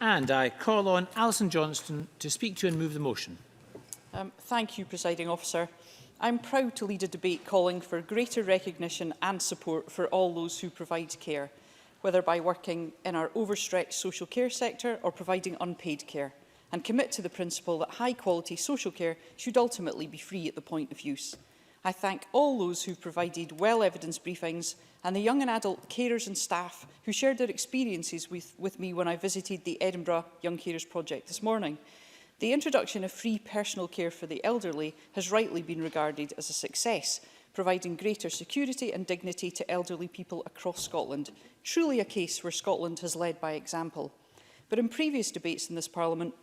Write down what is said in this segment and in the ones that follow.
And I call on Alison Johnston to speak to and move the motion. Thank you, Presiding Officer. I'm proud to lead a debate calling for greater recognition and support for all those who provide care, whether by working in our overstretched social care sector or providing unpaid care, and commit to the principle that high-quality social care should ultimately be free at the point of use. I thank all those who provided well-evidenced briefings and the young and adult carers and staff who shared their experiences with me when I visited the Edinburgh Young Carers Project this morning. The introduction of free personal care for the elderly has rightly been regarded as a success, providing greater security and dignity to elderly people across Scotland. Truly a case where Scotland has led by example. But in previous debates in this Parliament,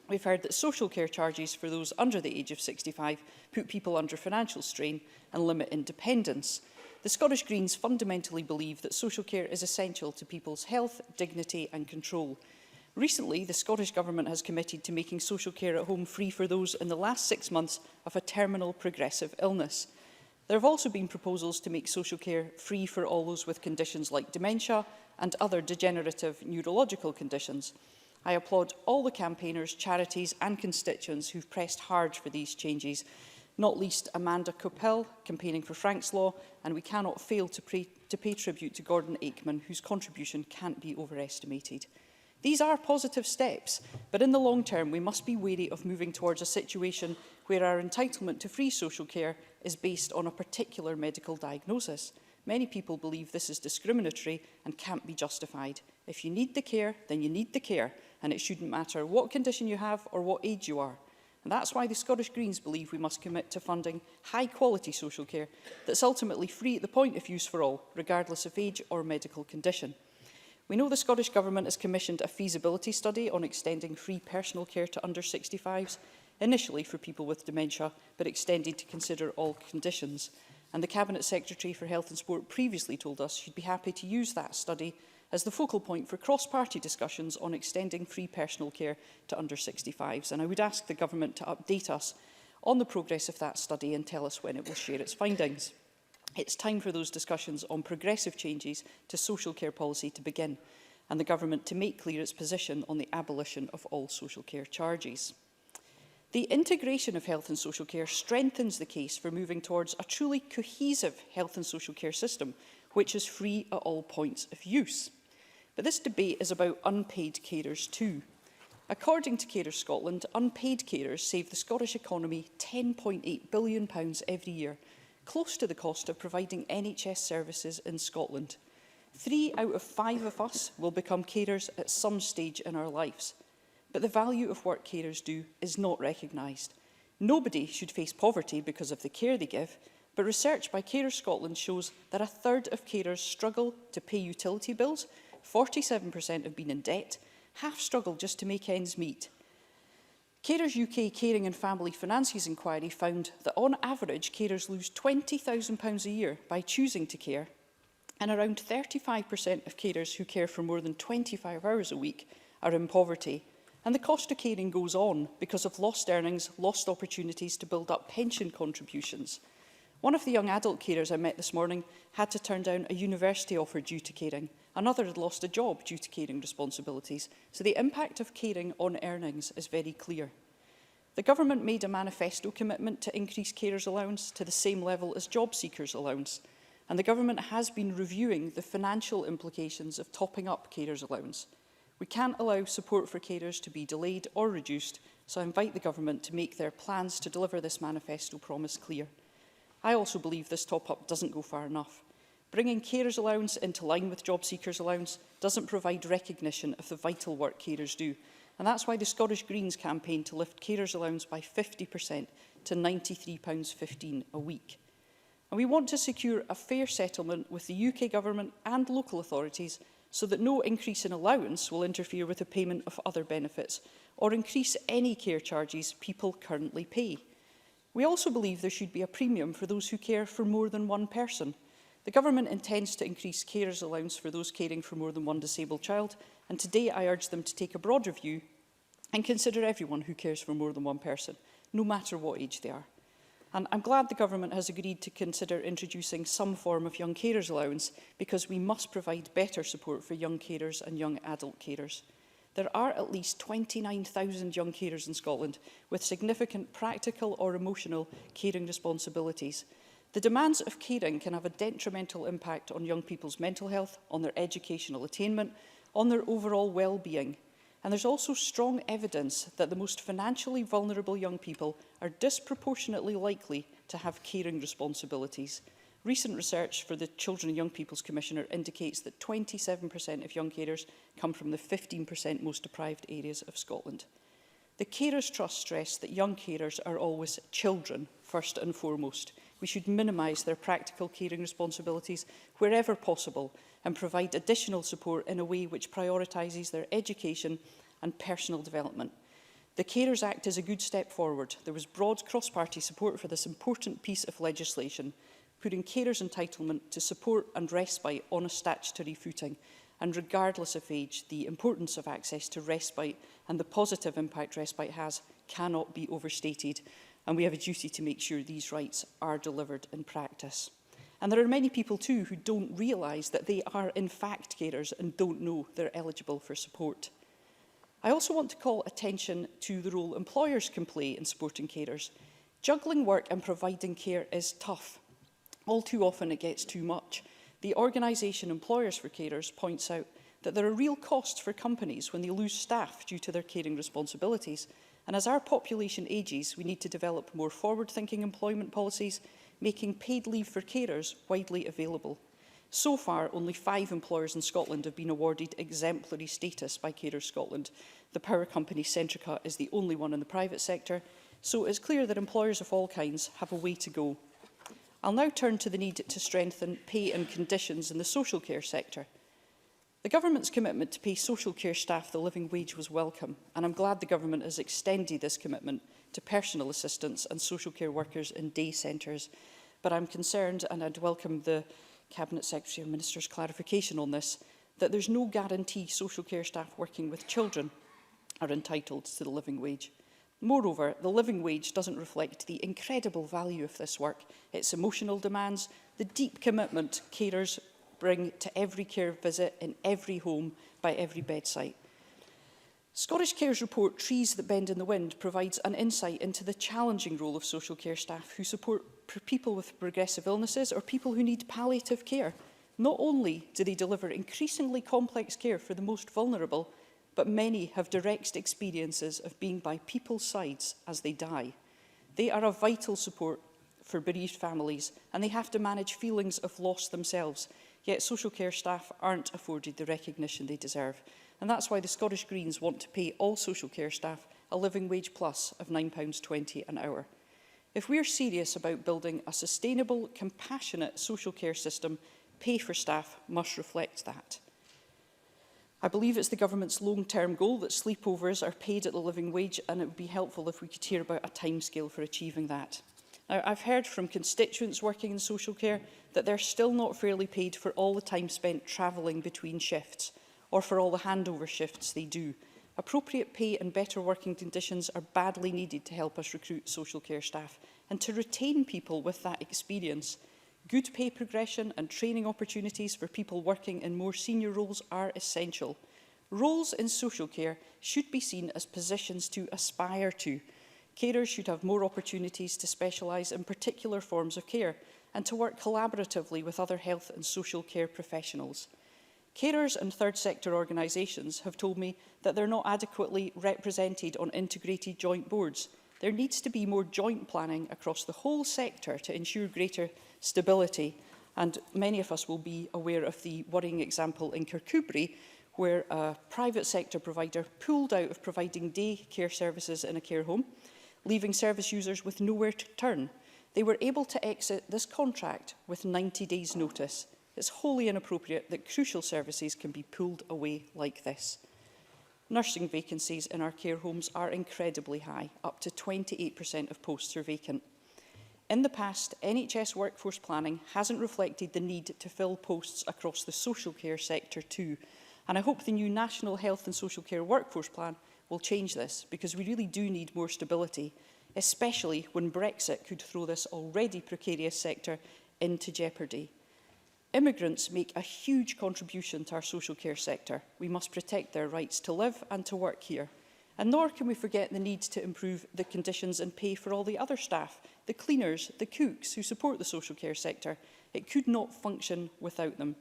we've heard that social care charges for those under the age of 65 put people under financial strain and limit independence. The Scottish Greens fundamentally believe that social care is essential to people's health, dignity and control. Recently, the Scottish Government has committed to making social care at home free for those in the last 6 months of a terminal progressive illness. There have also been proposals to make social care free for all those with conditions like dementia and other degenerative neurological conditions. I applaud all the campaigners, charities and constituents who've pressed hard for these changes, not least Amanda Coppell, campaigning for Frank's Law, and we cannot fail to pay tribute to Gordon Aikman, whose contribution can't be overestimated. These are positive steps, but in the long term we must be wary of moving towards a situation where our entitlement to free social care is based on a particular medical diagnosis. Many people believe this is discriminatory and can't be justified. If you need the care, then you need the care, and it shouldn't matter what condition you have or what age you are. And that's why the Scottish Greens believe we must commit to funding high-quality social care that's ultimately free at the point of use for all, regardless of age or medical condition. We know the Scottish Government has commissioned a feasibility study on extending free personal care to under 65s, initially for people with dementia, but extended to consider all conditions. And the Cabinet Secretary for Health and Sport previously told us she'd be happy to use that study as the focal point for cross-party discussions on extending free personal care to under 65s. And I would ask the Government to update us on the progress of that study and tell us when it will share its findings. It's time for those discussions on progressive changes to social care policy to begin, and the Government to make clear its position on the abolition of all social care charges. The integration of health and social care strengthens the case for moving towards a truly cohesive health and social care system, which is free at all points of use. But this debate is about unpaid carers too. According to Carers Scotland, unpaid carers save the Scottish economy £10.8 billion every year, close to the cost of providing NHS services in Scotland. 3 out of 5 of us will become carers at some stage in our lives. But the value of work carers do is not recognised. Nobody should face poverty because of the care they give, but research by Carers Scotland shows that a third of carers struggle to pay utility bills, 47% have been in debt, half struggle just to make ends meet. Carers UK Caring and Family Finances Inquiry found that on average carers lose £20,000 a year by choosing to care, and around 35% of carers who care for more than 25 hours a week are in poverty. And the cost of caring goes on because of lost earnings, lost opportunities to build up pension contributions. One of the young adult carers I met this morning had to turn down a university offer due to caring. Another had lost a job due to caring responsibilities. So the impact of caring on earnings is very clear. The Government made a manifesto commitment to increase carers' allowance to the same level as job seekers' allowance. And the Government has been reviewing the financial implications of topping up carers' allowance. We can't allow support for carers to be delayed or reduced, so I invite the Government to make their plans to deliver this manifesto promise clear. I also believe this top-up doesn't go far enough. Bringing carers' allowance into line with job seekers' allowance doesn't provide recognition of the vital work carers do, and that's why the Scottish Greens campaign to lift carers' allowance by 50% to £93.15 a week. And we want to secure a fair settlement with the UK Government and local authorities so that no increase in allowance will interfere with the payment of other benefits or increase any care charges people currently pay. We also believe there should be a premium for those who care for more than one person. The Government intends to increase carers' allowance for those caring for more than one disabled child, and today I urge them to take a broad review and consider everyone who cares for more than one person, no matter what age they are. And I'm glad the Government has agreed to consider introducing some form of young carers allowance, because we must provide better support for young carers and young adult carers. there are at least 29,000 young carers in Scotland with significant practical or emotional caring responsibilities. The demands of caring can have a detrimental impact on young people's mental health, on their educational attainment, on their overall well-being. And there's also strong evidence that the most financially vulnerable young people are disproportionately likely to have caring responsibilities. Recent research for the Children and Young People's Commissioner indicates that 27% of young carers come from the 15% most deprived areas of Scotland. The Carers Trust stress that young carers are always children, first and foremost. We should minimise their practical caring responsibilities wherever possible and provide additional support in a way which prioritises their education and personal development. The Carers Act is a good step forward. There was broad cross-party support for this important piece of legislation, putting carers' entitlement to support and respite on a statutory footing. And regardless of age, the importance of access to respite and the positive impact respite has cannot be overstated. And we have a duty to make sure these rights are delivered in practice. And there are many people too who don't realise that they are in fact carers and don't know they're eligible for support. I also want to call attention to the role employers can play in supporting carers. Juggling work and providing care is tough. All too often it gets too much. The organisation Employers for Carers points out that there are real costs for companies when they lose staff due to their caring responsibilities. And as our population ages, we need to develop more forward-thinking employment policies, making paid leave for carers widely available. So far, only 5 employers in Scotland have been awarded exemplary status by Carers Scotland. The power company Centrica is the only one in the private sector, so it's clear that employers of all kinds have a way to go. I'll now turn to the need to strengthen pay and conditions in the social care sector. The Government's commitment to pay social care staff the living wage was welcome, and I'm glad the Government has extended this commitment to personal assistants and social care workers in day centres. But I'm concerned, and I'd welcome the Cabinet Secretary and Minister's clarification on this, that there's no guarantee social care staff working with children are entitled to the living wage. Moreover, the living wage doesn't reflect the incredible value of this work, its emotional demands, the deep commitment carers bring to every care visit in every home by every bedside. Scottish Care's report Trees That Bend in the Wind provides an insight into the challenging role of social care staff who support people with progressive illnesses or people who need palliative care. Not only do they deliver increasingly complex care for the most vulnerable, but many have direct experiences of being by people's sides as they die. They are a vital support for bereaved families, and they have to manage feelings of loss themselves, yet social care staff aren't afforded the recognition they deserve. And that's why the Scottish Greens want to pay all social care staff a living wage plus of £9.20 an hour. If we're serious about building a sustainable, compassionate social care system, pay for staff must reflect that. I believe it's the Government's long-term goal that sleepovers are paid at the living wage, and it would be helpful if we could hear about a timescale for achieving that. Now, I've heard from constituents working in social care that they're still not fairly paid for all the time spent travelling between shifts or for all the handover shifts they do. Appropriate pay and better working conditions are badly needed to help us recruit social care staff and to retain people with that experience. Good pay progression and training opportunities for people working in more senior roles are essential. Roles in social care should be seen as positions to aspire to. Carers should have more opportunities to specialise in particular forms of care and to work collaboratively with other health and social care professionals. Carers and third sector organisations have told me that they're not adequately represented on integrated joint boards. There needs to be more joint planning across the whole sector to ensure greater stability, and many of us will be aware of the worrying example in Kirkcudbright, where a private sector provider pulled out of providing day care services in a care home, leaving service users with nowhere to turn. They were able to exit this contract with 90 days' notice. It's wholly inappropriate that crucial services can be pulled away like this. Nursing vacancies in our care homes are incredibly high. Up to 28% of posts are vacant. In the past, NHS workforce planning hasn't reflected the need to fill posts across the social care sector too. And I hope the new National Health and Social Care Workforce Plan will change this, because we really do need more stability, especially when Brexit could throw this already precarious sector into jeopardy. Immigrants make a huge contribution to our social care sector. We must protect their rights to live and to work here. And nor can we forget the need to improve the conditions and pay for all the other staff, the cleaners, the cooks who support the social care sector. It could not function without them.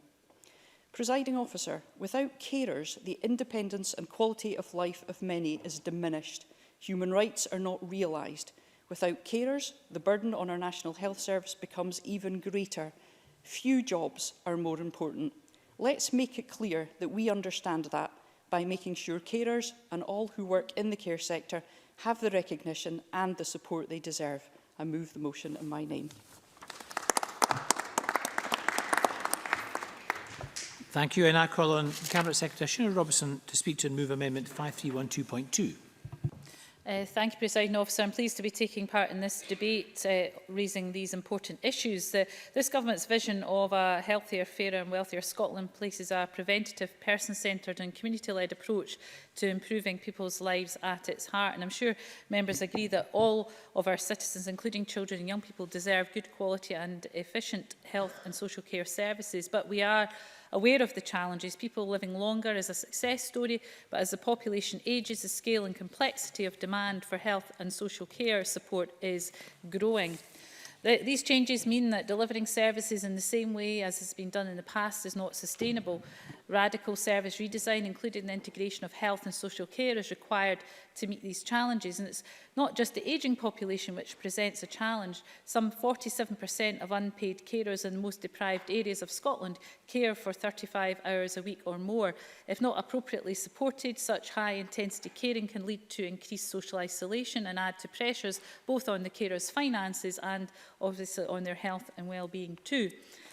Presiding Officer, without carers, the independence and quality of life of many is diminished. Human rights are not realised. Without carers, the burden on our National Health Service becomes even greater. Few jobs are more important. Let's make it clear that we understand that by making sure carers and all who work in the care sector have the recognition and the support they deserve. I move the motion in my name. Thank you. I now call on Cabinet Secretary Sinead Robertson to speak to and move Amendment 5312.2. Thank you, Presiding Officer. I'm pleased to be taking part in this debate, raising these important issues. This Government's vision of a healthier, fairer and wealthier Scotland places a preventative, person-centred and community-led approach to improving people's lives at its heart. And I'm sure members agree that all of our citizens, including children and young people, deserve good quality and efficient health and social care services. But we are aware of the challenges. People living longer is a success story, but as the population ages, the scale and complexity of demand for health and social care support is growing. These changes mean that delivering services in the same way as has been done in the past is not sustainable. Radical service redesign, including the integration of health and social care, is required to meet these challenges. And it's not just the ageing population which presents a challenge. Some 47% of unpaid carers in the most deprived areas of Scotland care for 35 hours a week or more. If not appropriately supported, such high-intensity caring can lead to increased social isolation and add to pressures both on the carers' finances and obviously on their health and well-being too.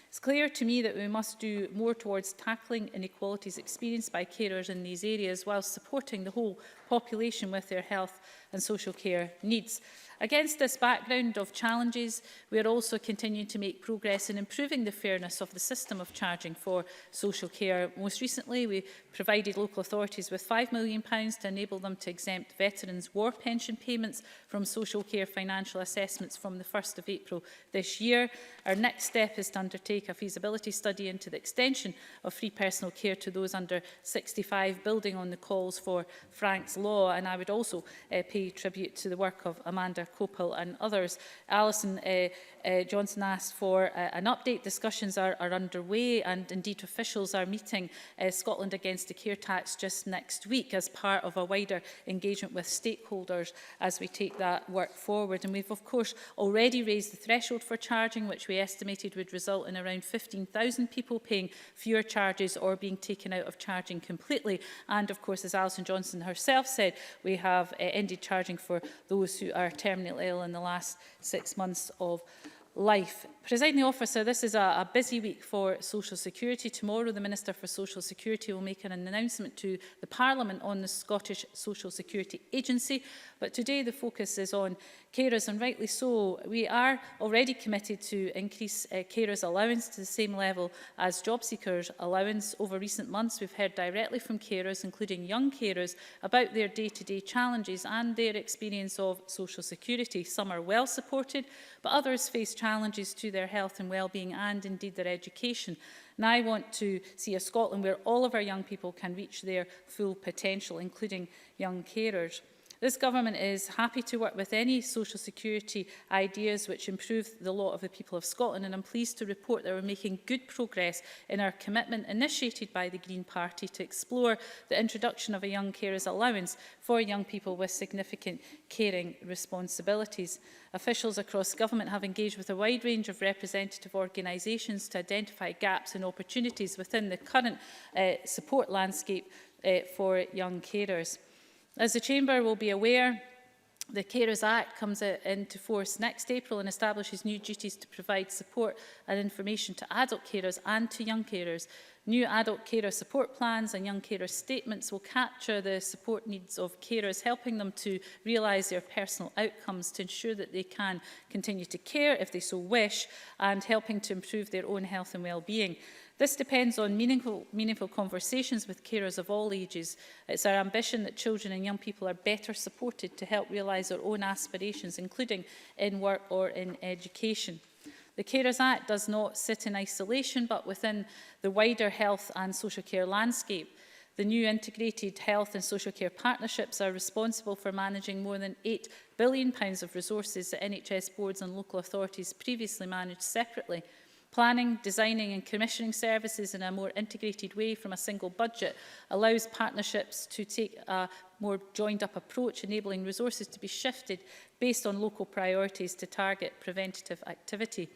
It's clear to me that we must do more towards tackling inequalities experienced by carers in these areas whilst supporting the whole population with their health and social care needs. Against this background of challenges, we are also continuing to make progress in improving the fairness of the system of charging for social care. Most recently, we provided local authorities with £5 million to enable them to exempt veterans' war pension payments from social care financial assessments from the 1st of April this year. Our next step is to undertake a feasibility study into the extension of free personal care to those under 65, building on the calls for Frank's Law. And I would also pay tribute to the work of Amanda Copel and others. Alison Johnson asked for an update. Discussions are underway, and indeed officials are meeting Scotland Against the Care Tax just next week as part of a wider engagement with stakeholders as we take that work forward. And we've of course already raised the threshold for charging, which we estimated would result in around 15,000 people paying fewer charges or being taken out of charging completely. And of course, as Alison Johnson herself said, we have ended charging for those who are terminally ill in the last 6 months of life. Presiding Officer, this is a busy week for Social Security. Tomorrow, the Minister for Social Security will make an announcement to the Parliament on the Scottish Social Security Agency. But today, the focus is on carers, and rightly so. We are already committed to increase carers' allowance to the same level as job seekers' allowance. Over recent months, we've heard directly from carers, including young carers, about their day-to-day challenges and their experience of social security. Some are well supported, but others face challenges to their health and well-being and indeed their education. And I want to see a Scotland where all of our young people can reach their full potential, including young carers. This government is happy to work with any social security ideas which improve the lot of the people of Scotland, and I'm pleased to report that we're making good progress in our commitment initiated by the Green Party to explore the introduction of a young carers allowance for young people with significant caring responsibilities. Officials across government have engaged with a wide range of representative organisations to identify gaps and opportunities within the current support landscape for young carers. As the Chamber will be aware, the Carers Act comes into force next April and establishes new duties to provide support and information to adult carers and to young carers. New adult carer support plans and young carer statements will capture the support needs of carers, helping them to realise their personal outcomes to ensure that they can continue to care if they so wish, and helping to improve their own health and well-being. This depends on meaningful conversations with carers of all ages. It's our ambition that children and young people are better supported to help realise their own aspirations, including in work or in education. The Carers Act does not sit in isolation, but within the wider health and social care landscape. The new integrated health and social care partnerships are responsible for managing more than £8 billion of resources that NHS boards and local authorities previously managed separately. Planning, designing and commissioning services in a more integrated way from a single budget allows partnerships to take a more joined-up approach, enabling resources to be shifted based on local priorities to target preventative activity.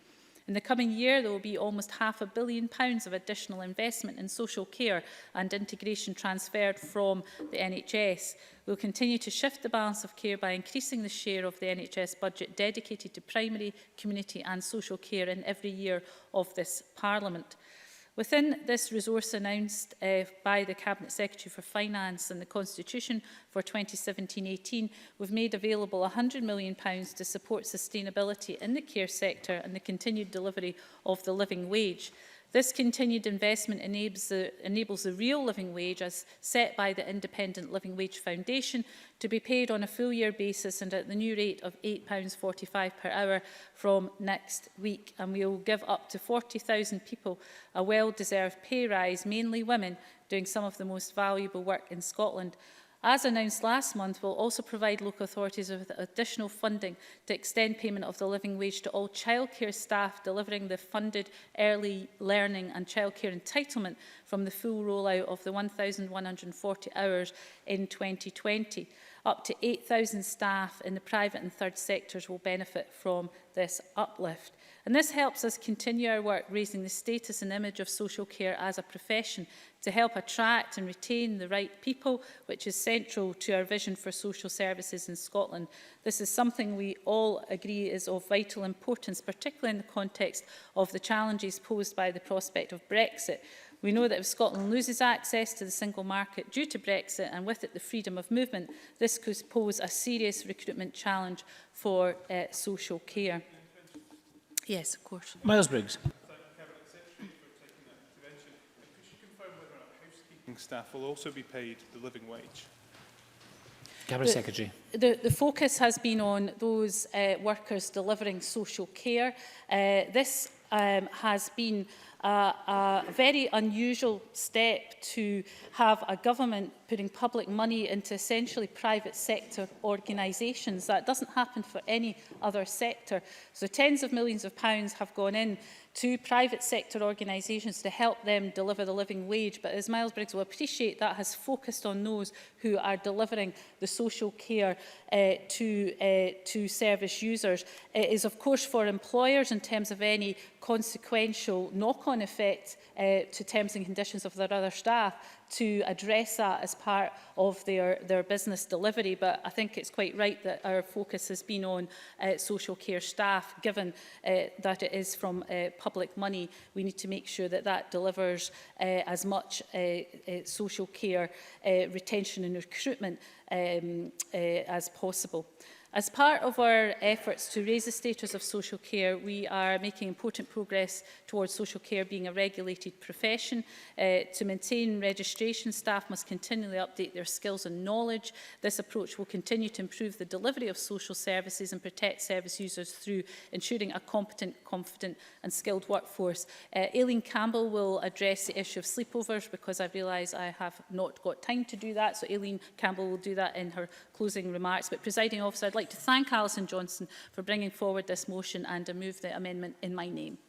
In the coming year, there will be almost £500 million of additional investment in social care and integration transferred from the NHS. We will continue to shift the balance of care by increasing the share of the NHS budget dedicated to primary, community and social care in every year of this Parliament. Within this resource announced by the Cabinet Secretary for Finance and the Constitution for 2017-18, we've made available £100 million to support sustainability in the care sector and the continued delivery of the living wage. This continued investment enables the real living wage, as set by the Independent Living Wage Foundation, to be paid on a full-year basis and at the new rate of £8.45 per hour from next week. And we will give up to 40,000 people a well-deserved pay rise, mainly women, doing some of the most valuable work in Scotland. As announced last month, we'll also provide local authorities with additional funding to extend payment of the living wage to all childcare staff delivering the funded early learning and childcare entitlement from the full rollout of the 1,140 hours in 2020. Up to 8,000 staff in the private and third sectors will benefit from this uplift. And this helps us continue our work raising the status and image of social care as a profession to help attract and retain the right people, which is central to our vision for social services in Scotland. This is something we all agree is of vital importance, particularly in the context of the challenges posed by the prospect of Brexit. We know that if Scotland loses access to the single market due to Brexit and with it the freedom of movement, this could pose a serious recruitment challenge for social care. Yes, of course. Miles Briggs. Staff will also be paid the living wage. Cabinet Secretary. The focus has been on those workers delivering social care. This has been a very unusual step to have a government putting public money into essentially private sector organisations. That doesn't happen for any other sector. So tens of millions of pounds have gone in to private sector organisations to help them deliver the living wage. But as Miles Briggs will appreciate, that has focused on those who are delivering the social care to service users. It is, of course, for employers in terms of any consequential knock-on effect to terms and conditions of their other staff to address that as part of their business delivery. But I think it's quite right that our focus has been on social care staff, given that it is from public money. We need to make sure that that delivers as much social care retention and recruitment as possible. As part of our efforts to raise the status of social care, we are making important progress towards social care being a regulated profession. To maintain registration, staff must continually update their skills and knowledge. This approach will continue to improve the delivery of social services and protect service users through ensuring a competent, confident and skilled workforce. Aileen Campbell will address the issue of sleepovers because I realise I have not got time to do that. So Aileen Campbell will do that in her closing remarks. But, Presiding Officer, I'd like to thank Alison Johnson for bringing forward this motion and move the amendment in my name.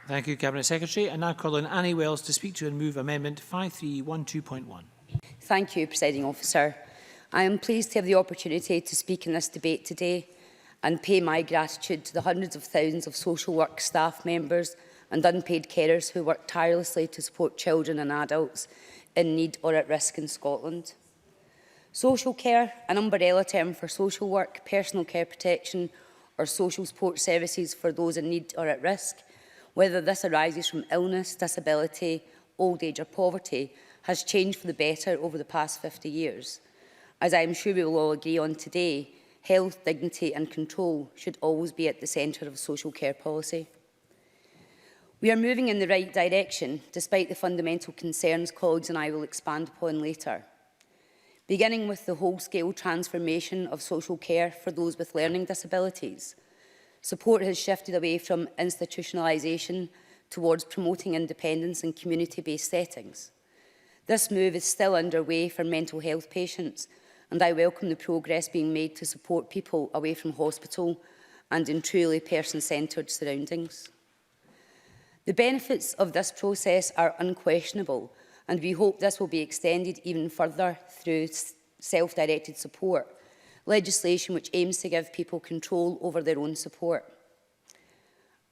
Thank you, Cabinet Secretary. I now call on Annie Wells to speak to and move Amendment 5312.1. Thank you, Presiding Officer. I am pleased to have the opportunity to speak in this debate today and pay my gratitude to the hundreds of thousands of social work staff members and unpaid carers who work tirelessly to support children and adults in need or at risk in Scotland. Social care, an umbrella term for social work, personal care protection or social support services for those in need or at risk, whether this arises from illness, disability, old age or poverty, has changed for the better over the past 50 years. As I am sure we will all agree on today, health, dignity and control should always be at the centre of social care policy. We are moving in the right direction, despite the fundamental concerns colleagues and I will expand upon later. beginning with the whole-scale transformation of social care for those with learning disabilities. Support has shifted away from institutionalisation towards promoting independence in community-based settings. This move is still underway for mental health patients, and I welcome the progress being made to support people away from hospital and in truly person-centred surroundings. The benefits of this process are unquestionable, and we hope this will be extended even further through self-directed support, legislation which aims to give people control over their own support.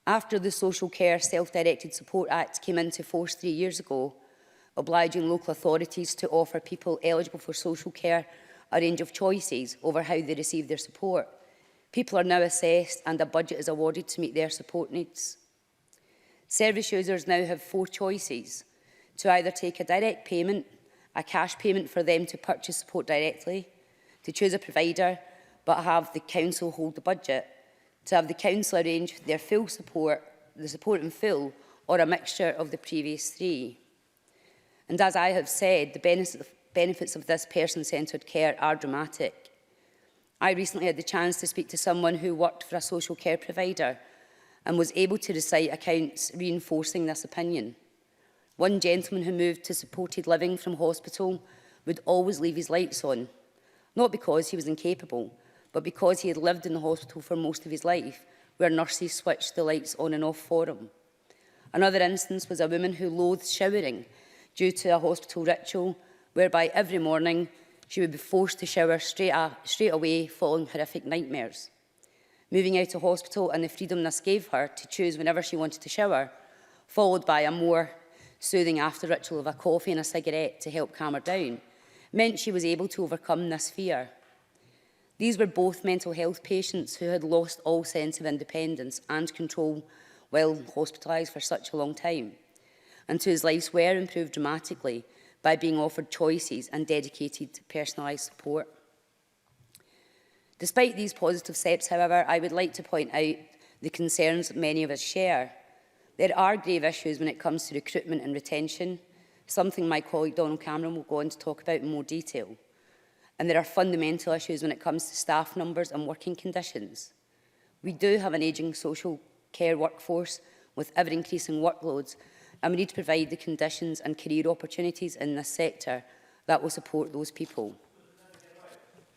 After the Social Care Self-Directed Support Act came into force 3 years ago, obliging local authorities to offer people eligible for social care a range of choices over how they receive their support, people are now assessed and a budget is awarded to meet their support needs. Service users now have 4 choices: to either take a direct payment, a cash payment for them to purchase support directly, to choose a provider but have the council hold the budget, to have the council arrange their full support, the support in full, or a mixture of the previous 3. And as I have said, the benefits of this person-centred care are dramatic. I recently had the chance to speak to someone who worked for a social care provider and was able to recite accounts reinforcing this opinion. One gentleman who moved to supported living from hospital would always leave his lights on, not because he was incapable, but because he had lived in the hospital for most of his life, where nurses switched the lights on and off for him. Another instance was a woman who loathed showering due to a hospital ritual, whereby every morning she would be forced to shower straight away following horrific nightmares. Moving out of hospital and the freedom this gave her to choose whenever she wanted to shower, followed by a more soothing after ritual of a coffee and a cigarette to help calm her down, meant she was able to overcome this fear. These were both mental health patients who had lost all sense of independence and control while hospitalised for such a long time, and whose lives were improved dramatically by being offered choices and dedicated personalised support. Despite these positive steps, however, I would like to point out the concerns that many of us share. There are grave issues when it comes to recruitment and retention, something my colleague Donald Cameron will go on to talk about in more detail. And there are fundamental issues when it comes to staff numbers and working conditions. We do have an ageing social care workforce with ever-increasing workloads, and we need to provide the conditions and career opportunities in this sector that will support those people.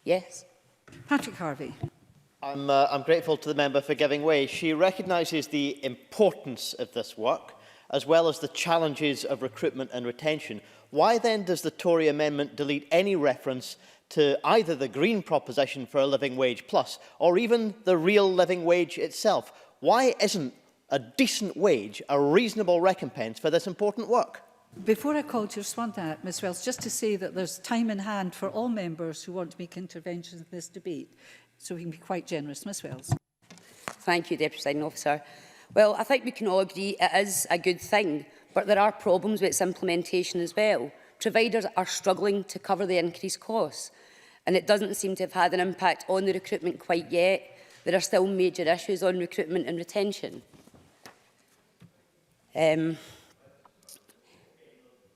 Yes? Patrick Harvey. I'm grateful to the member for giving way. She recognises the importance of this work, as well as the challenges of recruitment and retention. Why then does the Tory amendment delete any reference to either the Green proposition for a living wage plus, or even the real living wage itself? Why isn't a decent wage a reasonable recompense for this important work? Before I call to respond to that, Ms Wells, just to say that there's time in hand for all members who want to make interventions in this debate, so we can be quite generous. Ms Wells. Thank you, Deputy Presiding Officer. Well, I think we can all agree it is a good thing, but there are problems with its implementation as well. Providers are struggling to cover the increased costs, and it doesn't seem to have had an impact on the recruitment quite yet. There are still major issues on recruitment and retention.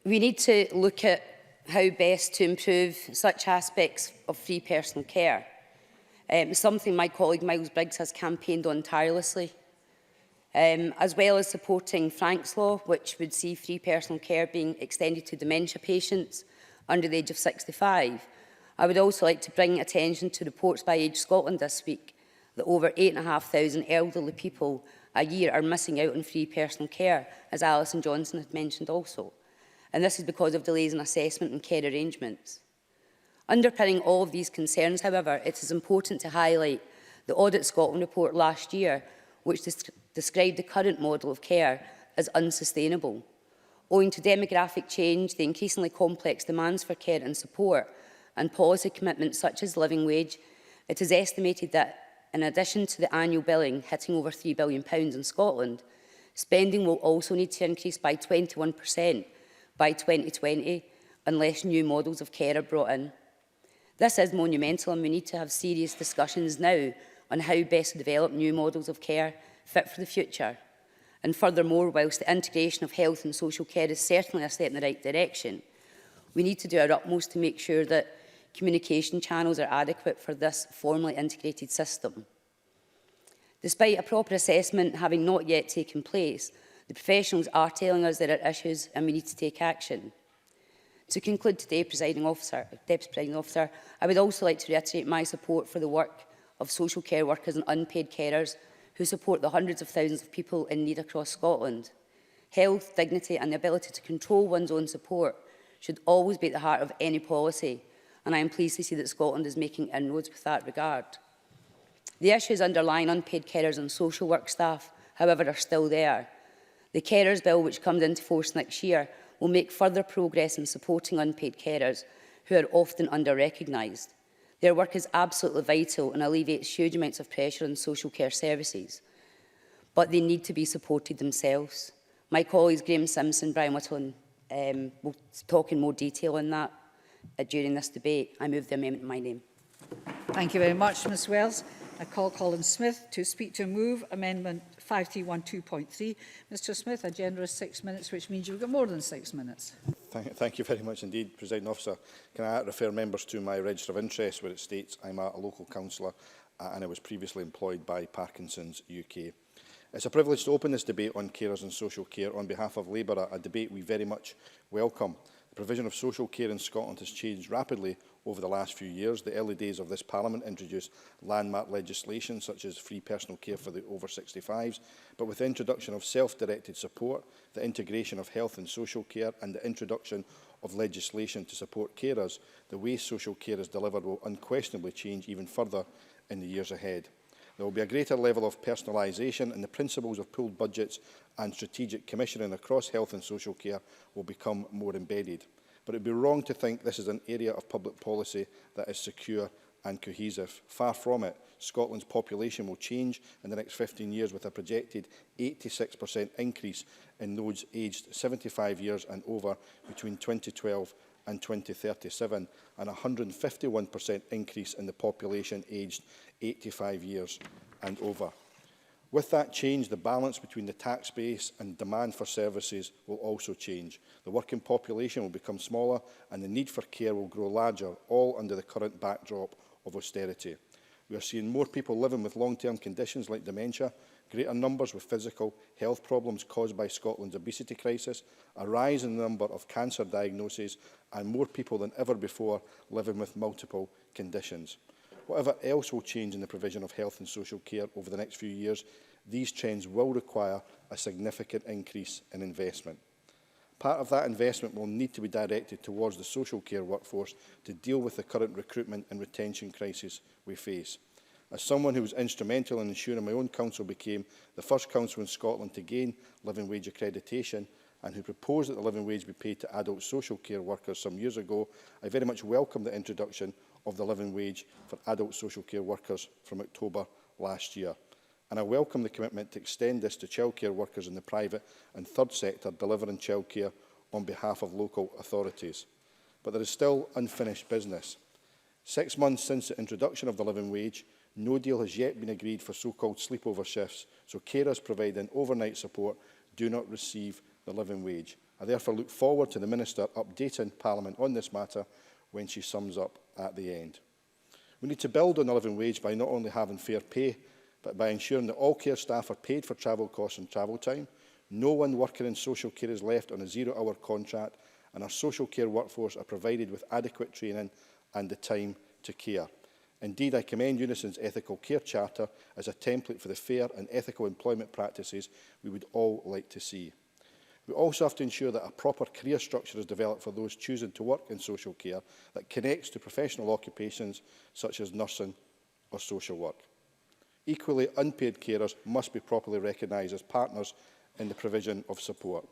We need to look at how best to improve such aspects of free personal care, something my colleague Miles Briggs has campaigned on tirelessly, as well as supporting Frank's Law, which would see free personal care being extended to dementia patients under the age of 65. I would also like to bring attention to reports by Age Scotland this week that over 8,500 elderly people a year are missing out on free personal care, as Alison Johnson had mentioned also. And this is because of delays in assessment and care arrangements. Underpinning all of these concerns, however, it is important to highlight the Audit Scotland report last year, which described the current model of care as unsustainable. Owing to demographic change, the increasingly complex demands for care and support, and policy commitments such as living wage, it is estimated that in addition to the annual billing hitting over £3 billion in Scotland, spending will also need to increase by 21% by 2020 unless new models of care are brought in. This is monumental, and we need to have serious discussions now on how best to develop new models of care fit for the future. And furthermore, whilst the integration of health and social care is certainly a step in the right direction, we need to do our utmost to make sure that communication channels are adequate for this formally integrated system. Despite a proper assessment having not yet taken place, the professionals are telling us there are issues and we need to take action. To conclude today, Deputy Presiding Officer, I would also like to reiterate my support for the work of social care workers and unpaid carers who support the hundreds of thousands of people in need across Scotland. Health, dignity and the ability to control one's own support should always be at the heart of any policy, and I am pleased to see that Scotland is making inroads with that regard. The issues underlying unpaid carers and social work staff, however, are still there. The Carers Bill, which comes into force next year, will make further progress in supporting unpaid carers who are often under-recognised. Their work is absolutely vital and alleviates huge amounts of pressure on social care services, but they need to be supported themselves. My colleagues Graham Simpson, Brian Whittle will talk in more detail on that during this debate. I move the amendment in my name. Thank you very much, Ms Wells. I call Colin Smith to speak to move Amendment 5312.3. Mr Smith, a generous 6 minutes, which means you've got more than 6 minutes. Thank you very much indeed, Presiding Officer. Can I refer members to my register of interest where it states I'm a local councillor and I was previously employed by Parkinson's UK. It's a privilege to open this debate on carers and social care on behalf of Labour, a debate we very much welcome. The provision of social care in Scotland has changed rapidly over the last few years. The early days of this Parliament introduced landmark legislation such as free personal care for the over 65s, but with the introduction of self-directed support, the integration of health and social care and the introduction of legislation to support carers, the way social care is delivered will unquestionably change even further in the years ahead. There will be a greater level of personalisation and the principles of pooled budgets and strategic commissioning across health and social care will become more embedded. But it would be wrong to think this is an area of public policy that is secure and cohesive. Far from it. Scotland's population will change in the next 15 years with a projected 86% increase in those aged 75 years and over between 2012 and 2037 and a 151% increase in the population aged 85 years and over. With that change, the balance between the tax base and demand for services will also change. The working population will become smaller and the need for care will grow larger, all under the current backdrop of austerity. We are seeing more people living with long-term conditions like dementia, greater numbers with physical health problems caused by Scotland's obesity crisis, a rise in the number of cancer diagnoses and more people than ever before living with multiple conditions. Whatever else will change in the provision of health and social care over the next few years, these trends will require a significant increase in investment. Part of that investment will need to be directed towards the social care workforce to deal with the current recruitment and retention crisis we face. As someone who was instrumental in ensuring my own council became the first council in Scotland to gain living wage accreditation and who proposed that the living wage be paid to adult social care workers some years ago, I very much welcome the introduction of the living wage for adult social care workers from October last year. And I welcome the commitment to extend this to childcare workers in the private and third sector delivering childcare on behalf of local authorities. But there is still unfinished business. 6 months since the introduction of the living wage, no deal has yet been agreed for so-called sleepover shifts, so carers providing overnight support do not receive the living wage. I therefore look forward to the Minister updating Parliament on this matter when she sums up at the end. We need to build on the living wage by not only having fair pay, but by ensuring that all care staff are paid for travel costs and travel time. No one working in social care is left on a 0-hour contract, and our social care workforce are provided with adequate training and the time to care. Indeed, I commend Unison's Ethical Care Charter as a template for the fair and ethical employment practices we would all like to see. We also have to ensure that a proper career structure is developed for those choosing to work in social care that connects to professional occupations such as nursing or social work. Equally, unpaid carers must be properly recognised as partners in the provision of support.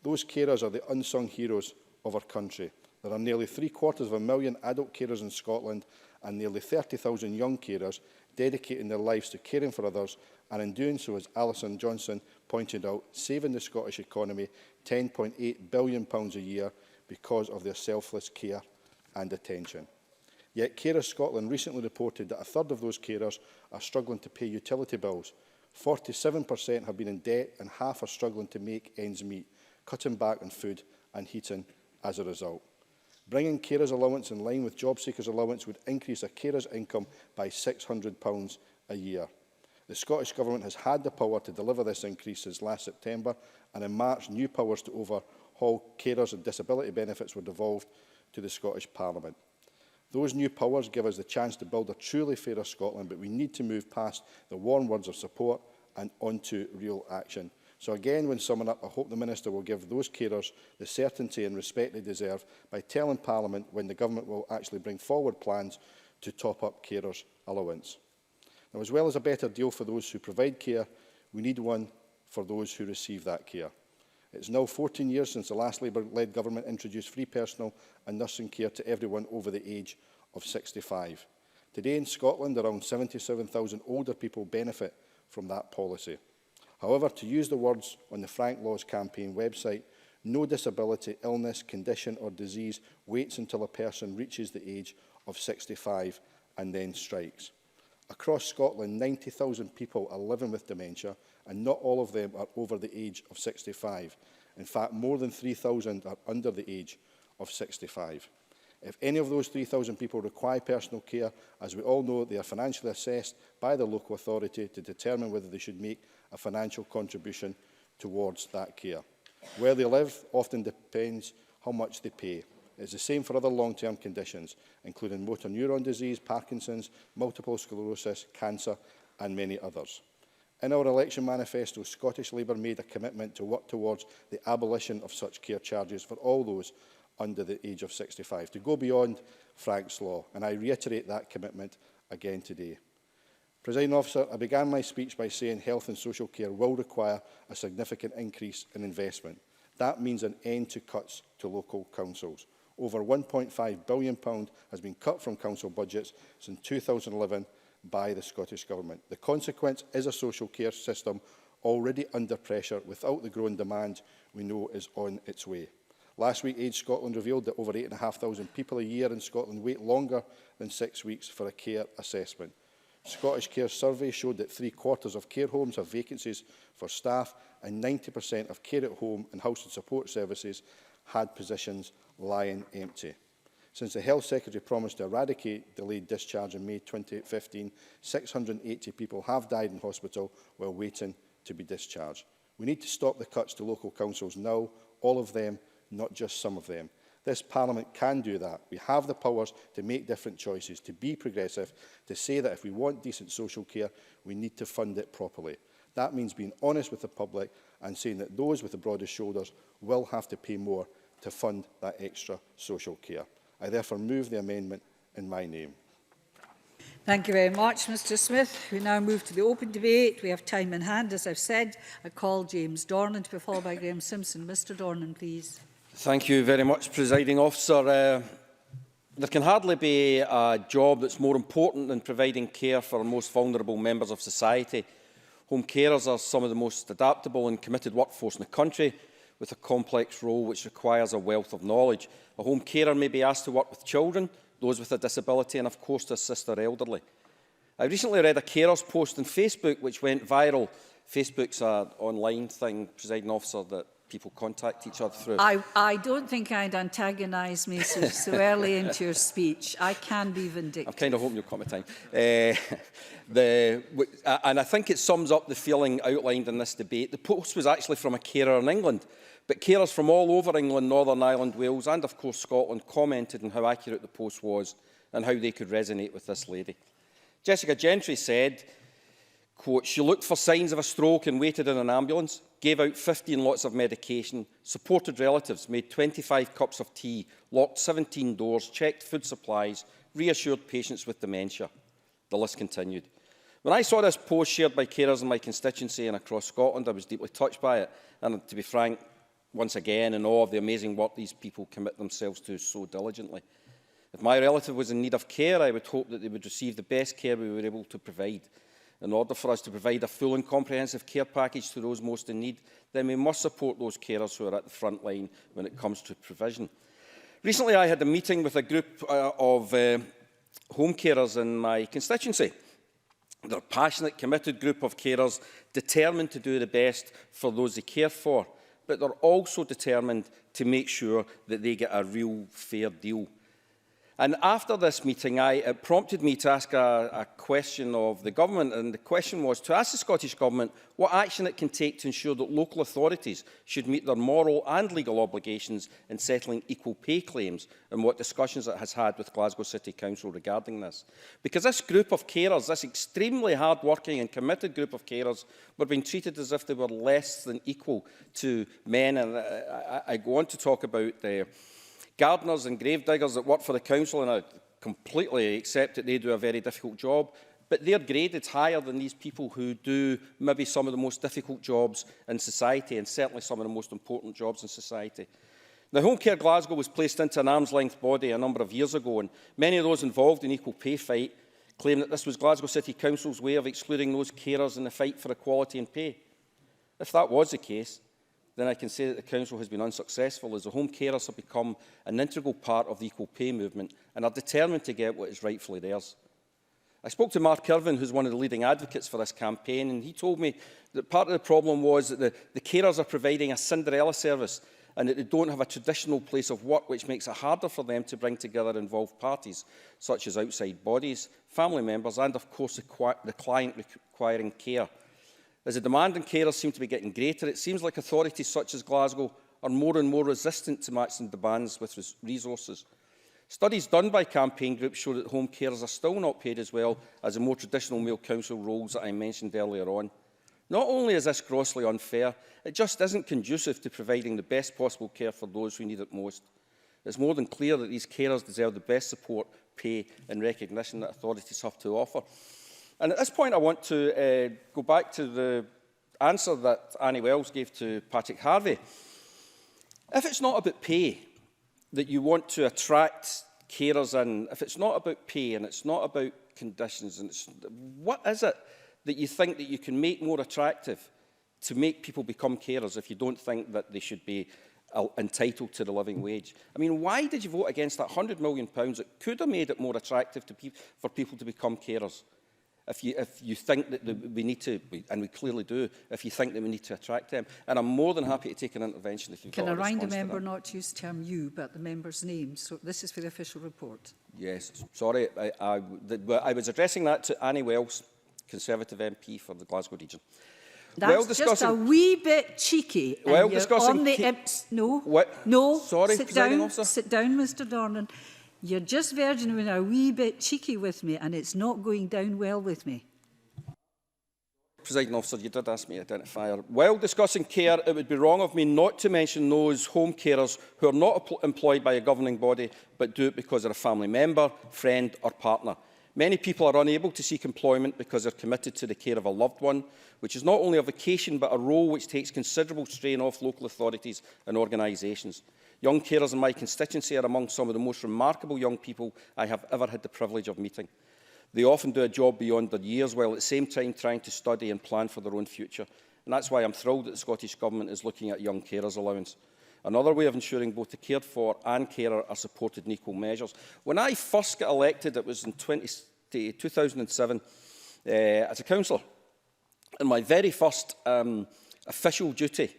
Those carers are the unsung heroes of our country. There are nearly 750,000 adult carers in Scotland and nearly 30,000 young carers dedicating their lives to caring for others and in doing so, as Alison Johnson pointed out, saving the Scottish economy £10.8 billion a year because of their selfless care and attention. Yet Carers Scotland recently reported that a third of those carers are struggling to pay utility bills. 47% have been in debt and half are struggling to make ends meet, cutting back on food and heating as a result. Bringing carers allowance in line with job seekers allowance would increase a carer's income by £600 a year. The Scottish Government has had the power to deliver this increase since last September, and in March new powers to overhaul carers and disability benefits were devolved to the Scottish Parliament. Those new powers give us the chance to build a truly fairer Scotland, but we need to move past the warm words of support and onto real action. So again, when summing up, I hope the Minister will give those carers the certainty and respect they deserve by telling Parliament when the Government will actually bring forward plans to top up carers' allowance. Now, as well as a better deal for those who provide care, we need one for those who receive that care. It's now 14 years since the last Labour-led government introduced free personal and nursing care to everyone over the age of 65. Today in Scotland, around 77,000 older people benefit from that policy. However, to use the words on the Frank Laws campaign website, no disability, illness, condition or disease waits until a person reaches the age of 65 and then strikes. Across Scotland, 90,000 people are living with dementia, and not all of them are over the age of 65. In fact, more than 3,000 are under the age of 65. If any of those 3,000 people require personal care, as we all know, they are financially assessed by the local authority to determine whether they should make a financial contribution towards that care. Where they live often depends how much they pay. It's the same for other long-term conditions, including motor neuron disease, Parkinson's, multiple sclerosis, cancer and many others. In our election manifesto, Scottish Labour made a commitment to work towards the abolition of such care charges for all those under the age of 65, to go beyond Frank's Law, and I reiterate that commitment again today. Presiding Officer, I began my speech by saying health and social care will require a significant increase in investment. That means an end to cuts to local councils. Over £1.5 billion has been cut from council budgets since 2011 by the Scottish Government. The consequence is a social care system already under pressure without the growing demand we know is on its way. Last week, Age Scotland revealed that over 8,500 people a year in Scotland wait longer than 6 weeks for a care assessment. Scottish Care survey showed that 3/4 of care homes have vacancies for staff, and 90% of care at home and house and support services had positions lying empty. Since the Health Secretary promised to eradicate delayed discharge in May 2015, 680 people have died in hospital while waiting to be discharged. We need to stop the cuts to local councils now, all of them, not just some of them. This Parliament can do that. We have the powers to make different choices, to be progressive, to say that if we want decent social care, we need to fund it properly. That means being honest with the public and saying that those with the broadest shoulders will have to pay more to fund that extra social care. I therefore move the amendment in my name. Thank you very much, Mr Smith. We now move to the open debate. We have time in hand, as I've said. I call James Dornan to be followed by Graham Simpson. Mr Dornan, please. Thank you very much, Presiding Officer. There can hardly be a job that's more important than providing care for our most vulnerable members of society. Home carers are some of the most adaptable and committed workforce in the country, with a complex role which requires a wealth of knowledge. A home carer may be asked to work with children, those with a disability and, of course, to assist their elderly. I recently read a carers post on Facebook which went viral. Facebook's an online thing, Presiding Officer, that people contact each other through. I don't think I'd antagonise me so early into your speech. I can be vindictive. I'm kind of hoping you'll come to time. And I think it sums up the feeling outlined in this debate. The post was actually from a carer in England, but carers from all over England, Northern Ireland, Wales and of course Scotland commented on how accurate the post was and how they could resonate with this lady. Jessica Gentry said, quote, "She looked for signs of a stroke and waited in an ambulance, gave out 15 lots of medication, supported relatives, made 25 cups of tea, locked 17 doors, checked food supplies, reassured patients with dementia." The list continued. When I saw this post shared by carers in my constituency and across Scotland, I was deeply touched by it. And to be frank, once again, in awe of the amazing work these people commit themselves to so diligently. If my relative was in need of care, I would hope that they would receive the best care we were able to provide. In order for us to provide a full and comprehensive care package to those most in need, then we must support those carers who are at the front line when it comes to provision. Recently, I had a meeting with a group of home carers in my constituency. They're a passionate, committed group of carers determined to do the best for those they care for. but they're also determined to make sure that they get a real fair deal. And after this meeting, it prompted me to ask a question of the Government, and the question was to ask the Scottish Government what action it can take to ensure that local authorities should meet their moral and legal obligations in settling equal pay claims, and what discussions it has had with Glasgow City Council regarding this. Because this group of carers, this extremely hard-working and committed group of carers, were being treated as if they were less than equal to men. And I go on to talk about the gardeners and grave diggers that work for the council, and I completely accept that they do a very difficult job, but they're graded higher than these people who do maybe some of the most difficult jobs in society, and certainly some of the most important jobs in society. Now, Home Care Glasgow was placed into an arm's-length body a number of years ago, and many of those involved in equal pay fight claim that this was Glasgow City Council's way of excluding those carers in the fight for equality in pay. If that was the case, then I can say that the Council has been unsuccessful, as the home carers have become an integral part of the equal pay movement and are determined to get what is rightfully theirs. I spoke to Mark Irvin, who's one of the leading advocates for this campaign, and he told me that part of the problem was that the carers are providing a Cinderella service and that they don't have a traditional place of work, which makes it harder for them to bring together involved parties, such as outside bodies, family members and, of course, the client requiring care. As the demand on carers seems to be getting greater, it seems like authorities such as Glasgow are more and more resistant to matching demands with resources. Studies done by campaign groups show that home carers are still not paid as well as the more traditional male council roles that I mentioned earlier on. Not only is this grossly unfair, it just isn't conducive to providing the best possible care for those who need it most. It's more than clear that these carers deserve the best support, pay and recognition that authorities have to offer. And at this point, I want to go back to the answer that Annie Wells gave to Patrick Harvey. If it's not about pay that you want to attract carers in, if it's not about pay and it's not about conditions, and what is it that you think that you can make more attractive to make people become carers if you don't think that they should be entitled to the living wage? I mean, why did you vote against that £100 million that could have made it more attractive to for people to become carers? If you think that we need to, and we clearly do, if you think that we need to attract them. And I'm more than happy to take an intervention if you've got a response to that. Can I remind the member not to use the term you, but the member's name? So this is for the official report. Yes, sorry. I was addressing that to Annie Wells, Conservative MP for the Glasgow region. That's just a wee bit cheeky. Well, discussing... No, what? No, sorry, sit down, Mr Dornan. You're just verging with a wee bit cheeky with me, and it's not going down well with me. Presiding Officer, you did ask me to identify her. While discussing care, it would be wrong of me not to mention those home carers who are not employed by a governing body, but do it because they're a family member, friend or partner. Many people are unable to seek employment because they're committed to the care of a loved one, which is not only a vocation, but a role which takes considerable strain off local authorities and organisations. Young carers in my constituency are among some of the most remarkable young people I have ever had the privilege of meeting. They often do a job beyond their years, while at the same time trying to study and plan for their own future. And that's why I'm thrilled that the Scottish Government is looking at young carers allowance. Another way of ensuring both the cared for and carer are supported in equal measures. When I first got elected, it was in 2007, as a councillor. And my very first official duty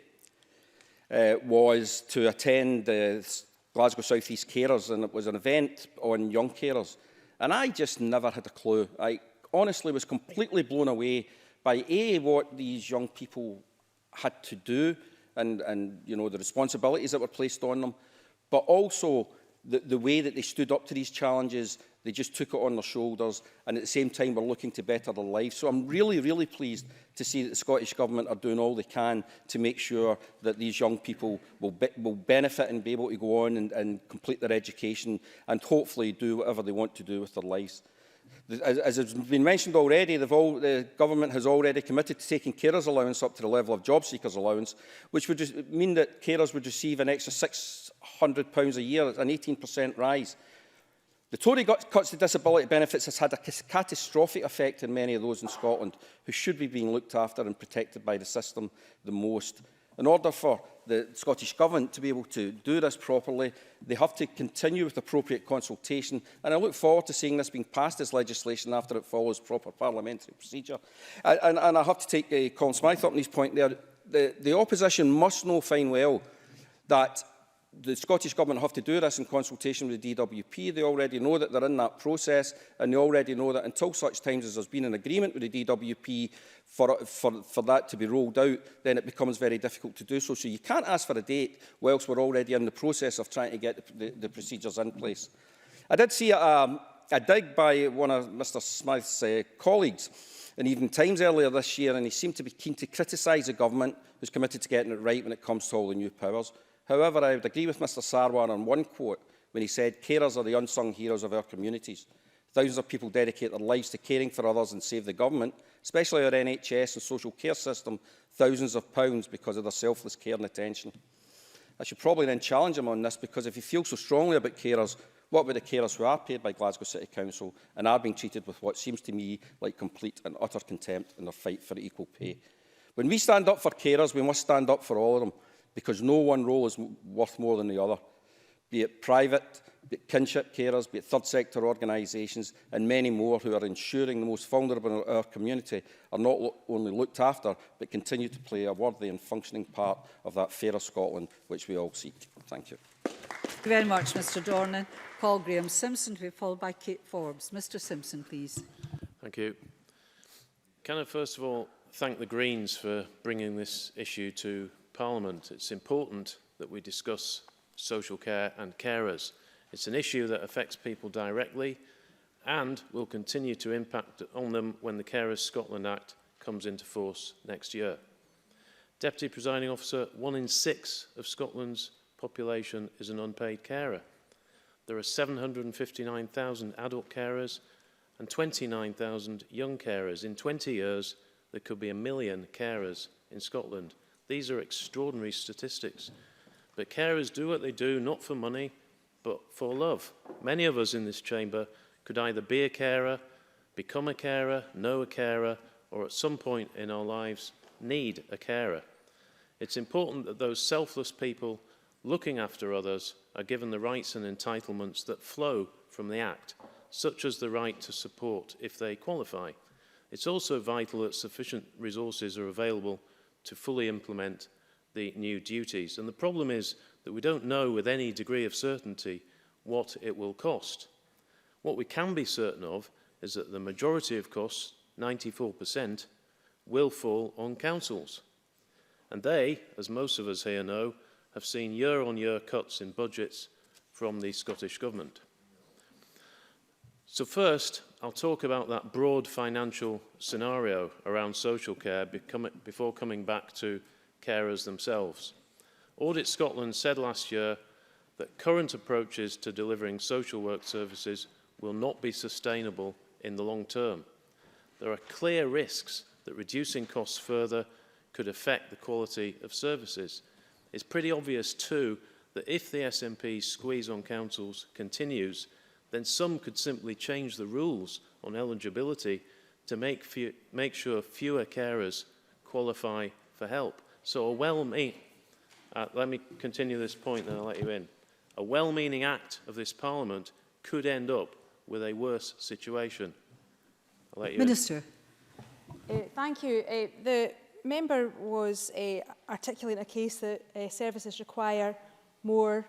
was to attend Glasgow South East Carers, and it was an event on young carers. And I just never had a clue. I honestly was completely blown away by what these young people had to do, and you know, the responsibilities that were placed on them, but also the way that they stood up to these challenges. They just took it on their shoulders, and at the same time were looking to better their lives. So I'm really, really pleased to see that the Scottish Government are doing all they can to make sure that these young people will benefit and be able to go on and complete their education and hopefully do whatever they want to do with their lives. As has been mentioned already, the Government has already committed to taking carers allowance up to the level of job seekers allowance, which would mean that carers would receive an extra £600 a year, an 18% rise. The Tory cuts to disability benefits has had a catastrophic effect on many of those in Scotland who should be being looked after and protected by the system the most. In order for the Scottish Government to be able to do this properly, they have to continue with appropriate consultation, and I look forward to seeing this being passed as legislation after it follows proper parliamentary procedure. And I have to take Colin Smythe up on his point there. the opposition must know fine well that the Scottish Government have to do this in consultation with the DWP. They already know that they're in that process, and they already know that until such times as there's been an agreement with the DWP for that to be rolled out, then it becomes very difficult to do so. So you can't ask for a date whilst we're already in the process of trying to get the procedures in place. I did see a dig by one of Mr Smith's colleagues in Evening Times earlier this year, and he seemed to be keen to criticise the government, who's committed to getting it right when it comes to all the new powers. However, I would agree with Mr Sarwar on one quote when he said, "Carers are the unsung heroes of our communities. Thousands of people dedicate their lives to caring for others and save the government, especially our NHS and social care system, thousands of pounds because of their selfless care and attention." I should probably then challenge him on this, because if he feels so strongly about carers, what about the carers who are paid by Glasgow City Council and are being treated with what seems to me like complete and utter contempt in their fight for equal pay? When we stand up for carers, we must stand up for all of them, because no one role is worth more than the other. Be it private, be it kinship carers, be it third sector organisations, and many more who are ensuring the most vulnerable in our community are not only looked after, but continue to play a worthy and functioning part of that fairer Scotland which we all seek. Thank you. Thank you very much, Mr Dornan. Call Graham Simpson to be followed by Kate Forbes. Mr Simpson, please. Thank you. Can I first of all thank the Greens for bringing this issue to Parliament? It's important that we discuss social care and carers. It's an issue that affects people directly and will continue to impact on them when the Carers Scotland Act comes into force next year. Deputy Presiding Officer, 1 in 6 of Scotland's population is an unpaid carer. There are 759,000 adult carers and 29,000 young carers. In 20 years, there could be 1 million carers in Scotland. These are extraordinary statistics. But carers do what they do, not for money, but for love. Many of us in this chamber could either be a carer, become a carer, know a carer, or at some point in our lives need a carer. It's important that those selfless people looking after others are given the rights and entitlements that flow from the Act, such as the right to support if they qualify. It's also vital that sufficient resources are available to fully implement the new duties. And the problem is that we don't know with any degree of certainty what it will cost. What we can be certain of is that the majority of costs, 94%, will fall on councils. And they, as most of us here know, have seen year-on-year cuts in budgets from the Scottish Government. So first, I'll talk about that broad financial scenario around social care before coming back to carers themselves. Audit Scotland said last year that current approaches to delivering social work services will not be sustainable in the long term. There are clear risks that reducing costs further could affect the quality of services. It's pretty obvious too that if the SNP's squeeze on councils continues, then some could simply change the rules on eligibility to make sure fewer carers qualify for help. So let me continue this point and I'll let you in. A well-meaning act of this Parliament could end up with a worse situation. I'll let you Minister. Thank you. The member was articulating a case that services require more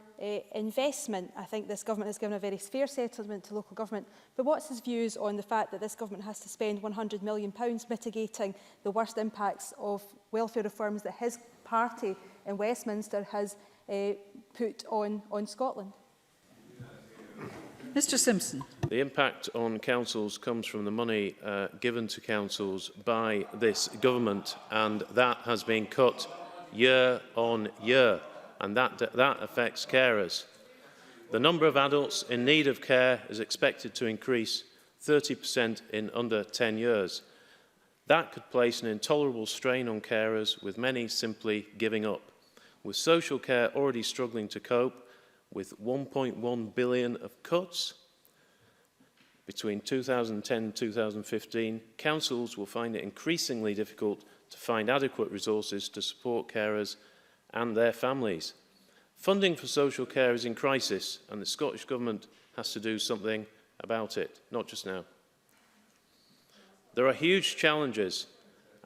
investment. I think this government has given a very fair settlement to local government. But what's his views on the fact that this government has to spend £100 million mitigating the worst impacts of welfare reforms that his party in Westminster has put on Scotland? Mr Simpson. The impact on councils comes from the money given to councils by this government, and that has been cut year on year, and that affects carers. The number of adults in need of care is expected to increase 30% in under 10 years. That could place an intolerable strain on carers, with many simply giving up. With social care already struggling to cope, with 1.1 billion of cuts between 2010 and 2015, councils will find it increasingly difficult to find adequate resources to support carers and their families. Funding for social care is in crisis, and the Scottish Government has to do something about it, not just now. There are huge challenges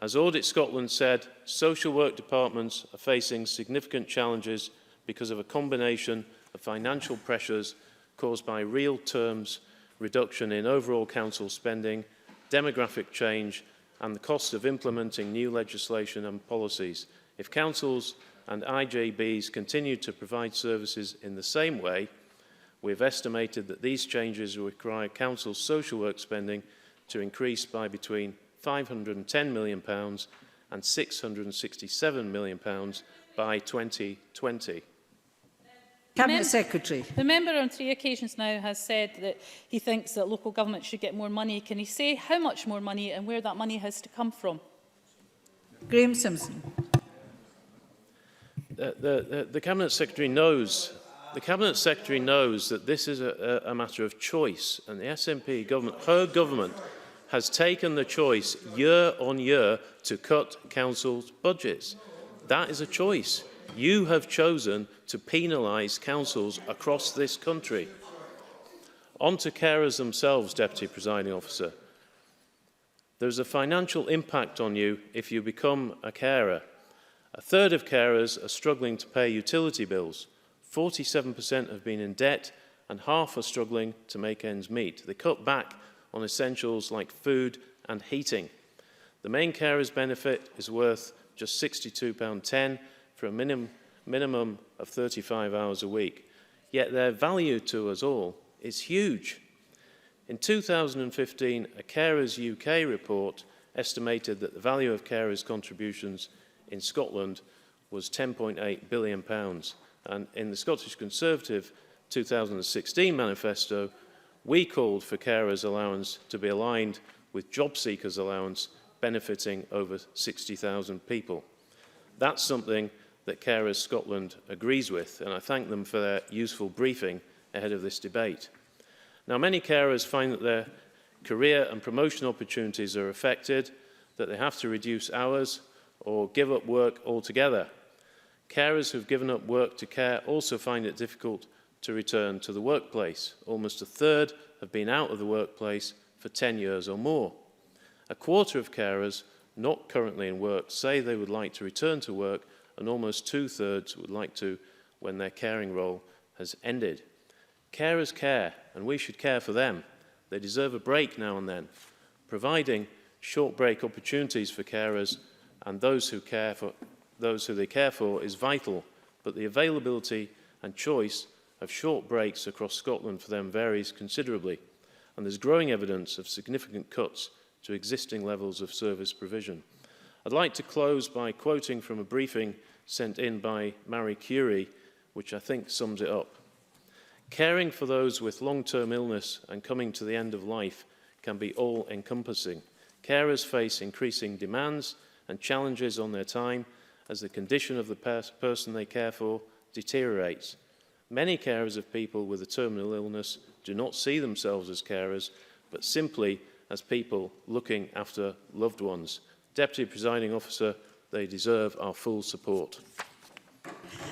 As Audit Scotland said, social work departments are facing significant challenges because of a combination of financial pressures caused by real terms reduction in overall council spending, demographic change and the cost of implementing new legislation and policies. If councils and IJBs continue to provide services in the same way, we've estimated that these changes will require council social work spending to increase by between £510 million and £667 million by 2020. Cabinet Secretary. The member on 3 occasions now has said that he thinks that local government should get more money. Can he say how much more money and where that money has to come from? Graham Simpson. The Cabinet Secretary knows. The Cabinet Secretary knows that this is a matter of choice, and the SNP government, her government, has taken the choice year on year to cut councils' budgets. That is a choice. You have chosen to penalise councils across this country. On to carers themselves, Deputy Presiding Officer. There's a financial impact on you if you become a carer. A third of carers are struggling to pay utility bills. 47% have been in debt and half are struggling to make ends meet. They cut back on essentials like food and heating. The main carers benefit is worth just £62.10 for a minimum of 35 hours a week. Yet their value to us all is huge. In 2015, a Carers UK report estimated that the value of carers' contributions in Scotland was £10.8 billion. And in the Scottish Conservative 2016 manifesto, we called for carers' allowance to be aligned with job seekers' allowance, benefiting over 60,000 people. That's something that Carers Scotland agrees with, and I thank them for their useful briefing ahead of this debate. Now, many carers find that their career and promotion opportunities are affected, that they have to reduce hours or give up work altogether. Carers who've given up work to care also find it difficult to return to the workplace. Almost a third have been out of the workplace for 10 years or more. A quarter of carers not currently in work say they would like to return to work, and almost 2/3 would like to when their caring role has ended. Carers care, and we should care for them. They deserve a break now and then. Providing short break opportunities for carers and those who they care for is vital, but the availability and choice of short breaks across Scotland for them varies considerably, and there's growing evidence of significant cuts to existing levels of service provision. I'd like to close by quoting from a briefing sent in by Marie Curie, which I think sums it up. Caring for those with long-term illness and coming to the end of life can be all-encompassing. Carers face increasing demands and challenges on their time as the condition of the person they care for deteriorates. Many carers of people with a terminal illness do not see themselves as carers, but simply as people looking after loved ones. Deputy Presiding Officer, they deserve our full support.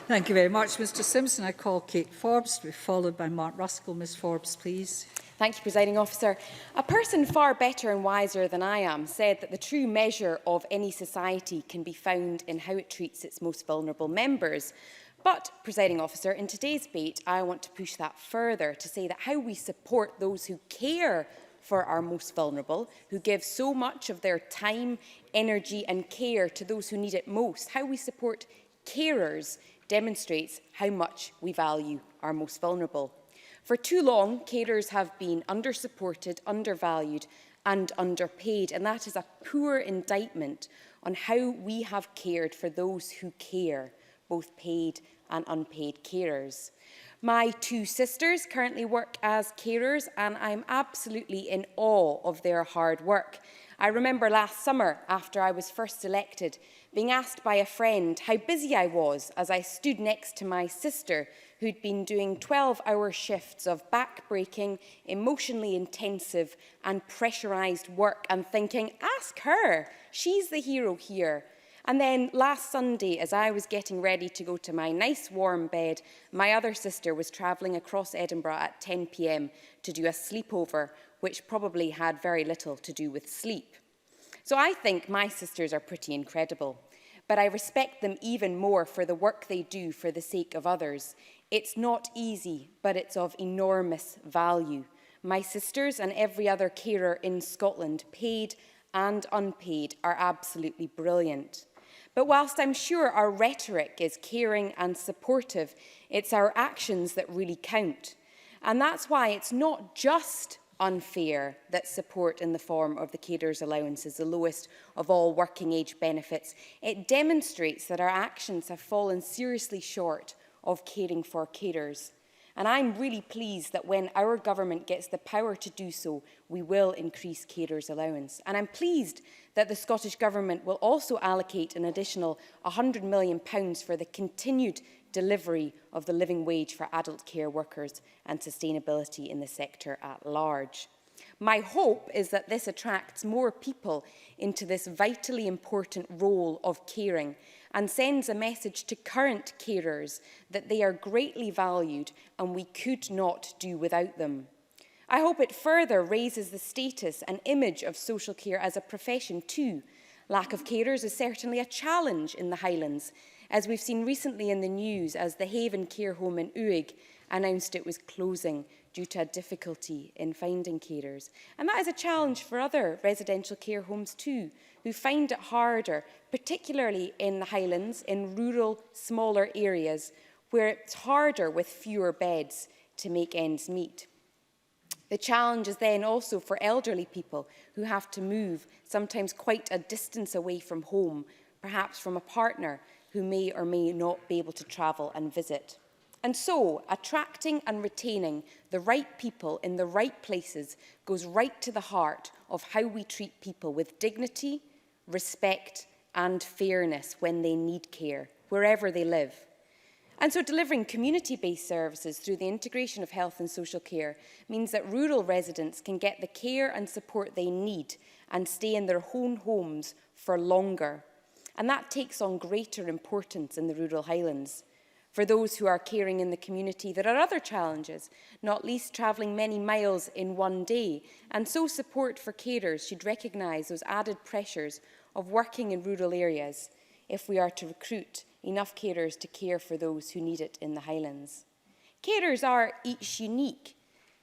Thank you very much, Mr Simpson. I call Kate Forbes to be followed by Mark Ruskell. Ms Forbes, please. Thank you, Presiding Officer. A person far better and wiser than I am said that the true measure of any society can be found in how it treats its most vulnerable members. But, Presiding Officer, in today's debate, I want to push that further to say that how we support those who care for our most vulnerable, who give so much of their time, energy and care to those who need it most, how we support carers demonstrates how much we value our most vulnerable. For too long, carers have been under-supported, undervalued and underpaid, and that is a poor indictment on how we have cared for those who care, both paid and unpaid carers. My two sisters currently work as carers, and I'm absolutely in awe of their hard work. I remember last summer, after I was first elected, being asked by a friend how busy I was as I stood next to my sister, who'd been doing 12-hour shifts of back-breaking, emotionally intensive and pressurised work, and thinking, ask her, she's the hero here. And then last Sunday, as I was getting ready to go to my nice warm bed, my other sister was travelling across Edinburgh at 10 p.m. to do a sleepover, which probably had very little to do with sleep. So I think my sisters are pretty incredible, but I respect them even more for the work they do for the sake of others. It's not easy, but it's of enormous value. My sisters and every other carer in Scotland, paid and unpaid, are absolutely brilliant. But whilst I'm sure our rhetoric is caring and supportive, it's our actions that really count. And that's why it's not just unfair that support in the form of the carers allowance is the lowest of all working age benefits. It demonstrates that our actions have fallen seriously short of caring for carers. And I'm really pleased that when our government gets the power to do so, we will increase carers allowance. And I'm pleased that the Scottish Government will also allocate an additional £100 million for the continued delivery of the living wage for adult care workers and sustainability in the sector at large. My hope is that this attracts more people into this vitally important role of caring and sends a message to current carers that they are greatly valued and we could not do without them. I hope it further raises the status and image of social care as a profession too. Lack of carers is certainly a challenge in the Highlands, as we've seen recently in the news as the Haven care home in Uig announced it was closing due to a difficulty in finding carers. And that is a challenge for other residential care homes too, who find it harder, particularly in the Highlands, in rural, smaller areas, where it's harder with fewer beds to make ends meet. The challenge is then also for elderly people who have to move, sometimes quite a distance away from home, perhaps from a partner who may or may not be able to travel and visit. And so, attracting and retaining the right people in the right places goes right to the heart of how we treat people with dignity, respect and fairness when they need care, wherever they live. And so delivering community-based services through the integration of health and social care means that rural residents can get the care and support they need and stay in their own homes for longer. And that takes on greater importance in the rural Highlands. For those who are caring in the community, there are other challenges, not least travelling many miles in one day. And so support for carers should recognise those added pressures of working in rural areas if we are to recruit enough carers to care for those who need it in the Highlands. Carers are each unique,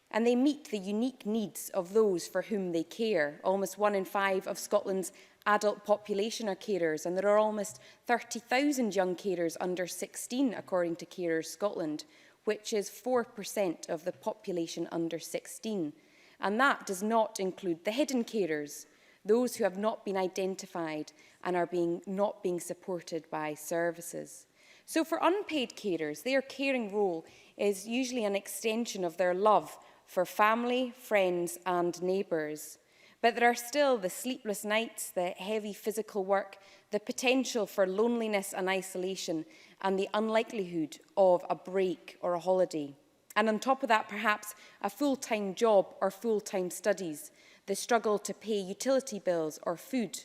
and they meet the unique needs of those for whom they care. Almost 1 in 5 of Scotland's adult population are carers, and there are almost 30,000 young carers under 16, according to Carers Scotland, which is 4% of the population under 16. And that does not include the hidden carers, those who have not been identified and are not being supported by services. So for unpaid carers, their caring role is usually an extension of their love for family, friends and neighbours. But there are still the sleepless nights, the heavy physical work, the potential for loneliness and isolation, and the unlikelihood of a break or a holiday. And on top of that, perhaps a full-time job or full-time studies, the struggle to pay utility bills or food.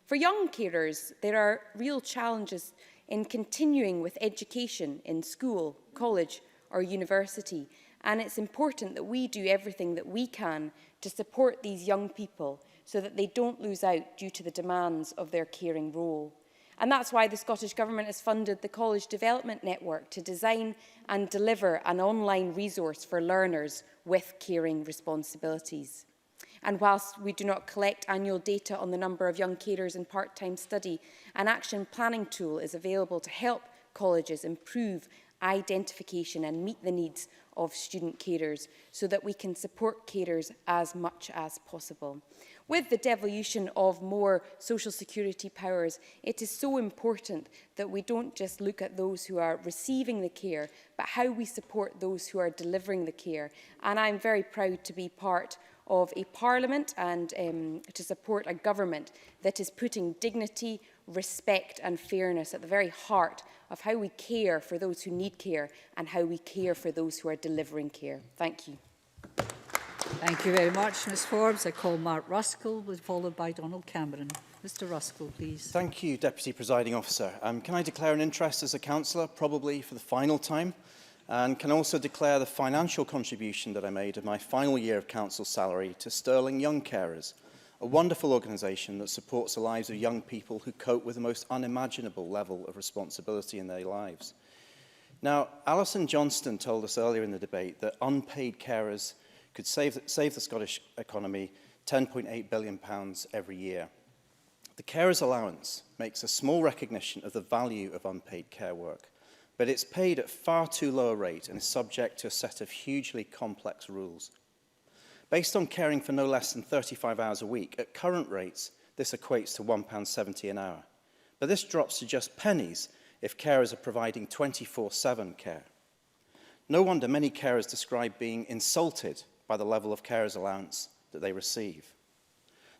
For young carers, there are real challenges in continuing with education in school, college or university, and it's important that we do everything that we can to support these young people so that they don't lose out due to the demands of their caring role. And that's why the Scottish Government has funded the College Development Network to design and deliver an online resource for learners with caring responsibilities. And whilst we do not collect annual data on the number of young carers in part-time study, an action planning tool is available to help colleges improve identification and meet the needs of student carers so that we can support carers as much as possible. With the devolution of more social security powers, it is so important that we don't just look at those who are receiving the care, but how we support those who are delivering the care. And I'm very proud to be part of a parliament and to support a government that is putting dignity, respect and fairness at the very heart of how we care for those who need care and how we care for those who are delivering care. Thank you. Thank you very much, Ms Forbes. I call Mark Ruskell, followed by Donald Cameron. Mr Ruskell, please. Thank you, Deputy Presiding Officer. Can I declare an interest as a councillor, probably for the final time? And can also declare the financial contribution that I made in my final year of council salary to Sterling Young Carers. a wonderful organisation that supports the lives of young people who cope with the most unimaginable level of responsibility in their lives. Now, Alison Johnston told us earlier in the debate that unpaid carers could save the Scottish economy £10.8 billion every year. The carers allowance makes a small recognition of the value of unpaid care work, but it's paid at far too low a rate and is subject to a set of hugely complex rules. Based on caring for no less than 35 hours a week, at current rates, this equates to £1.70 an hour. But this drops to just pennies if carers are providing 24/7 care. No wonder many carers describe being insulted by the level of carers allowance that they receive.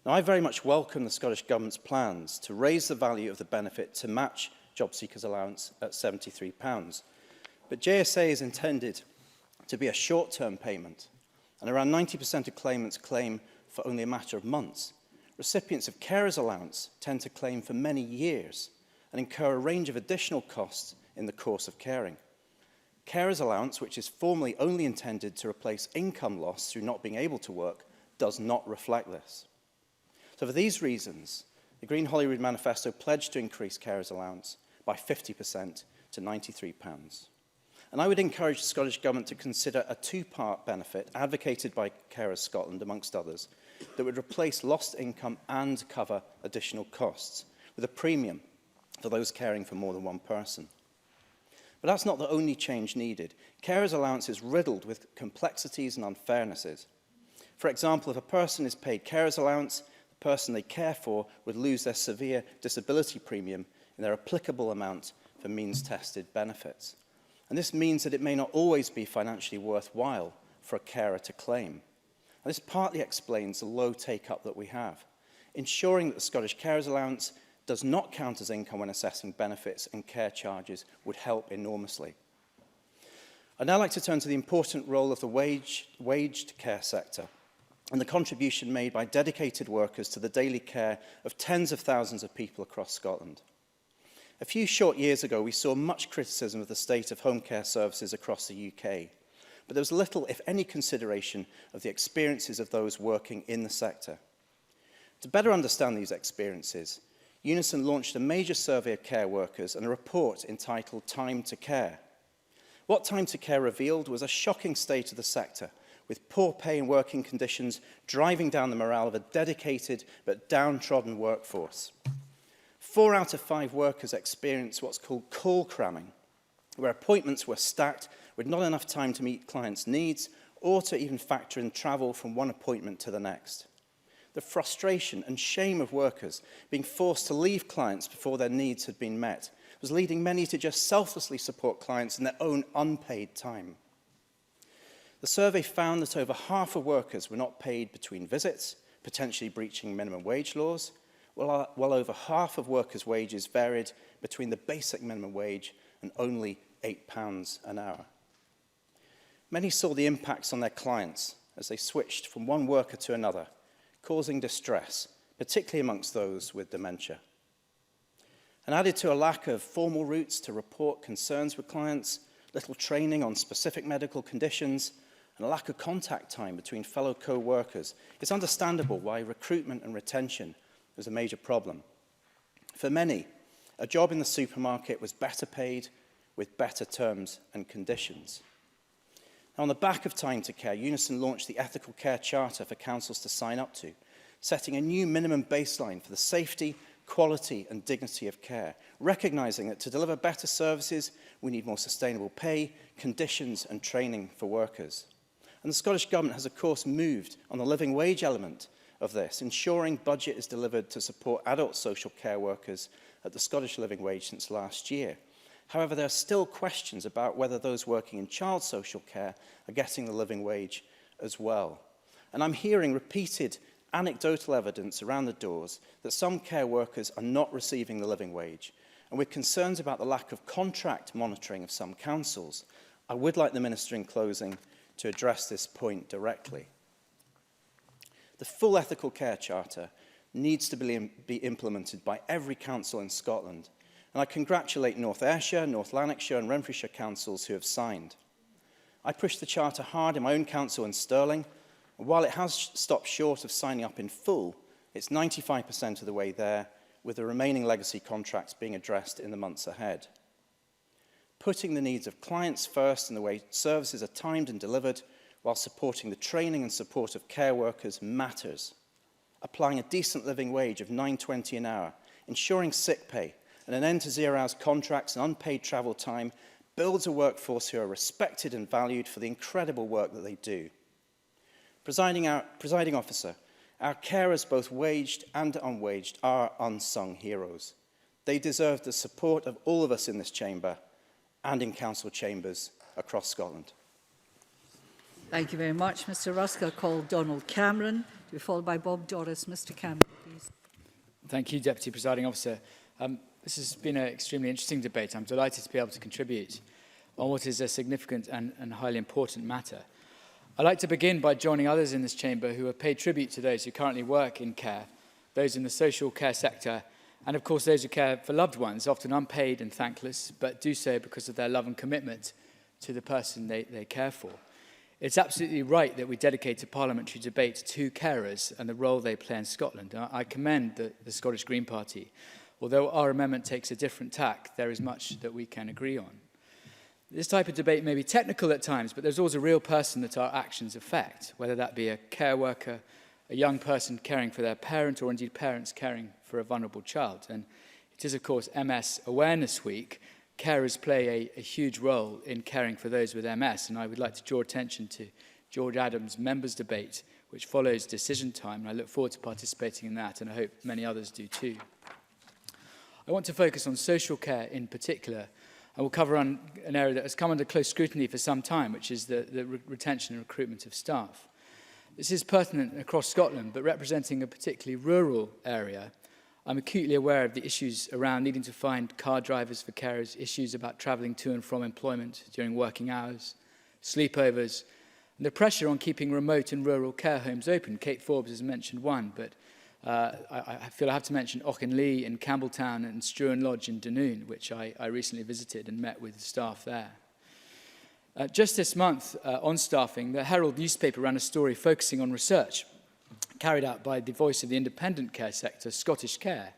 Now, I very much welcome the Scottish Government's plans to raise the value of the benefit to match job seekers' allowance at £73. But JSA is intended to be a short-term payment, and around 90% of claimants claim for only a matter of months. Recipients of carers' allowance tend to claim for many years and incur a range of additional costs in the course of caring. Carers' allowance, which is formally only intended to replace income loss through not being able to work, does not reflect this. So for these reasons, the Green Holyrood Manifesto pledged to increase carers' allowance by 50% to £93. And I would encourage the Scottish Government to consider a two-part benefit advocated by Carers Scotland, amongst others, that would replace lost income and cover additional costs, with a premium for those caring for more than one person. But that's not the only change needed. Carers' allowance is riddled with complexities and unfairnesses. For example, if a person is paid carers' allowance, the person they care for would lose their severe disability premium in their applicable amount for means-tested benefits. And this means that it may not always be financially worthwhile for a carer to claim. And this partly explains the low take-up that we have. Ensuring that the Scottish Carers Allowance does not count as income when assessing benefits and care charges would help enormously. I'd now like to turn to the important role of the waged care sector and the contribution made by dedicated workers to the daily care of tens of thousands of people across Scotland. A few short years ago, we saw much criticism of the state of home care services across the UK, but there was little, if any, consideration of the experiences of those working in the sector. To better understand these experiences, Unison launched a major survey of care workers and a report entitled Time to Care. What Time to Care revealed was a shocking state of the sector, with poor pay and working conditions driving down the morale of a dedicated but downtrodden workforce. 4 out of 5 workers experienced what's called call cramming, where appointments were stacked with not enough time to meet clients' needs or to even factor in travel from one appointment to the next. The frustration and shame of workers being forced to leave clients before their needs had been met was leading many to just selflessly support clients in their own unpaid time. The survey found that over half of workers were not paid between visits, potentially breaching minimum wage laws, while over half of workers' wages varied between the basic minimum wage and only £8 an hour. Many saw the impacts on their clients as they switched from one worker to another, causing distress, particularly amongst those with dementia. And added to a lack of formal routes to report concerns with clients, little training on specific medical conditions, and a lack of contact time between fellow co-workers, it's understandable why recruitment and retention was a major problem. For many, a job in the supermarket was better paid with better terms and conditions. Now, on the back of Time to Care, Unison launched the Ethical Care Charter for councils to sign up to, setting a new minimum baseline for the safety, quality and dignity of care, recognising that to deliver better services, we need more sustainable pay, conditions and training for workers. And the Scottish Government has, of course, moved on the living wage element of this, ensuring budget is delivered to support adult social care workers at the Scottish living wage since last year. However, there are still questions about whether those working in child social care are getting the living wage as well. And I'm hearing repeated anecdotal evidence around the doors that some care workers are not receiving the living wage. And with concerns about the lack of contract monitoring of some councils, I would like the Minister in closing to address this point directly. The full Ethical Care Charter needs to be implemented by every council in Scotland, and I congratulate North Ayrshire, North Lanarkshire and Renfrewshire councils who have signed. I pushed the Charter hard in my own council in Stirling, and while it has stopped short of signing up in full, It's 95% of the way there, with the remaining legacy contracts being addressed in the months ahead. Putting the needs of clients first in the way services are timed and delivered, while supporting the training and support of care workers matters. Applying a decent living wage of £9.20 an hour, ensuring sick pay, and an end to zero-hours contracts and unpaid travel time builds a workforce who are respected and valued for the incredible work that they do. Presiding officer, our carers, both waged and unwaged, are unsung heroes. They deserve the support of all of us in this chamber and in council chambers across Scotland. Thank you very much, Mr Rusk. I'll call Donald Cameron, to be followed by Bob Doris. Mr Cameron, please. Thank you, Deputy Presiding Officer. This has been an extremely interesting debate. I'm delighted to be able to contribute on what is a significant and highly important matter. I'd like to begin by joining others in this chamber who have paid tribute to those who currently work in care, those in the social care sector, and of course those who care for loved ones, often unpaid and thankless, but do so because of their love and commitment to the person they care for. It's absolutely right that we dedicate a parliamentary debate to carers and the role they play in Scotland. I commend the Scottish Green Party. Although our amendment takes a different tack, there is much that we can agree on. This type of debate may be technical at times, but there's always a real person that our actions affect, whether that be a care worker, a young person caring for their parent, or indeed parents caring for a vulnerable child. And it is, of course, MS Awareness Week. Carers play a huge role in caring for those with MS, and I would like to draw attention to George Adams' members' debate, which follows decision time, and I look forward to participating in that, and I hope many others do too. I want to focus on social care in particular. I will cover on an area that has come under close scrutiny for some time, which is the retention and recruitment of staff. This is pertinent across Scotland, but representing a particularly rural area, I'm acutely aware of the issues around needing to find car drivers for carers, issues about travelling to and from employment during working hours, sleepovers, and the pressure on keeping remote and rural care homes open. Kate Forbes has mentioned one, but I feel I have to mention Auchinleigh in Campbelltown and Struan Lodge in Dunoon, which I recently visited and met with staff there. Just this month, on staffing, the Herald newspaper ran a story focusing on research carried out by the voice of the independent care sector, Scottish Care,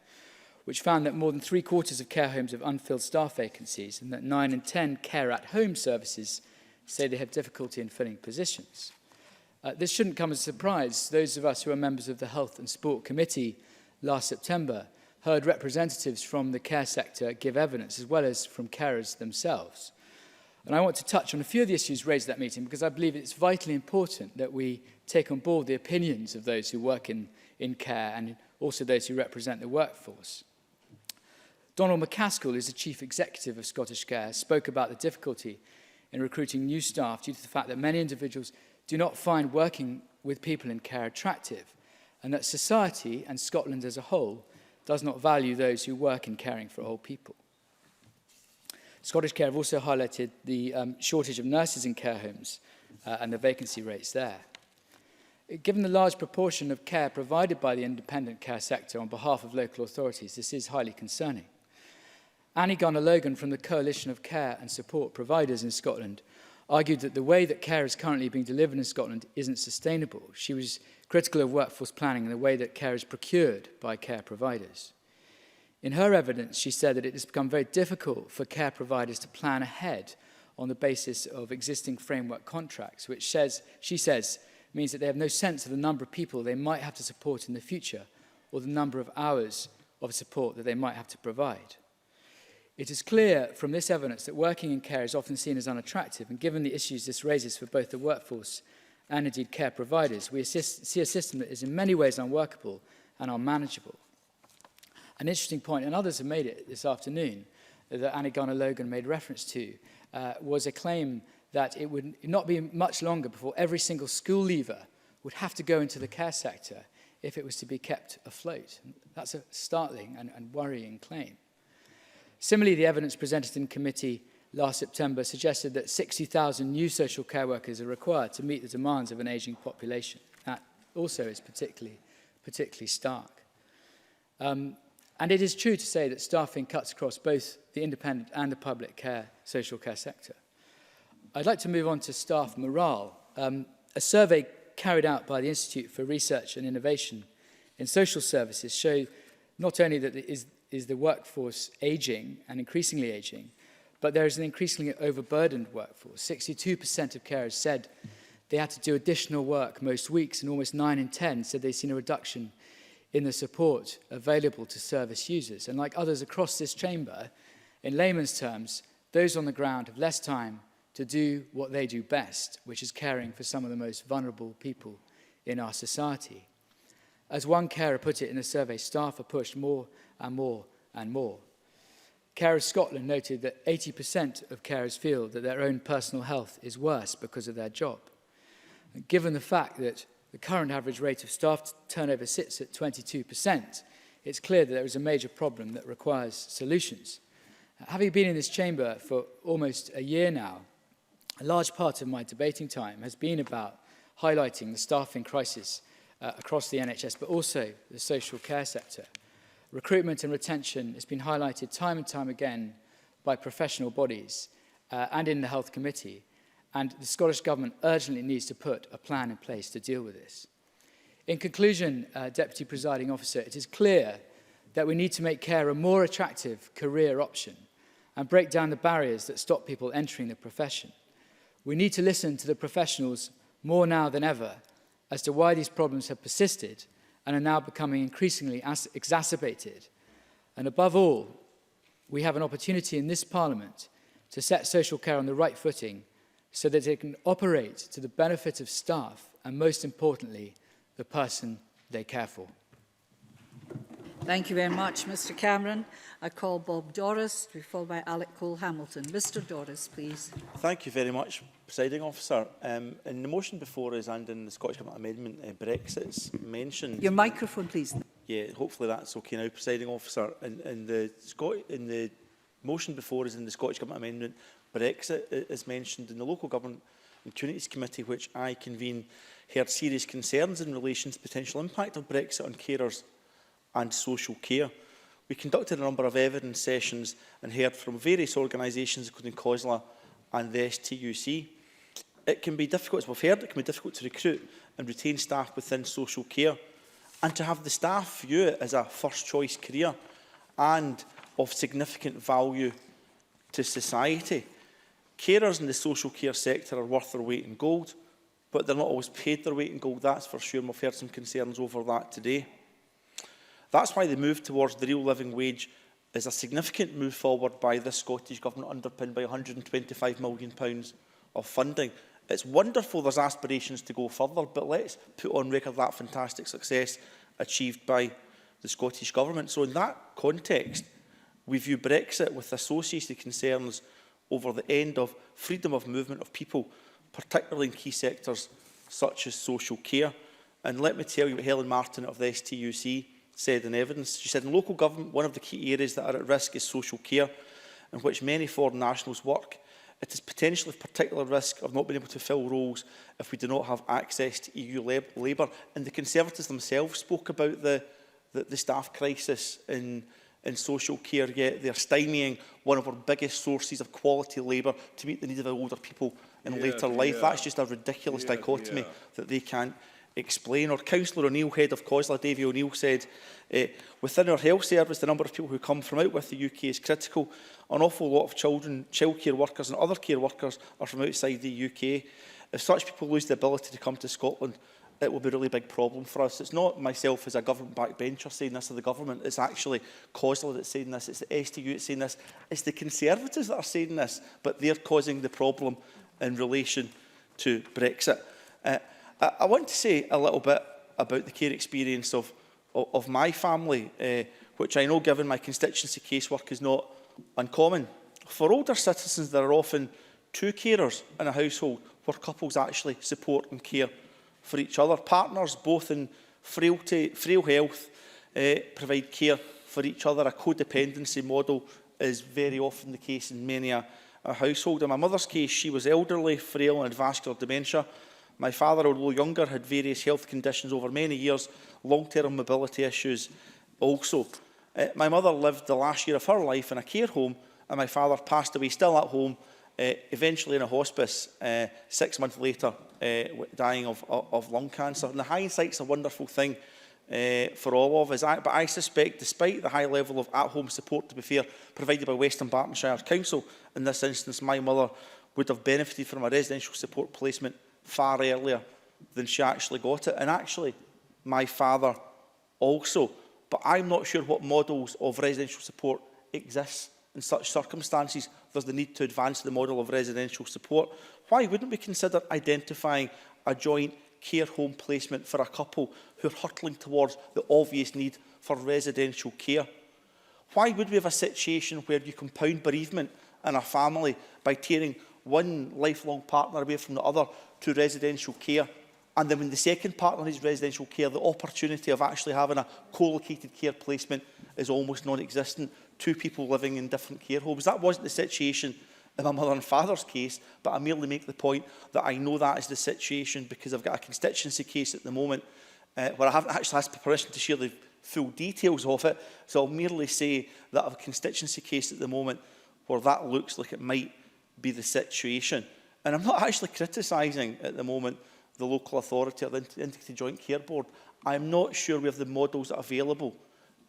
which found that more than 3/4 of care homes have unfilled staff vacancies and that 9 in 10 care-at-home services say they have difficulty in filling positions. This shouldn't come as a surprise. Those of us who are members of the Health and Sport Committee last September heard representatives from the care sector give evidence, as well as from carers themselves. And I want to touch on a few of the issues raised at that meeting because I believe it's vitally important that we take on board the opinions of those who work in care and also those who represent the workforce. Donald McCaskill, who's the Chief Executive of Scottish Care, spoke about the difficulty in recruiting new staff due to the fact that many individuals do not find working with people in care attractive, and that society and Scotland as a whole does not value those who work in caring for old people. Scottish Care have also highlighted the shortage of nurses in care homes and the vacancy rates there. Given the large proportion of care provided by the independent care sector on behalf of local authorities, this is highly concerning. Annie Gunnar-Logan from the Coalition of Care and Support Providers in Scotland argued that the way that care is currently being delivered in Scotland isn't sustainable. She was critical of workforce planning and the way that care is procured by care providers. In her evidence, she said that it has become very difficult for care providers to plan ahead on the basis of existing framework contracts, which she says means that they have no sense of the number of people they might have to support in the future or the number of hours of support that they might have to provide. It is clear from this evidence that working in care is often seen as unattractive, and given the issues this raises for both the workforce and indeed care providers, we see a system that is in many ways unworkable and unmanageable. An interesting point, and others have made it this afternoon, that Annie Gunnar-Logan made reference to, was a claim that it would not be much longer before every single school leaver would have to go into the care sector if it was to be kept afloat. That's a startling and worrying claim. Similarly, the evidence presented in committee last September suggested that 60,000 new social care workers are required to meet the demands of an ageing population. That also is particularly stark. And it is true to say that staffing cuts across both the independent and the public care, social care sector. I'd like to move on to staff morale. A survey carried out by the Institute for Research and Innovation in social services show not only that is the workforce ageing and increasingly ageing, but there is an increasingly overburdened workforce. 62% of carers said they had to do additional work most weeks, and almost 9 in 10 said they'd seen a reduction in the support available to service users. And like others across this chamber, in layman's terms, those on the ground have less time to do what they do best, which is caring for some of the most vulnerable people in our society. As one carer put it in a survey, staff are pushed more and more and more. Carers Scotland noted that 80% of carers feel that their own personal health is worse because of their job. And given the fact that the current average rate of staff turnover sits at 22%, it's clear that there is a major problem that requires solutions. Having been in this chamber for almost a year now, a large part of my debating time has been about highlighting the staffing crisis across the NHS, but also the social care sector. Recruitment and retention has been highlighted time and time again by professional bodies and in the Health Committee, and the Scottish Government urgently needs to put a plan in place to deal with this. In conclusion, Deputy Presiding Officer, it is clear that we need to make care a more attractive career option and break down the barriers that stop people entering the profession. We need to listen to the professionals more now than ever as to why these problems have persisted and are now becoming increasingly exacerbated. And above all, we have an opportunity in this Parliament to set social care on the right footing so that it can operate to the benefit of staff and, most importantly, the person they care for. Thank you very much, Mr Cameron. I call Bob Doris, to be followed by Alec Cole-Hamilton. Mr Doris, please. Thank you very much, Presiding Officer. In the motion before us and in the Scottish Government Amendment, Brexit's mentioned... Your microphone, please. Yeah, hopefully that's okay now, Presiding Officer. In the motion before us in the Scottish Government Amendment, Brexit is mentioned in the Local Government and Communities Committee, which I convene, heard serious concerns in relation to the potential impact of Brexit on carers and social care. We conducted a number of evidence sessions and heard from various organisations, including COSLA and the STUC. It can be difficult, as we've heard, it can be difficult to recruit and retain staff within social care, and to have the staff view it as a first-choice career and of significant value to society. Carers in the social care sector are worth their weight in gold, but they're not always paid their weight in gold, that's for sure, and we've heard some concerns over that today. That's why the move towards the real living wage is a significant move forward by this Scottish Government, underpinned by £125 million of funding. It's wonderful there's aspirations to go further, but let's put on record that fantastic success achieved by the Scottish Government. So in that context, we view Brexit with associated concerns over the end of freedom of movement of people, particularly in key sectors such as social care. And let me tell you what Helen Martin of the STUC said in evidence. She said, in local government, one of the key areas that are at risk is social care, in which many foreign nationals work. It is potentially of particular risk of not being able to fill roles if we do not have access to EU labour. And the Conservatives themselves spoke about the staff crisis in social care, yet they're stymieing one of our biggest sources of quality labour to meet the needs of older people in later life. That's just a ridiculous dichotomy that they can't explain. Or Councillor O'Neill, head of COSLA, Davy O'Neill, said, within our health service, the number of people who come from out with the UK is critical. An awful lot of childcare workers and other care workers are from outside the UK. If such people lose the ability to come to Scotland, it will be a really big problem for us. It's not myself as a government backbencher saying this to the government. It's actually COSLA that's saying this. It's the STU that's saying this. It's the Conservatives that are saying this, but they're causing the problem in relation to Brexit. I want to say a little bit about the care experience of my family, which I know, given my constituency casework, is not uncommon. For older citizens, there are often two carers in a household where couples actually support and care for each other. Partners, both in frail health, provide care for each other. A codependency model is very often the case in many a household. In my mother's case, she was elderly, frail and had vascular dementia. My father, although younger, had various health conditions over many years, long-term mobility issues also. My mother lived the last year of her life in a care home, and my father passed away still at home, eventually in a hospice 6 months later, dying of lung cancer. And the hindsight's a wonderful thing for all of us. But I suspect, despite the high level of at-home support, to be fair, provided by Western Bartonshire Council, in this instance, my mother would have benefited from a residential support placement far earlier than she actually got it. And actually, my father also. But I'm not sure what models of residential support exist in such circumstances. There's the need to advance the model of residential support. Why wouldn't we consider identifying a joint care home placement for a couple who are hurtling towards the obvious need for residential care? Why would we have a situation where you compound bereavement in a family by tearing one lifelong partner away from the other to residential care, and then when the second partner needs residential care, the opportunity of actually having a co-located care placement is almost non-existent? Two people living in different care homes. That wasn't the situation in my mother and father's case, but I merely make the point that I know that is the situation because I've got a constituency case at the moment where I haven't actually asked permission to share the full details of it. So I'll merely say that I have a constituency case at the moment where that looks like it might be the situation. And I'm not actually criticising at the moment the local authority or the Integrated Joint Care Board. I'm not sure we have the models available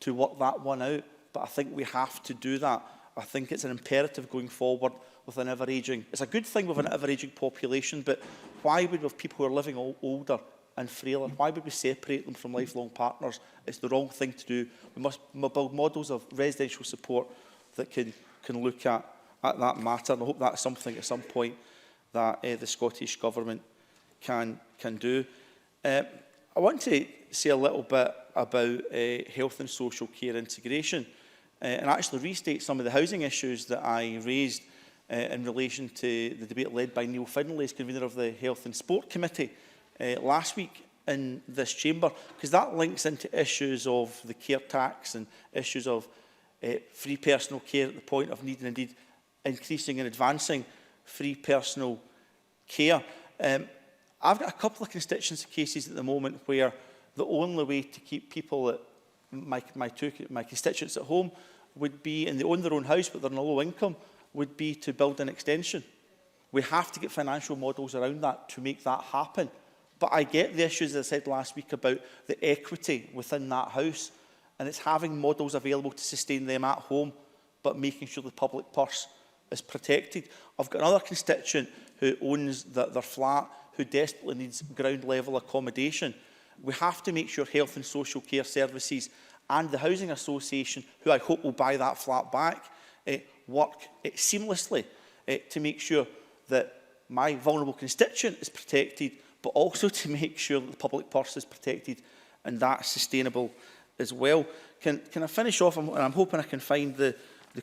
to work that one out, but I think we have to do that. I think it's an imperative going forward with an ever-ageing. It's a good thing with an ever-ageing population, but why would we have people who are living older and frailer? Why would we separate them from lifelong partners? It's the wrong thing to do. We must build models of residential support that can look at that matter, and I hope that's something at some point that the Scottish Government can do. I want to say a little bit about health and social care integration and actually restate some of the housing issues that I raised in relation to the debate led by Neil Findlay as convener of the Health and Sport Committee last week in this chamber, because that links into issues of the care tax and issues of free personal care at the point of need and indeed increasing and advancing free personal care. I've got a couple of constituency cases at the moment where the only way to keep people at my constituents at home would be, and they own their own house but they're on a low income, would be to build an extension. We have to get financial models around that to make that happen. But I get the issues, as I said last week, about the equity within that house, and it's having models available to sustain them at home, but making sure the public purse is protected. I've got another constituent who owns their flat, who desperately needs ground level accommodation. We have to make sure health and social care services and the housing association, who I hope will buy that flat back, work seamlessly to make sure that my vulnerable constituent is protected, but also to make sure that the public purse is protected and that's sustainable as well. Can I finish off, and I'm hoping I can find the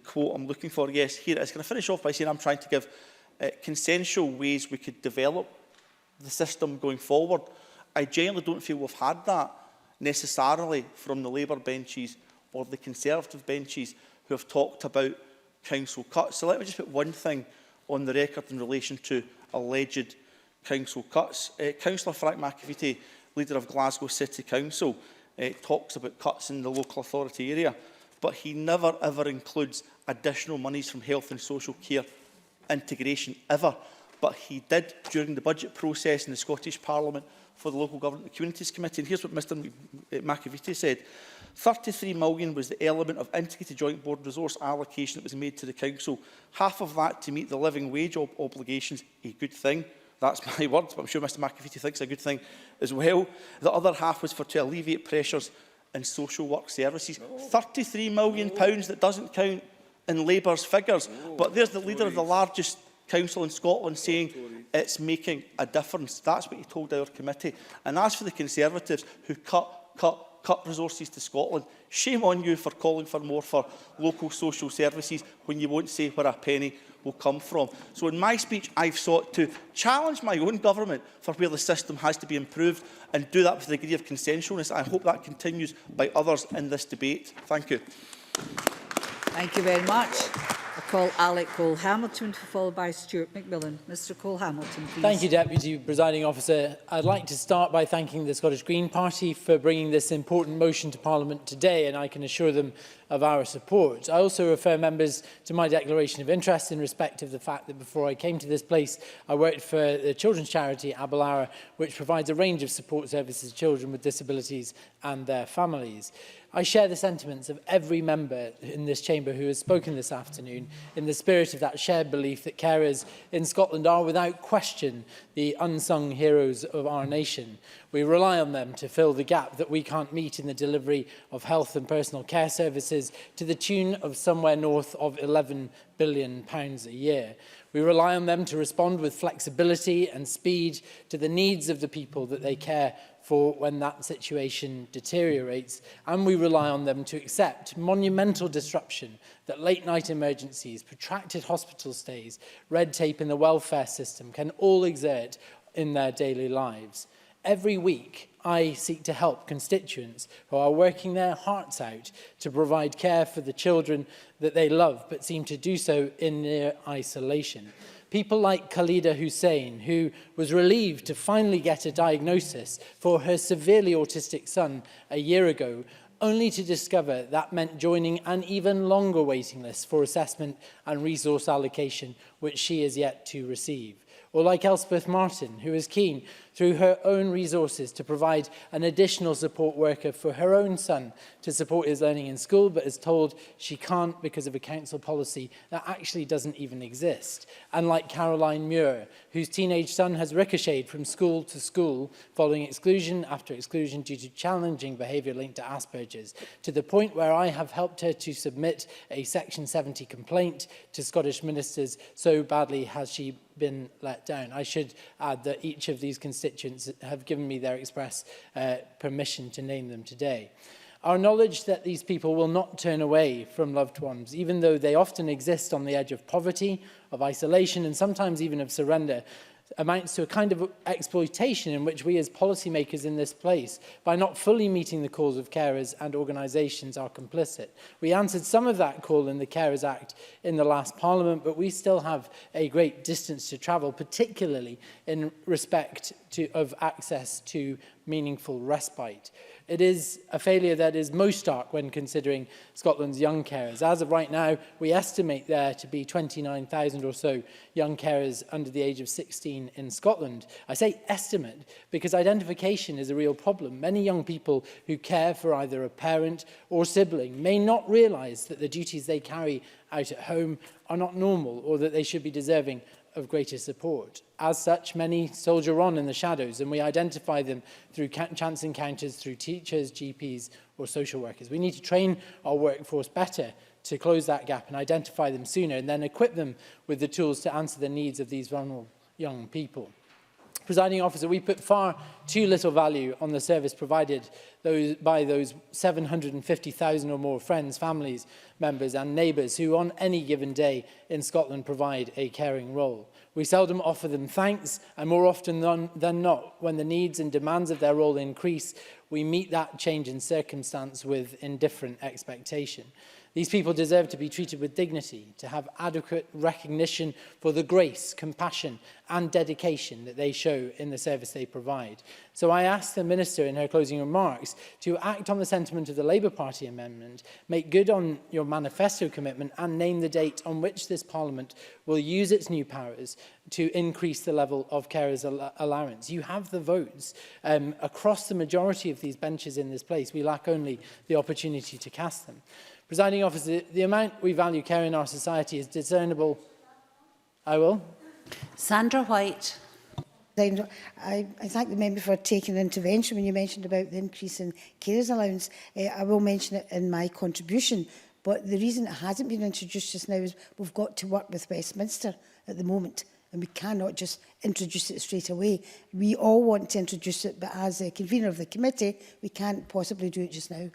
quote I'm looking for. Yes, here it is. Can I finish off by saying I'm trying to give consensual ways we could develop the system going forward. I genuinely don't feel we've had that necessarily from the Labour benches or the Conservative benches who have talked about council cuts. So let me just put one thing on the record in relation to alleged council cuts. Councillor Frank McAfeety, leader of Glasgow City Council, talks about cuts in the local authority area, but he never ever includes additional monies from health and social care integration ever. But he did during the budget process in the Scottish Parliament for the Local Government and Communities Committee. And here's what Mr McAfeety said. 33 million was the element of integrated joint board resource allocation that was made to the council. Half of that to meet the living wage obligations, a good thing. That's my words, but I'm sure Mr McAfeety thinks a good thing as well. The other half was to alleviate pressures in social work services. £33 million that doesn't count in Labour's figures. But there's the leader of the largest council in Scotland saying it's making a difference. That's what he told our committee. And as for the Conservatives who cut resources to Scotland, shame on you for calling for more for local social services when you won't say where a penny will come from. So in my speech, I've sought to challenge my own government for where the system has to be improved and do that with a degree of consensualness. I hope that continues by others in this debate. Thank you. Thank you very much. I call Alec Cole-Hamilton, followed by Stuart McMillan. Mr Cole-Hamilton, please. Thank you, Deputy Presiding Officer. I'd like to start by thanking the Scottish Green Party for bringing this important motion to Parliament today, and I can assure them of our support. I also refer members to my declaration of interest in respect of the fact that before I came to this place, I worked for the children's charity Abelara, which provides a range of support services to children with disabilities and their families. I share the sentiments of every member in this chamber who has spoken this afternoon in the spirit of that shared belief that carers in Scotland are without question the unsung heroes of our nation. We rely on them to fill the gap that we can't meet in the delivery of health and personal care services to the tune of somewhere north of £11 billion a year. We rely on them to respond with flexibility and speed to the needs of the people that they care for when that situation deteriorates, and we rely on them to accept monumental disruption that late-night emergencies, protracted hospital stays, red tape in the welfare system can all exert in their daily lives. Every week, I seek to help constituents who are working their hearts out to provide care for the children that they love, but seem to do so in near isolation. People like Khalida Hussain, who was relieved to finally get a diagnosis for her severely autistic son a year ago, only to discover that meant joining an even longer waiting list for assessment and resource allocation, which she is yet to receive. Or like Elspeth Martin, who is keen, through her own resources, to provide an additional support worker for her own son to support his learning in school, but is told she can't because of a council policy that actually doesn't even exist. And like Caroline Muir, whose teenage son has ricocheted from school to school following exclusion after exclusion due to challenging behaviour linked to Asperger's, to the point where I have helped her to submit a Section 70 complaint to Scottish ministers, so badly has she been let down. I should add that each of these constituents have given me their express permission to name them today. Our knowledge that these people will not turn away from loved ones, even though they often exist on the edge of poverty, of isolation, and sometimes even of surrender, amounts to a kind of exploitation in which we as policymakers in this place, by not fully meeting the calls of carers and organisations, are complicit. We answered some of that call in the Carers Act in the last Parliament, but we still have a great distance to travel, particularly in respect of access to meaningful respite. It is a failure that is most stark when considering Scotland's young carers. As of right now, we estimate there to be 29,000 or so young carers under the age of 16 in Scotland. I say estimate because identification is a real problem. Many young people who care for either a parent or sibling may not realise that the duties they carry out at home are not normal, or that they should be deserving of greater support. As such, many soldier on in the shadows, and we identify them through chance encounters through teachers, GPs or social workers. We need to train our workforce better to close that gap and identify them sooner, and then equip them with the tools to answer the needs of these vulnerable young people. Presiding Officer, we put far too little value on the service provided by those 750,000 or more friends, families, members and neighbours who on any given day in Scotland provide a caring role. We seldom offer them thanks, and more often than not, when the needs and demands of their role increase, we meet that change in circumstance with indifferent expectation. These people deserve to be treated with dignity, to have adequate recognition for the grace, compassion and dedication that they show in the service they provide. So I ask the Minister in her closing remarks to act on the sentiment of the Labour Party amendment, make good on your manifesto commitment and name the date on which this Parliament will use its new powers to increase the level of carers' allowance. You have the votes across the majority of these benches in this place. We lack only the opportunity to cast them. Presiding Officer, the amount we value care in our society is discernible. I will. Sandra White. I thank the member for taking the intervention when you mentioned about the increase in carers allowance. I will mention it in my contribution, but the reason it hasn't been introduced just now is we've got to work with Westminster at the moment, and we cannot just introduce it straight away. We all want to introduce it, but as a convener of the committee, we can't possibly do it just now.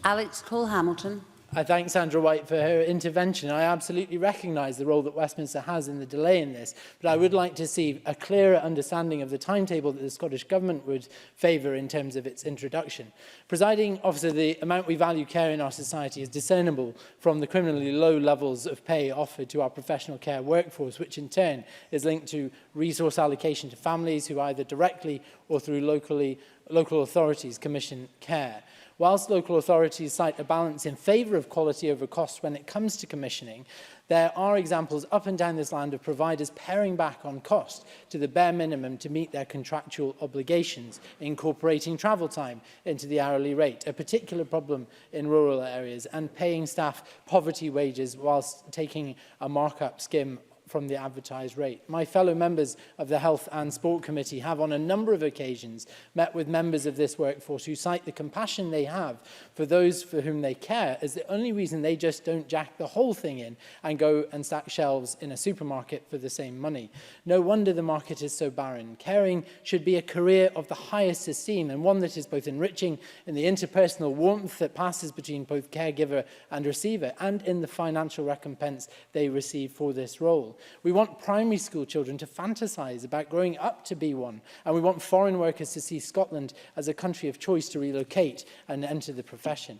Alex Cole-Hamilton. I thank Sandra White for her intervention. I absolutely recognise the role that Westminster has in the delay in this, but I would like to see a clearer understanding of the timetable that the Scottish Government would favour in terms of its introduction. Presiding Officer, the amount we value care in our society is discernible from the criminally low levels of pay offered to our professional care workforce, which in turn is linked to resource allocation to families who either directly or through local authorities commission care. Whilst local authorities cite a balance in favour of quality over cost when it comes to commissioning, there are examples up and down this land of providers paring back on cost to the bare minimum to meet their contractual obligations, incorporating travel time into the hourly rate, a particular problem in rural areas, and paying staff poverty wages whilst taking a markup skim from the advertised rate. My fellow members of the Health and Sport Committee have on a number of occasions met with members of this workforce who cite the compassion they have for those for whom they care as the only reason they just don't jack the whole thing in and go and stack shelves in a supermarket for the same money. No wonder the market is so barren. Caring should be a career of the highest esteem and one that is both enriching in the interpersonal warmth that passes between both caregiver and receiver and in the financial recompense they receive for this role. We want primary school children to fantasise about growing up to be one, and we want foreign workers to see Scotland as a country of choice to relocate and enter the profession.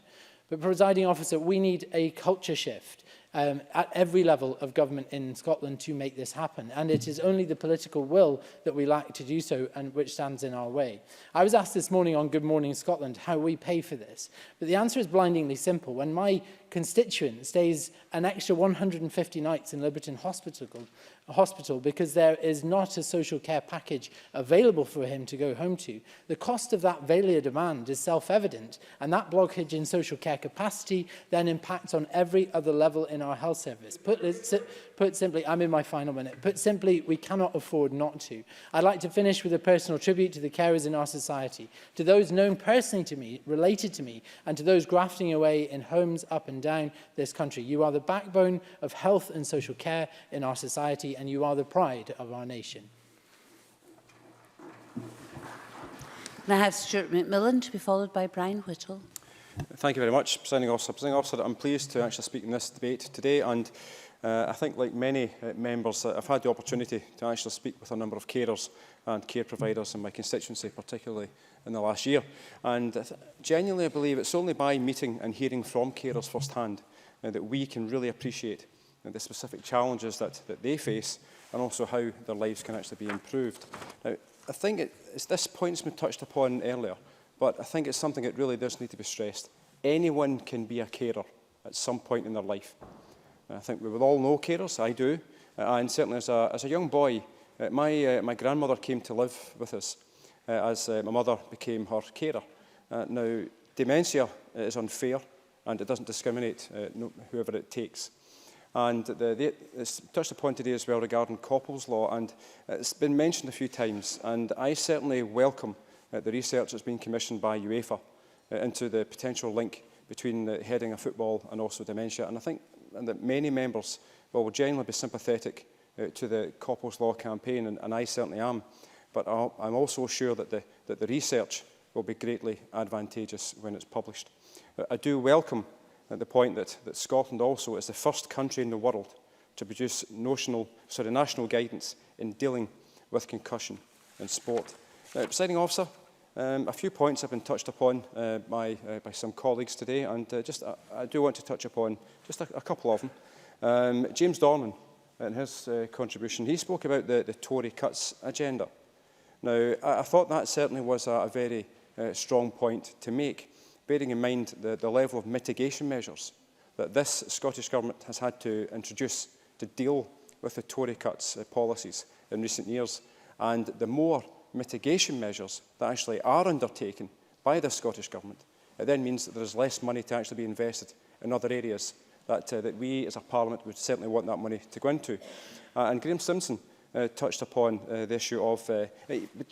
But, Presiding Officer, we need a culture shift at every level of government in Scotland to make this happen. And it is only the political will that we lack to do so and which stands in our way. I was asked this morning on Good Morning Scotland how we pay for this. But the answer is blindingly simple. When my constituent stays an extra 150 nights in Liberton Hospital because there is not a social care package available for him to go home to, the cost of that failure demand is self-evident, and that blockage in social care capacity then impacts on every other level in our health service. Put simply, I'm in my final minute, put simply, we cannot afford not to. I'd like to finish with a personal tribute to the carers in our society, to those known personally to me, related to me, and to those grafting away in homes up and down this country. You are the backbone of health and social care in our society, and you are the pride of our nation. And I have Stuart McMillan to be followed by Brian Whittle. Thank you very much, Presiding Officer. Presiding Officer, I'm pleased to actually speak in this debate today, and I think, like many members, I've had the opportunity to actually speak with a number of carers and care providers in my constituency, particularly in the last year. And genuinely, I believe it's only by meeting and hearing from carers firsthand that we can really appreciate the specific challenges that they face and also how their lives can actually be improved. Now, I think this point's been touched upon earlier, but I think it's something that really does need to be stressed. Anyone can be a carer at some point in their life. I think we will all know carers, I do, and certainly as a young boy, my grandmother came to live with us as my mother became her carer. Now, dementia is unfair and it doesn't discriminate whoever it takes. And it's touched upon today as well regarding Coppell's Law, and it's been mentioned a few times, and I certainly welcome the research that's been commissioned by UEFA into the potential link between heading a football and also dementia. And I think that many members will genuinely be sympathetic to the Coppell's Law campaign, and I certainly am. But I'm also sure that the research will be greatly advantageous when it's published. I do welcome the point that Scotland also is the first country in the world to produce national guidance in dealing with concussion in sport. Presiding Officer, a few points have been touched upon by some colleagues today, and I do want to touch upon just a couple of them. James Dornan, in his contribution, he spoke about the Tory cuts agenda. Now, I thought that certainly was a very strong point to make, bearing in mind the level of mitigation measures that this Scottish Government has had to introduce to deal with the Tory cuts policies in recent years, and the more mitigation measures that actually are undertaken by the Scottish Government, it then means that there is less money to actually be invested in other areas that we as a Parliament would certainly want that money to go into. And Graham Simpson touched upon the issue of...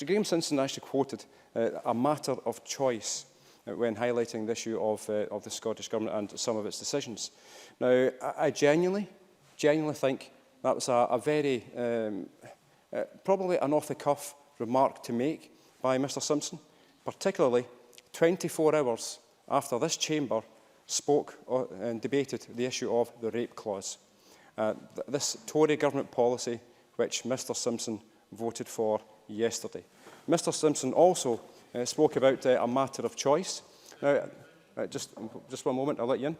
Graham Simpson actually quoted a matter of choice when highlighting the issue of the Scottish Government and some of its decisions. Now, I genuinely think that was a very, probably an off-the-cuff remark to make by Mr Simpson, particularly 24 hours after this chamber spoke and debated the issue of the rape clause. This Tory government policy which Mr Simpson voted for yesterday. Mr Simpson also spoke about a matter of choice. Now, just 1 moment, I'll let you in.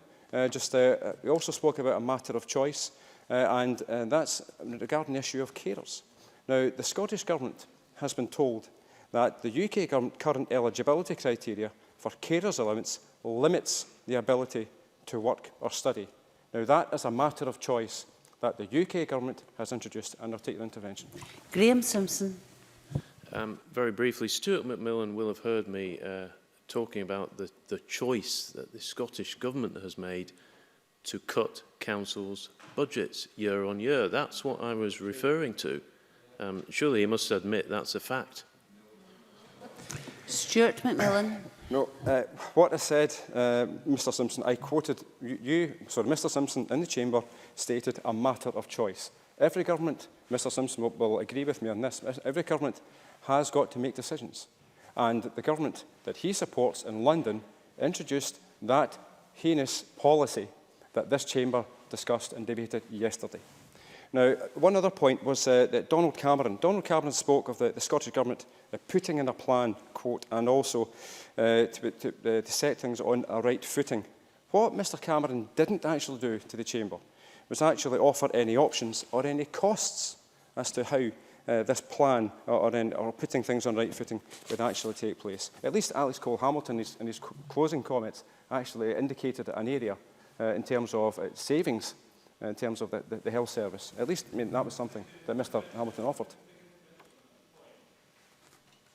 We also spoke about a matter of choice, and that's regarding the issue of carers. Now, the Scottish Government has been told that the UK government current eligibility criteria for carers allowance limits the ability to work or study. Now, that is a matter of choice that the UK government has introduced, and I'll take the intervention. Graham Simpson. Very briefly, Stuart McMillan will have heard me talking about the choice that the Scottish Government has made to cut councils' budgets year on year. That's what I was referring to. Surely you must admit that's a fact. Stuart McMillan. No, what I said, Mr Simpson, I quoted Mr Simpson in the Chamber stated a matter of choice. Every government, Mr Simpson will agree with me on this, every government has got to make decisions. And the government that he supports in London introduced that heinous policy that this Chamber discussed and debated yesterday. Now, one other point was that Donald Cameron spoke of the Scottish Government putting in a plan, quote, and also to set things on a right footing. What Mr Cameron didn't actually do to the Chamber was actually offer any options or any costs as to how this plan or putting things on right footing would actually take place. At least Alex Cole-Hamilton in his closing comments actually indicated an area in terms of savings in terms of the health service. At least, I mean, that was something that Mr Hamilton offered.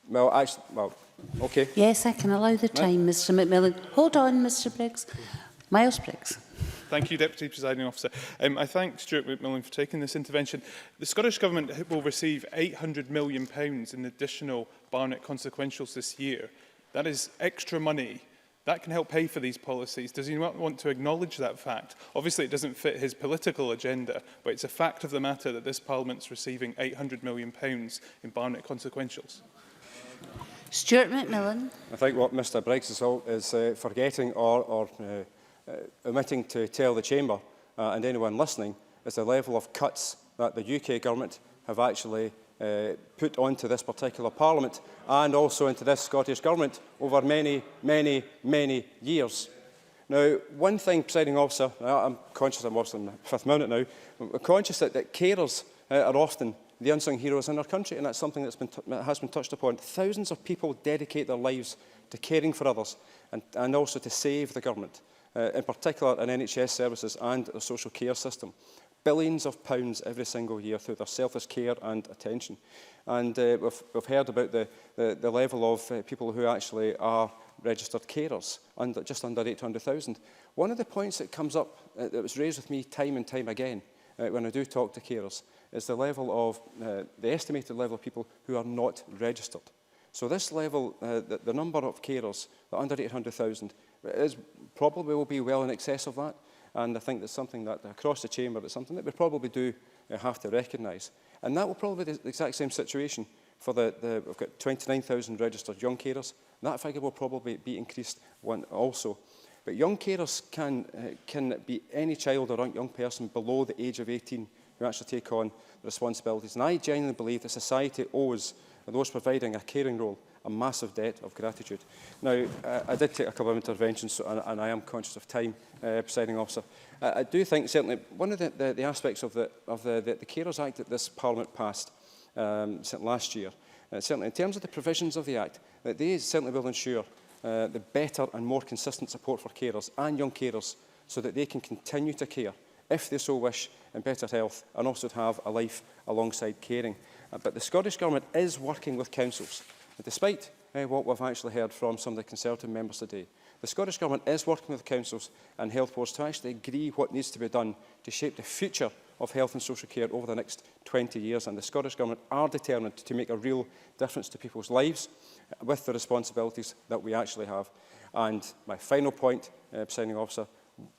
Well, actually, well, okay. Yes, I can allow the time, Mr McMillan. Hold on, Mr Briggs. Miles Briggs. Thank you, Deputy Presiding Officer. I thank Stuart McMillan for taking this intervention. The Scottish Government will receive £800 million in additional Barnett consequentials this year. That is extra money. That can help pay for these policies. Does he not want to acknowledge that fact? Obviously, it doesn't fit his political agenda, but it's a fact of the matter that this Parliament's receiving £800 million in Barnett consequentials. Stuart McMillan. I think what Mr Briggs is forgetting or omitting to tell the Chamber and anyone listening is the level of cuts that the UK Government have actually put onto this particular Parliament and also into this Scottish Government over many, many, many years. Now, one thing, Presiding Officer, I'm conscious I'm in the 5th minute now, I'm conscious that carers are often the unsung heroes in our country, and that's something that has been touched upon. Thousands of people dedicate their lives to caring for others and also to save the government, in particular in NHS services and the social care system. Billions of pounds every single year through their selfless care and attention. And we've heard about the level of people who actually are registered carers, just under 800,000. One of the points that comes up, that was raised with me time and time again when I do talk to carers, is the level of, the estimated level of people who are not registered. So this level, the number of carers, under 800,000, probably will be well in excess of that. And I think that's something that across the Chamber, it's something that we probably do have to recognise. And that will probably be the exact same situation for we've got 29,000 registered young carers. That figure will probably be increased also. But young carers can be any child or young person below the age of 18 who actually take on the responsibilities. And I genuinely believe that society owes those providing a caring role a massive debt of gratitude. Now, I did take a couple of interventions, and I am conscious of time, Presiding Officer. I do think certainly one of the aspects of the Carers Act that this Parliament passed last year, certainly in terms of the provisions of the Act, that they certainly will ensure the better and more consistent support for carers and young carers so that they can continue to care, if they so wish, in better health and also to have a life alongside caring. But the Scottish Government is working with councils. Despite what we've actually heard from some of the Conservative members today, the Scottish Government is working with councils and health boards to actually agree what needs to be done to shape the future of health and social care over the next 20 years. And the Scottish Government are determined to make a real difference to people's lives with the responsibilities that we actually have. And my final point, Presiding Officer,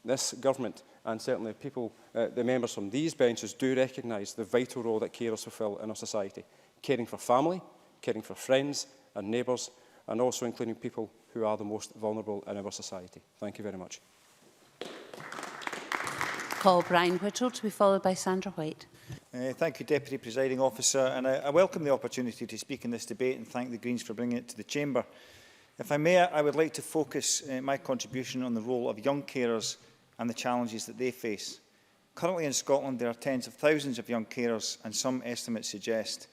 this Government and certainly people, the members from these benches do recognise the vital role that carers fulfil in our society, caring for family, caring for friends and neighbours, and also including people who are the most vulnerable in our society. Thank you very much. call Brian Whittle to be followed by Sandra White. Thank you, Deputy Presiding Officer, and I welcome the opportunity to speak in this debate and thank the Greens for bringing it to the Chamber. If I may, I would like to focus my contribution on the role of young carers and the challenges that they face. Currently in Scotland, there are tens of thousands of young carers, and some estimates suggest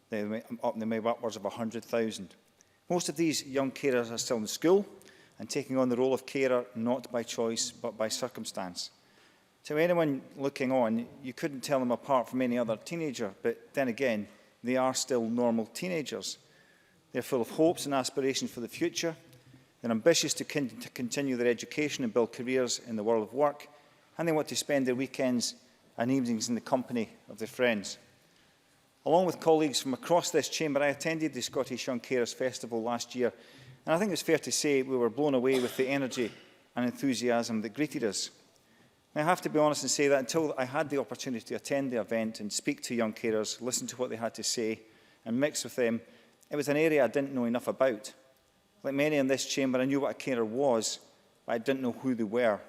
they may be upwards of 100,000. Most of these young carers are still in school and taking on the role of carer not by choice but by circumstance. To anyone looking on, you couldn't tell them apart from any other teenager, but then again, they are still normal teenagers. They're full of hopes and aspirations for the future. They're ambitious to continue their education and build careers in the world of work, and they want to spend their weekends and evenings in the company of their friends. Along with colleagues from across this chamber, I attended the Scottish Young Carers Festival last year, and I think it's fair to say we were blown away with the energy and enthusiasm that greeted us. I have to be honest and say that until I had the opportunity to attend the event and speak to young carers, listen to what they had to say and mix with them, it was an area I didn't know enough about. Like many in this chamber, I knew what a carer was, but I didn't know who they were.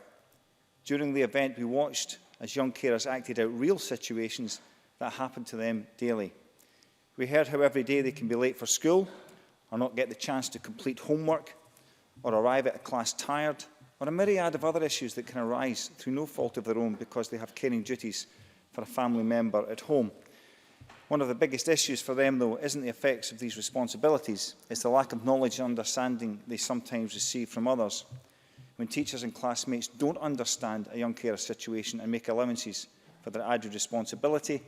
During the event, we watched as young carers acted out real situations that happen to them daily. We heard how every day they can be late for school, or not get the chance to complete homework, or arrive at a class tired, or a myriad of other issues that can arise through no fault of their own because they have caring duties for a family member at home. One of the biggest issues for them, though, isn't the effects of these responsibilities, it's the lack of knowledge and understanding they sometimes receive from others. When teachers and classmates don't understand a young carer situation and make allowances for their added responsibility,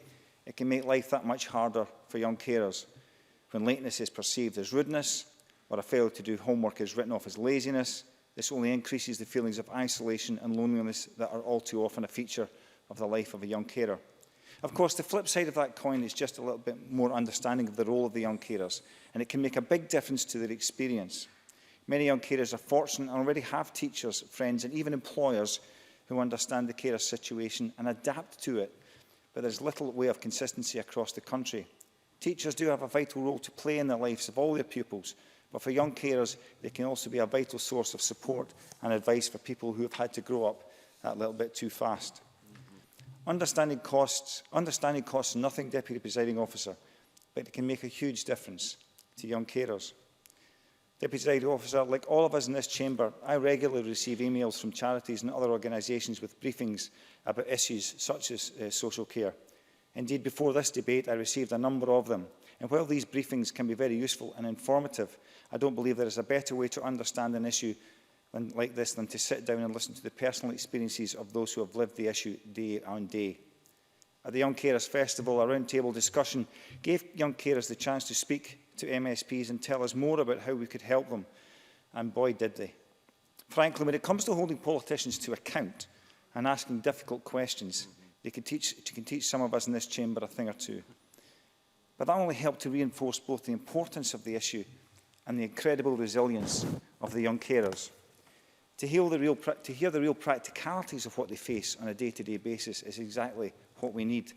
it can make life that much harder for young carers. When lateness is perceived as rudeness, or a failure to do homework is written off as laziness, this only increases the feelings of isolation and loneliness that are all too often a feature of the life of a young carer. Of course, the flip side of that coin is just a little bit more understanding of the role of the young carers, and it can make a big difference to their experience. Many young carers are fortunate and already have teachers, friends and even employers who understand the carer situation and adapt to it, but there's little way of consistency across the country. Teachers do have a vital role to play in the lives of all their pupils, but for young carers, they can also be a vital source of support and advice for people who have had to grow up that little bit too fast. Understanding costs nothing, Deputy Presiding Officer, but it can make a huge difference to young carers. Deputy Presiding Officer, like all of us in this chamber, I regularly receive emails from charities and other organisations with briefings about issues such as social care. Indeed, before this debate, I received a number of them. And while these briefings can be very useful and informative, I don't believe there is a better way to understand an issue like this than to sit down and listen to the personal experiences of those who have lived the issue day on day. At the Young Carers Festival, a roundtable discussion gave young carers the chance to speak to MSPs and tell us more about how we could help them, and boy did they. Frankly, when it comes to holding politicians to account and asking difficult questions, they can teach some of us in this chamber a thing or two. But that only helped to reinforce both the importance of the issue and the incredible resilience of the young carers. To hear the real practicalities of what they face on a day-to-day basis is exactly what we need.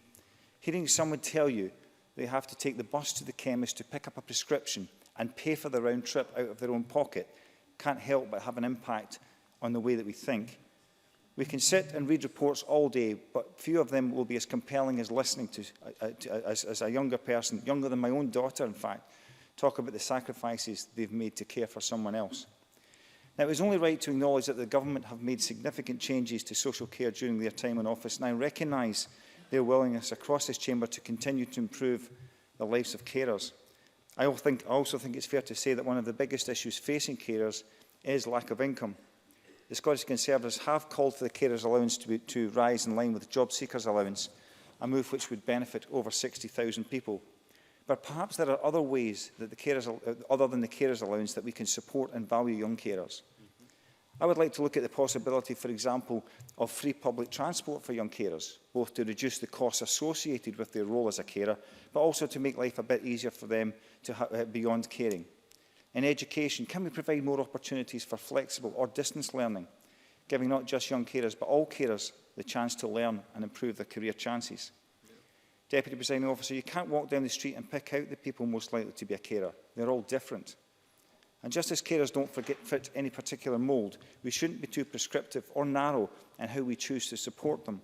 Hearing someone tell you they have to take the bus to the chemist to pick up a prescription and pay for the round trip out of their own pocket can't help but have an impact on the way that we think. We can sit and read reports all day, but few of them will be as compelling as listening to as a younger person, younger than my own daughter, in fact, talk about the sacrifices they've made to care for someone else. Now, it is only right to acknowledge that the government have made significant changes to social care during their time in office, and I recognise their willingness across this chamber to continue to improve the lives of carers. I also think it's fair to say that one of the biggest issues facing carers is lack of income. The Scottish Conservatives have called for the carers allowance to rise in line with the job seekers allowance, a move which would benefit over 60,000 people. But perhaps there are other ways that other than the carers allowance that we can support and value young carers. I would like to look at the possibility, for example, of free public transport for young carers, both to reduce the costs associated with their role as a carer, but also to make life a bit easier for them beyond caring. In education, can we provide more opportunities for flexible or distance learning, giving not just young carers but all carers the chance to learn and improve their career chances? Deputy Presiding Officer, you can't walk down the street and pick out the people most likely to be a carer. They're all different. And just as carers don't fit any particular mould, we shouldn't be too prescriptive or narrow in how we choose to support them.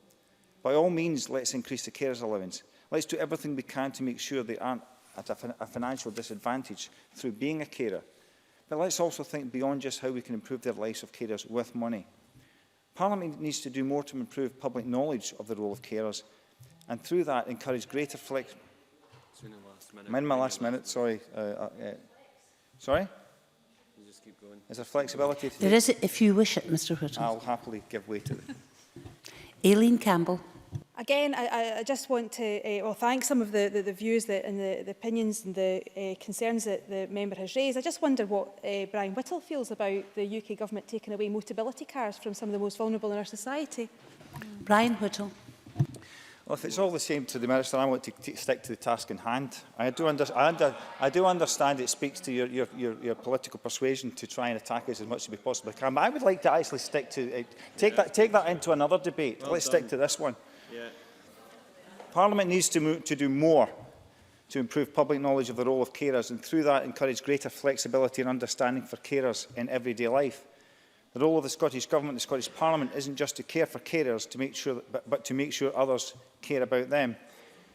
By all means, let's increase the carers allowance. Let's do everything we can to make sure they aren't at a financial disadvantage through being a carer. But let's also think beyond just how we can improve the lives of carers with money. Parliament needs to do more to improve public knowledge of the role of carers, and through that encourage greater flexibility. I'm in my last minute, sorry. Sorry? You just keep going. Is there flexibility? There is, if you wish it, Mr Whittle. I'll happily give way to it. Aileen Campbell. Again, I just want to well, thank some of the views and the opinions and the concerns that the member has raised. I just wonder what Brian Whittle feels about the UK Government taking away Motability cars from some of the most vulnerable in our society. Brian Whittle. Well, if it's all the same to the Minister, I want to stick to the task in hand. I do understand it speaks to your political persuasion to try and attack us as much as we possibly can. But I would like to actually stick to take that into another debate. Let's stick to this one. Yeah. Parliament needs to do more to improve public knowledge of the role of carers, and through that encourage greater flexibility and understanding for carers in everyday life. The role of the Scottish Government and the Scottish Parliament isn't just to care for carers, but to make sure others care about them.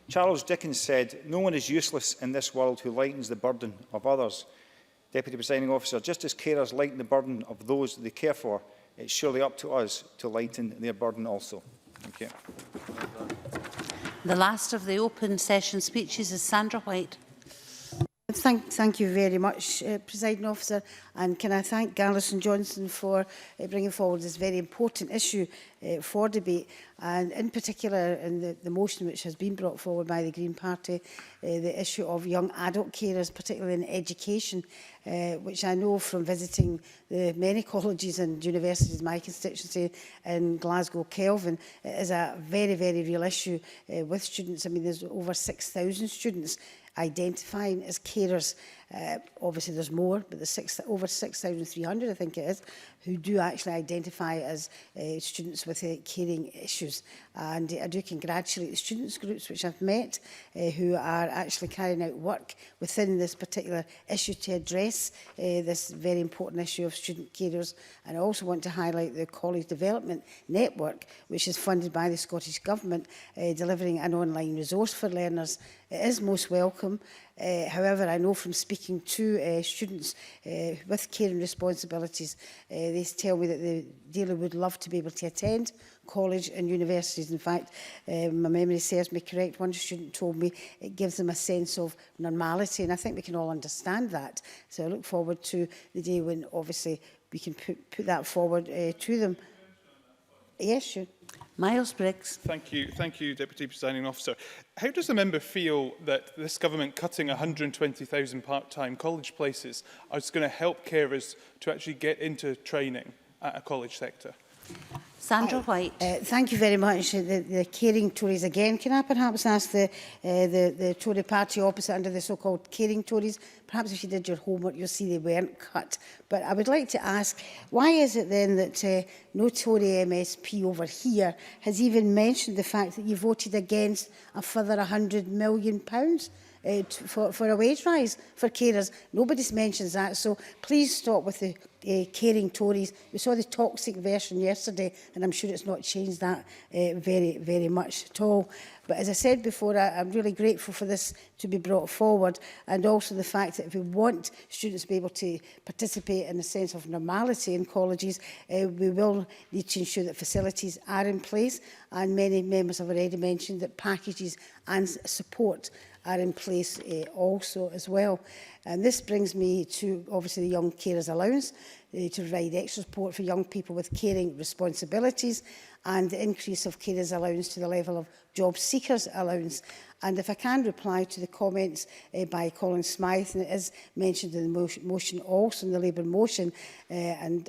Charles Dickens said, "No one is useless in this world who lightens the burden of others." Deputy Presiding Officer, just as carers lighten the burden of those they care for, it's surely up to us to lighten their burden also. Thank you. The last of the open session speeches is Sandra White. Thank you very much, Presiding Officer, and can I thank Alison Johnson for bringing forward this very important issue for debate, and in particular in the motion which has been brought forward by the Green Party, the issue of young adult carers, particularly in education, which I know from visiting the many colleges and universities in my constituency in Glasgow, Kelvin, is a very, very real issue with students. I mean, there's over 6,000 students identifying as carers. Obviously there's more, but there's over 6,300, I think it is, who do actually identify as students with caring issues. And I do congratulate the students groups which I've met who are actually carrying out work within this particular issue to address this very important issue of student carers. And I also want to highlight the College Development Network, which is funded by the Scottish Government, delivering an online resource for learners. It is most welcome. However, I know from speaking to students with caring responsibilities, they tell me that they dearly would love to be able to attend college and universities. In fact, my memory serves me correct, one student told me it gives them a sense of normality, and I think we can all understand that. So I look forward to the day when obviously we can put that forward to them. Yes, sure. Miles Briggs. Thank you, Deputy Presiding Officer. How does the member feel that this government cutting 120,000 part-time college places is going to help carers to actually get into training at a college sector? Sandra White. Thank you very much. The caring Tories again. Can I perhaps ask the Tory party opposite under the so-called caring Tories, perhaps if you did your homework, you'll see they weren't cut. But I would like to ask, why is it then that no Tory MSP over here has even mentioned the fact that you voted against a further £100 million for a wage rise for carers? Nobody mentions that, so please stop with the caring Tories. We saw the toxic version yesterday, and I'm sure it's not changed that very, very much at all. But as I said before, I'm really grateful for this to be brought forward, and also the fact that if we want students to be able to participate in a sense of normality in colleges, we will need to ensure that facilities are in place, and many members have already mentioned that packages and support are in place also as well. And this brings me to obviously the Young Carers Allowance, to provide extra support for young people with caring responsibilities, and the increase of carers allowance to the level of job seekers allowance. And if I can reply to the comments by Colin Smythe, and it is mentioned in the motion also in the Labour motion, and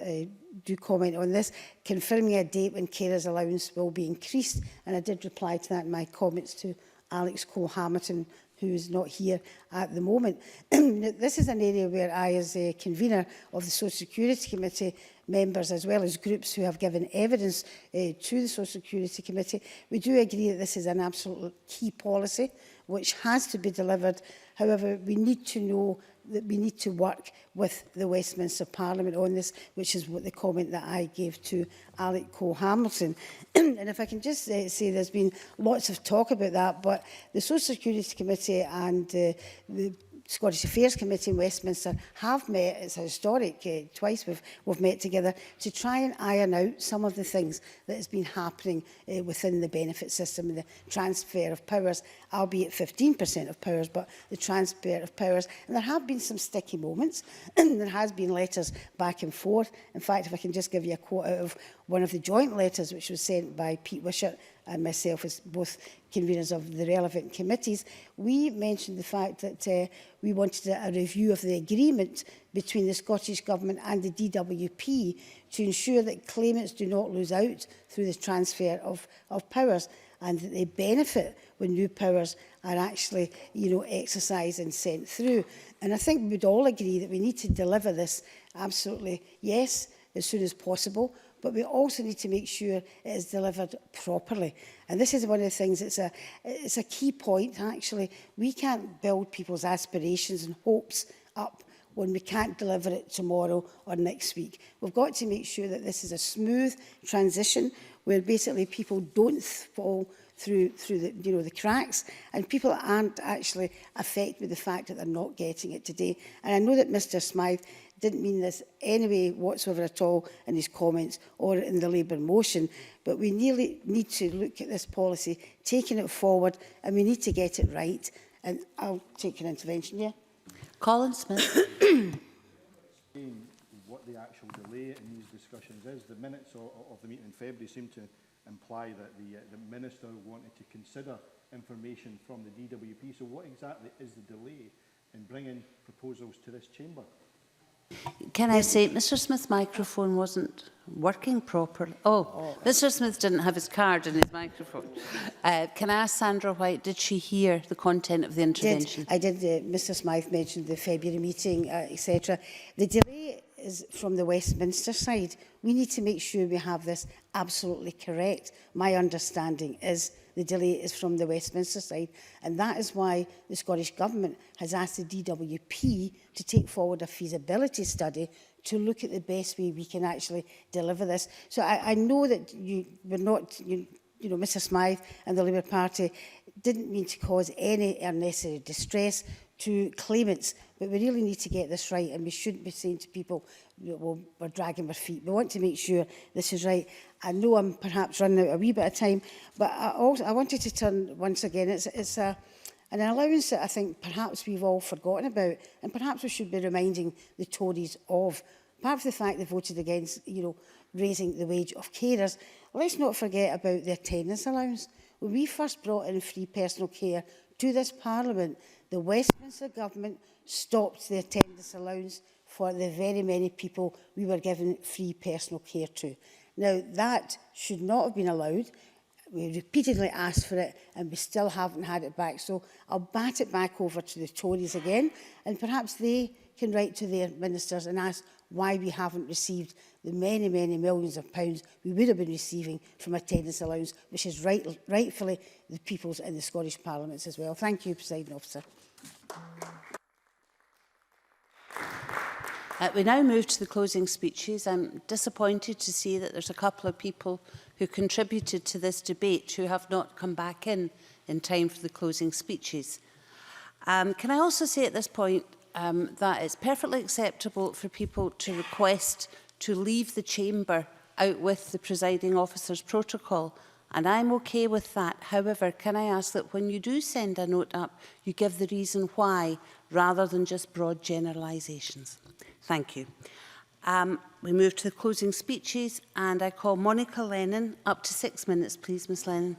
do comment on this, confirming a date when carers allowance will be increased. And I did reply to that in my comments to Alex Cole-Hamilton, who is not here at the moment. This is an area where I, as a convener of the Social Security Committee, members as well as groups who have given evidence to the Social Security Committee, we do agree that this is an absolute key policy which has to be delivered. However, we need to know that we need to work with the Westminster Parliament on this, which is what the comment that I gave to Alec Cole-Hamilton. And if I can just say there's been lots of talk about that, but the Social Security Committee and the Scottish Affairs Committee in Westminster have met. It's historic, twice we've met together to try and iron out some of the things that has been happening within the benefit system and the transfer of powers, albeit 15% of powers, but the transfer of powers. And there have been some sticky moments, and there has been letters back and forth. In fact, if I can just give you a quote out of one of the joint letters which was sent by Pete Wishart and myself as both conveners of the relevant committees, we mentioned the fact that we wanted a review of the agreement between the Scottish Government and the DWP to ensure that claimants do not lose out through the transfer of powers, and that they benefit when new powers are actually, exercised and sent through. And I think we would all agree that we need to deliver this absolutely, yes, as soon as possible, but we also need to make sure it is delivered properly. And this is one of the things, it's a key point, actually. We can't build people's aspirations and hopes up when we can't deliver it tomorrow or next week. We've got to make sure that this is a smooth transition where basically people don't fall through the cracks, and people aren't actually affected with the fact that they're not getting it today. And I know that Mr Smythe didn't mean this anyway whatsoever at all in his comments or in the Labour motion, but we nearly need to look at this policy, taking it forward, and we need to get it right. And I'll take your intervention, yeah. Colin Smith. What the actual delay in these discussions is. The minutes of the meeting in February seem to imply that the Minister wanted to consider information from the DWP. So what exactly is the delay in bringing proposals to this chamber? Can I say, Mr Smith's microphone wasn't working properly. Mr Smith didn't have his card in his microphone. Can I ask Sandra White, did she hear the content of the intervention? I did. Mr Smythe mentioned the February meeting, etc. The delay is from the Westminster side. We need to make sure we have this absolutely correct. My understanding is the delay is from the Westminster side, and that is why the Scottish Government has asked the DWP to take forward a feasibility study to look at the best way we can actually deliver this. So I know that you were not, Mr Smythe and the Labour Party didn't mean to cause any unnecessary distress to claimants, but we really need to get this right, and we shouldn't be saying to people, well, we're dragging our feet. We want to make sure this is right. I know I'm perhaps running out a wee bit of time, but I wanted to turn once again. It's an allowance that I think perhaps we've all forgotten about, and perhaps we should be reminding the Tories of. Apart from the fact they voted against, raising the wage of carers, let's not forget about the attendance allowance. When we first brought in free personal care to this Parliament, the Westminster Government stopped the attendance allowance for the very many people we were giving free personal care to. Now, that should not have been allowed. We repeatedly asked for it, and we still haven't had it back. So I'll bat it back over to the Tories again, and perhaps they can write to their ministers and ask why we haven't received the many, many millions of pounds we would have been receiving from attendance allowance, which is rightfully the people's in the Scottish Parliament as well. Thank you, Presiding Officer. We now move to the closing speeches. I'm disappointed to see that there's a couple of people who contributed to this debate who have not come back in time for the closing speeches. Can I also say at this point that it's perfectly acceptable for people to request to leave the chamber out with the presiding officer's protocol, and I'm okay with that. However, can I ask that when you do send a note up, you give the reason why, rather than just broad generalisations? Thank you. We move to the closing speeches, and I call Monica Lennon. Up to 6 minutes, please, Ms Lennon.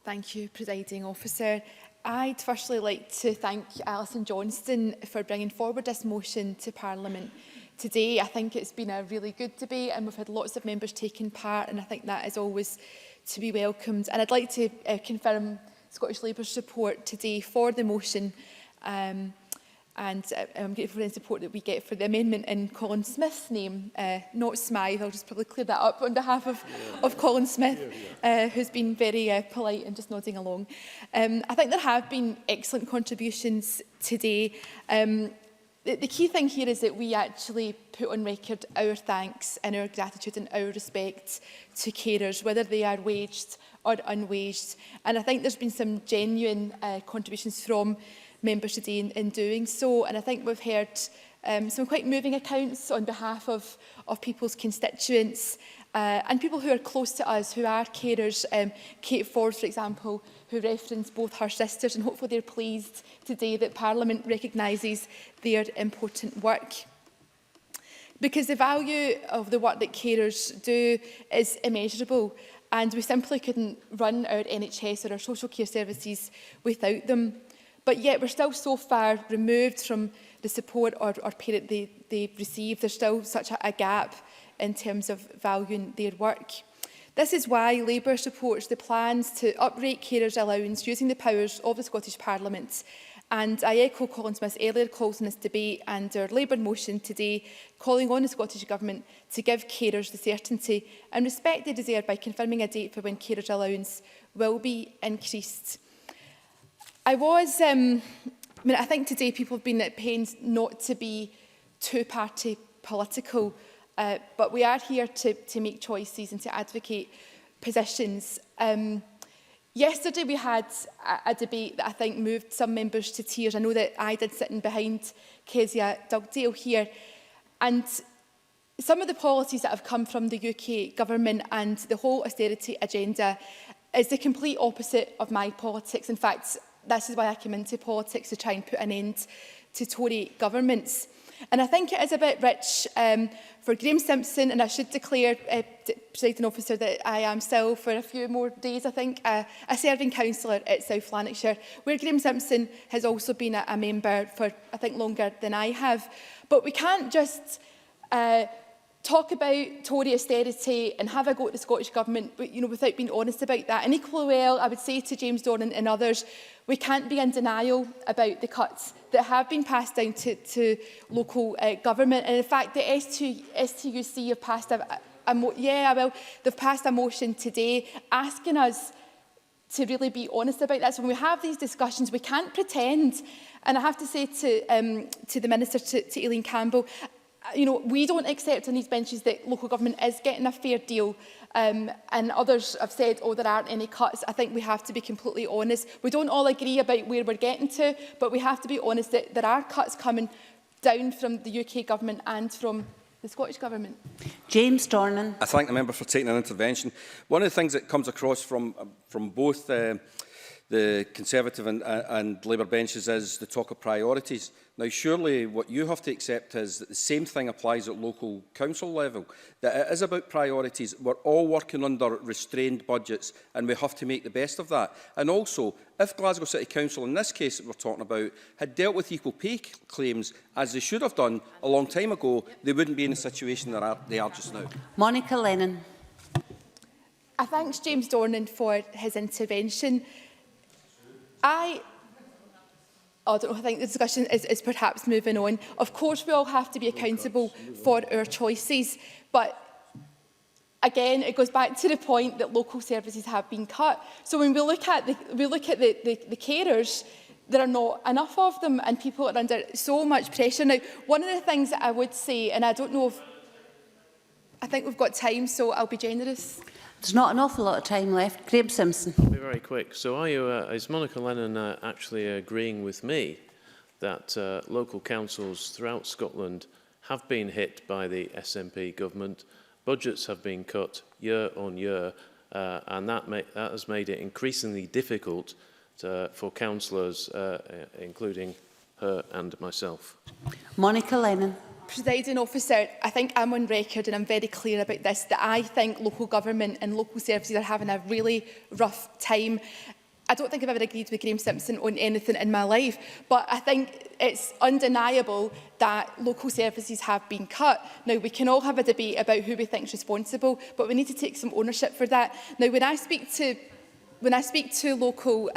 Thank you, Presiding Officer. I'd firstly like to thank Alison Johnston for bringing forward this motion to Parliament today. I think it's been a really good debate, and we've had lots of members taking part, and I think that is always to be welcomed. And I'd like to confirm Scottish Labour's support today for the motion, and I'm grateful for the support that we get for the amendment in Colin Smith's name, not Smythe. I'll just probably clear that up on behalf of Colin Smith, who's been very polite and just nodding along. I think there have been excellent contributions today. The key thing here is that we actually put on record our thanks and our gratitude and our respect to carers, whether they are waged or unwaged. And I think there's been some genuine contributions from members today in doing so. And I think we've heard some quite moving accounts on behalf of people's constituents and people who are close to us, who are carers. Kate Ford, for example, who referenced both her sisters, and hopefully they're pleased today that Parliament recognises their important work. Because the value of the work that carers do is immeasurable, and we simply couldn't run our NHS or our social care services without them. But yet we're still so far removed from the support or care that they receive. There's still such a gap in terms of valuing their work. This is why Labour supports the plans to uprate carers' allowance using the powers of the Scottish Parliament. And I echo Colin Smith's earlier calls in this debate and our Labour motion today, calling on the Scottish Government to give carers the certainty and respect they deserve by confirming a date for when carers' allowance will be increased. I think today people have been at pains not to be two-party political, but we are here to make choices and to advocate positions. Yesterday we had a debate that I think moved some members to tears. I know that I did, sitting behind Kezia Dugdale here. And some of the policies that have come from the UK government and the whole austerity agenda is the complete opposite of my politics. In fact, this is why I came into politics, to try and put an end to Tory governments. And I think it is a bit rich for Graham Simpson, and I should declare, Presiding Officer, that I am still, for a few more days, I think, a serving councillor at South Lanarkshire, where Graham Simpson has also been a member for, I think, longer than I have. But we can't just talk about Tory austerity and have a go at the Scottish Government, without being honest about that. And equally well, I would say to James Dornan and others, we can't be in denial about the cuts that have been passed down to local government. And in fact, the STUC have passed they've passed a motion today asking us to really be honest about that. So when we have these discussions, we can't pretend. And I have to say to the Minister, to Aileen Campbell, we don't accept on these benches that local government is getting a fair deal. And others have said, oh, there aren't any cuts. I think we have to be completely honest. We don't all agree about where we're getting to, but we have to be honest that there are cuts coming down from the UK government and from the Scottish Government. James Dornan. I thank the member for taking an intervention. One of the things that comes across from both the Conservative and Labour benches is the talk of priorities. Now, surely what you have to accept is that the same thing applies at local council level, that it is about priorities. We're all working under restrained budgets and we have to make the best of that. And also, if Glasgow City Council, in this case that we're talking about, had dealt with equal pay claims as they should have done a long time ago, they wouldn't be in the situation that they are just now. Monica Lennon. I thank James Dornan for his intervention. I don't know, I think the discussion is perhaps moving on. Of course, we all have to be accountable for our choices, but again, it goes back to the point that local services have been cut. So when we look at the carers, there are not enough of them, and people are under so much pressure. Now, one of the things that I would say, and I don't know if, I think we've got time, so I'll be generous. There's not an awful lot of time left. Graham Simpson. I'll be very quick. So is Monica Lennon actually agreeing with me that local councils throughout Scotland have been hit by the SNP government? Budgets have been cut year on year, and that has made it increasingly difficult for councillors, including her and myself. Monica Lennon. Presiding Officer, I think I'm on record and I'm very clear about this, that I think local government and local services are having a really rough time. I don't think I've ever agreed with Graham Simpson on anything in my life, but I think it's undeniable that local services have been cut. Now, we can all have a debate about who we think is responsible, but we need to take some ownership for that. Now, when I speak to local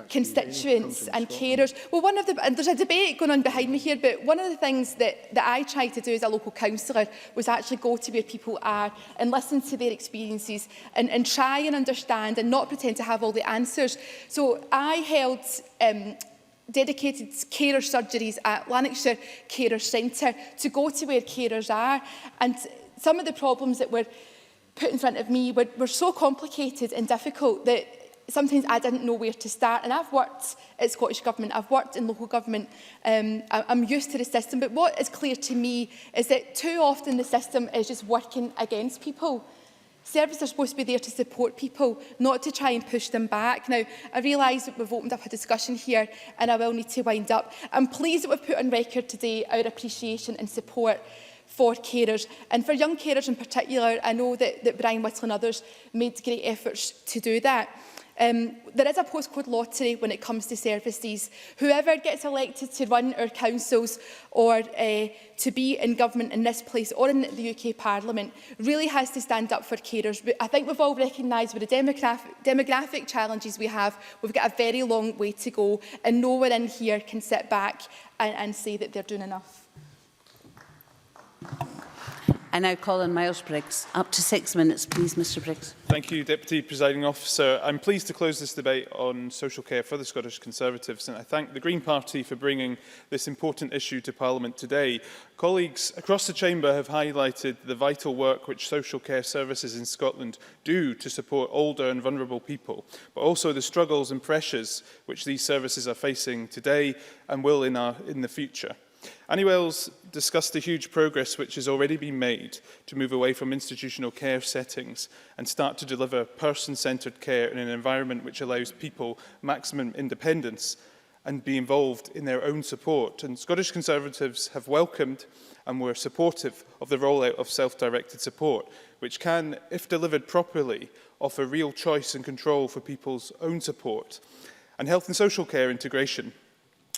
constituents and carers, well, and there's a debate going on behind me here, but one of the things that I try to do as a local councillor was actually go to where people are and listen to their experiences and try and understand and not pretend to have all the answers. So I held dedicated carer surgeries at Lanarkshire Carer Centre to go to where carers are. And some of the problems that were put in front of me were so complicated and difficult that sometimes I didn't know where to start. And I've worked at Scottish Government, I've worked in local government, I'm used to the system. But what is clear to me is that too often the system is just working against people. Services are supposed to be there to support people, not to try and push them back. Now, I realise that we've opened up a discussion here and I will need to wind up. I'm pleased that we've put on record today our appreciation and support for carers. And for young carers in particular, I know that Brian Whittle and others made great efforts to do that. There is a postcode lottery when it comes to services. Whoever gets elected to run our councils or to be in government in this place or in the UK Parliament really has to stand up for carers. But I think we've all recognised with the demographic challenges we have, we've got a very long way to go, and no one in here can sit back and say that they're doing enough. I now call on Miles Briggs. Up to 6 minutes, please, Mr Briggs. Thank you, Deputy Presiding Officer. I'm pleased to close this debate on social care for the Scottish Conservatives, and I thank the Green Party for bringing this important issue to Parliament today. Colleagues across the Chamber have highlighted the vital work which social care services in Scotland do to support older and vulnerable people, but also the struggles and pressures which these services are facing today and will in the future. Annie Wells discussed the huge progress which has already been made to move away from institutional care settings and start to deliver person-centred care in an environment which allows people maximum independence and be involved in their own support. And Scottish Conservatives have welcomed and were supportive of the rollout of self-directed support, which can, if delivered properly, offer real choice and control for people's own support. And health and social care integration,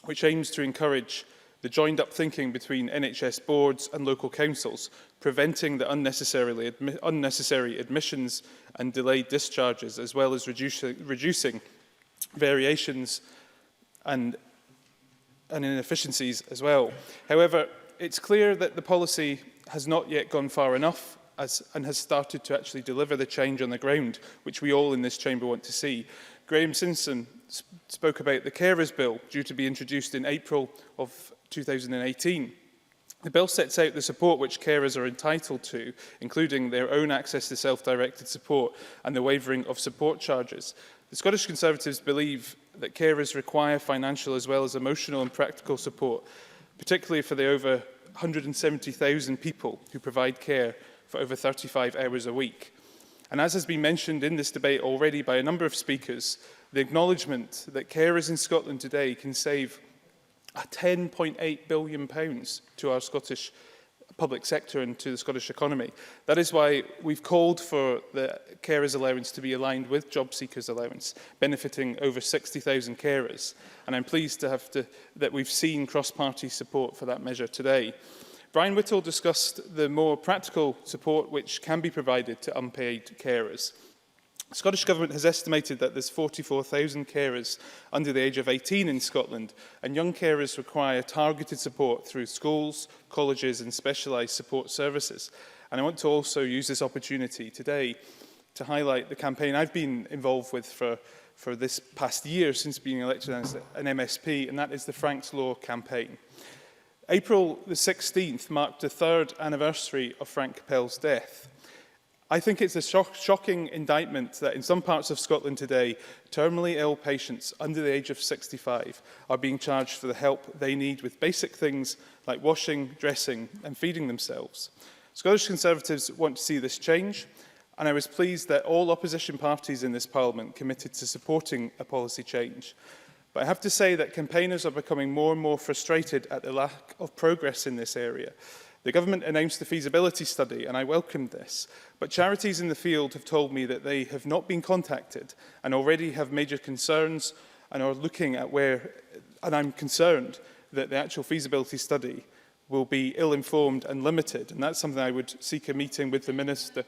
which aims to encourage the joined-up thinking between NHS boards and local councils, preventing the unnecessary admissions and delayed discharges, as well as reducing variations and inefficiencies as well. However, it's clear that the policy has not yet gone far enough and has started to actually deliver the change on the ground, which we all in this chamber want to see. Graham Simpson spoke about the Carers Bill, due to be introduced in April of 2018. The bill sets out the support which carers are entitled to, including their own access to self-directed support and the waiving of support charges. The Scottish Conservatives believe that carers require financial as well as emotional and practical support, particularly for the over 170,000 people who provide care for over 35 hours a week. And as has been mentioned in this debate already by a number of speakers, the acknowledgement that carers in Scotland today can save £10.8 billion to our Scottish public sector and to the Scottish economy. That is why we've called for the carers allowance to be aligned with job seekers allowance, benefiting over 60,000 carers. And I'm pleased that we've seen cross-party support for that measure today. Brian Whittle discussed the more practical support which can be provided to unpaid carers. The Scottish Government has estimated that there's 44,000 carers under the age of 18 in Scotland, and young carers require targeted support through schools, colleges and specialised support services. And I want to also use this opportunity today to highlight the campaign I've been involved with for this past year since being elected as an MSP, and that is the Frank's Law campaign. April the 16th marked the third anniversary of Frank Capel's death. I think it's a shocking indictment that in some parts of Scotland today, terminally ill patients under the age of 65 are being charged for the help they need with basic things like washing, dressing and feeding themselves. Scottish Conservatives want to see this change, and I was pleased that all opposition parties in this Parliament committed to supporting a policy change. But I have to say that campaigners are becoming more and more frustrated at the lack of progress in this area. The government announced the feasibility study, and I welcomed this, but charities in the field have told me that they have not been contacted and already have major concerns and are looking at and I'm concerned that the actual feasibility study will be ill-informed and limited, and that's something I would seek a meeting with the Minister.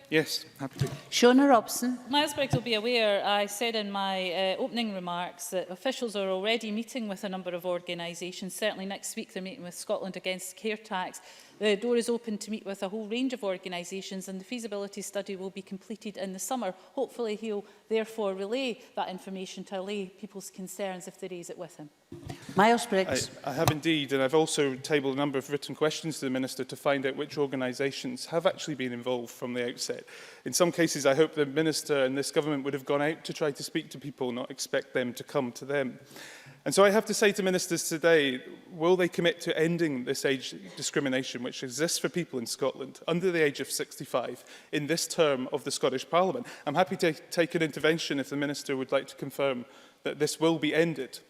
Yes, happy to. Shona Robson. Miles Briggs will be aware, I said in my opening remarks that officials are already meeting with a number of organisations. Certainly next week they're meeting with Scotland Against Care Tax. The door is open to meet with a whole range of organisations, and the feasibility study will be completed in the summer. Hopefully he'll therefore relay that information to allay people's concerns if they raise it with him. Miles Briggs. I have indeed, and I've also tabled a number of written questions to the Minister to find out which organisations have actually been involved from the outset. In some cases, I hope the Minister and this government would have gone out to try to speak to people, not expect them to come to them. And so I have to say to ministers today, will they commit to ending this age discrimination which exists for people in Scotland under the age of 65 in this term of the Scottish Parliament? I'm happy to take an intervention if the Minister would like to confirm that this will be ended.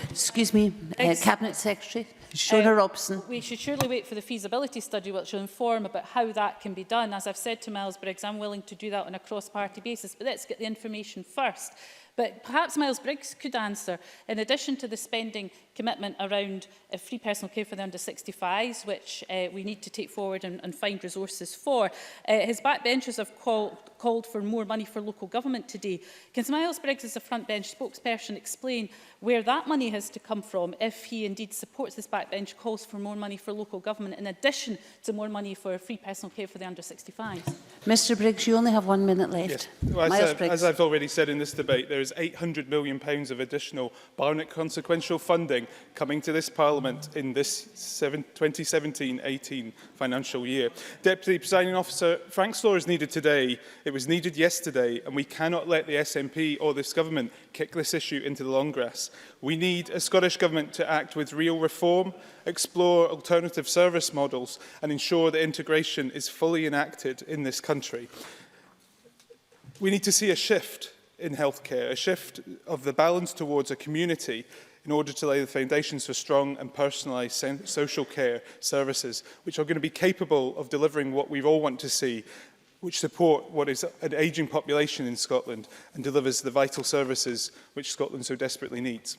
Excuse me, Cabinet Secretary. Shona Robson. We should surely wait for the feasibility study which will inform about how that can be done. As I've said to Miles Briggs, I'm willing to do that on a cross-party basis, but let's get the information first. But perhaps Miles Briggs could answer, in addition to the spending commitment around free personal care for the under-65s, which we need to take forward and find resources for. His backbenchers have called for more money for local government today. Can Miles Briggs, as a frontbench spokesperson, explain where that money has to come from if he indeed supports this backbench calls for more money for local government in addition to more money for free personal care for the under-65s? Mr Briggs, you only have 1 minute left. Yes. Well, as I've already said in this debate, there is £800 million of additional Barnett consequential funding coming to this Parliament in this 2017-18 financial year. Deputy Presiding Officer, Frank's Law is needed today. It was needed yesterday, and we cannot let the SNP or this government kick this issue into the long grass. We need a Scottish Government to act with real reform, explore alternative service models, and ensure that integration is fully enacted in this country. We need to see a shift in healthcare, a shift of the balance towards a community in order to lay the foundations for strong and personalised social care services, which are going to be capable of delivering what we all want to see, which support what is an ageing population in Scotland and delivers the vital services which Scotland so desperately needs.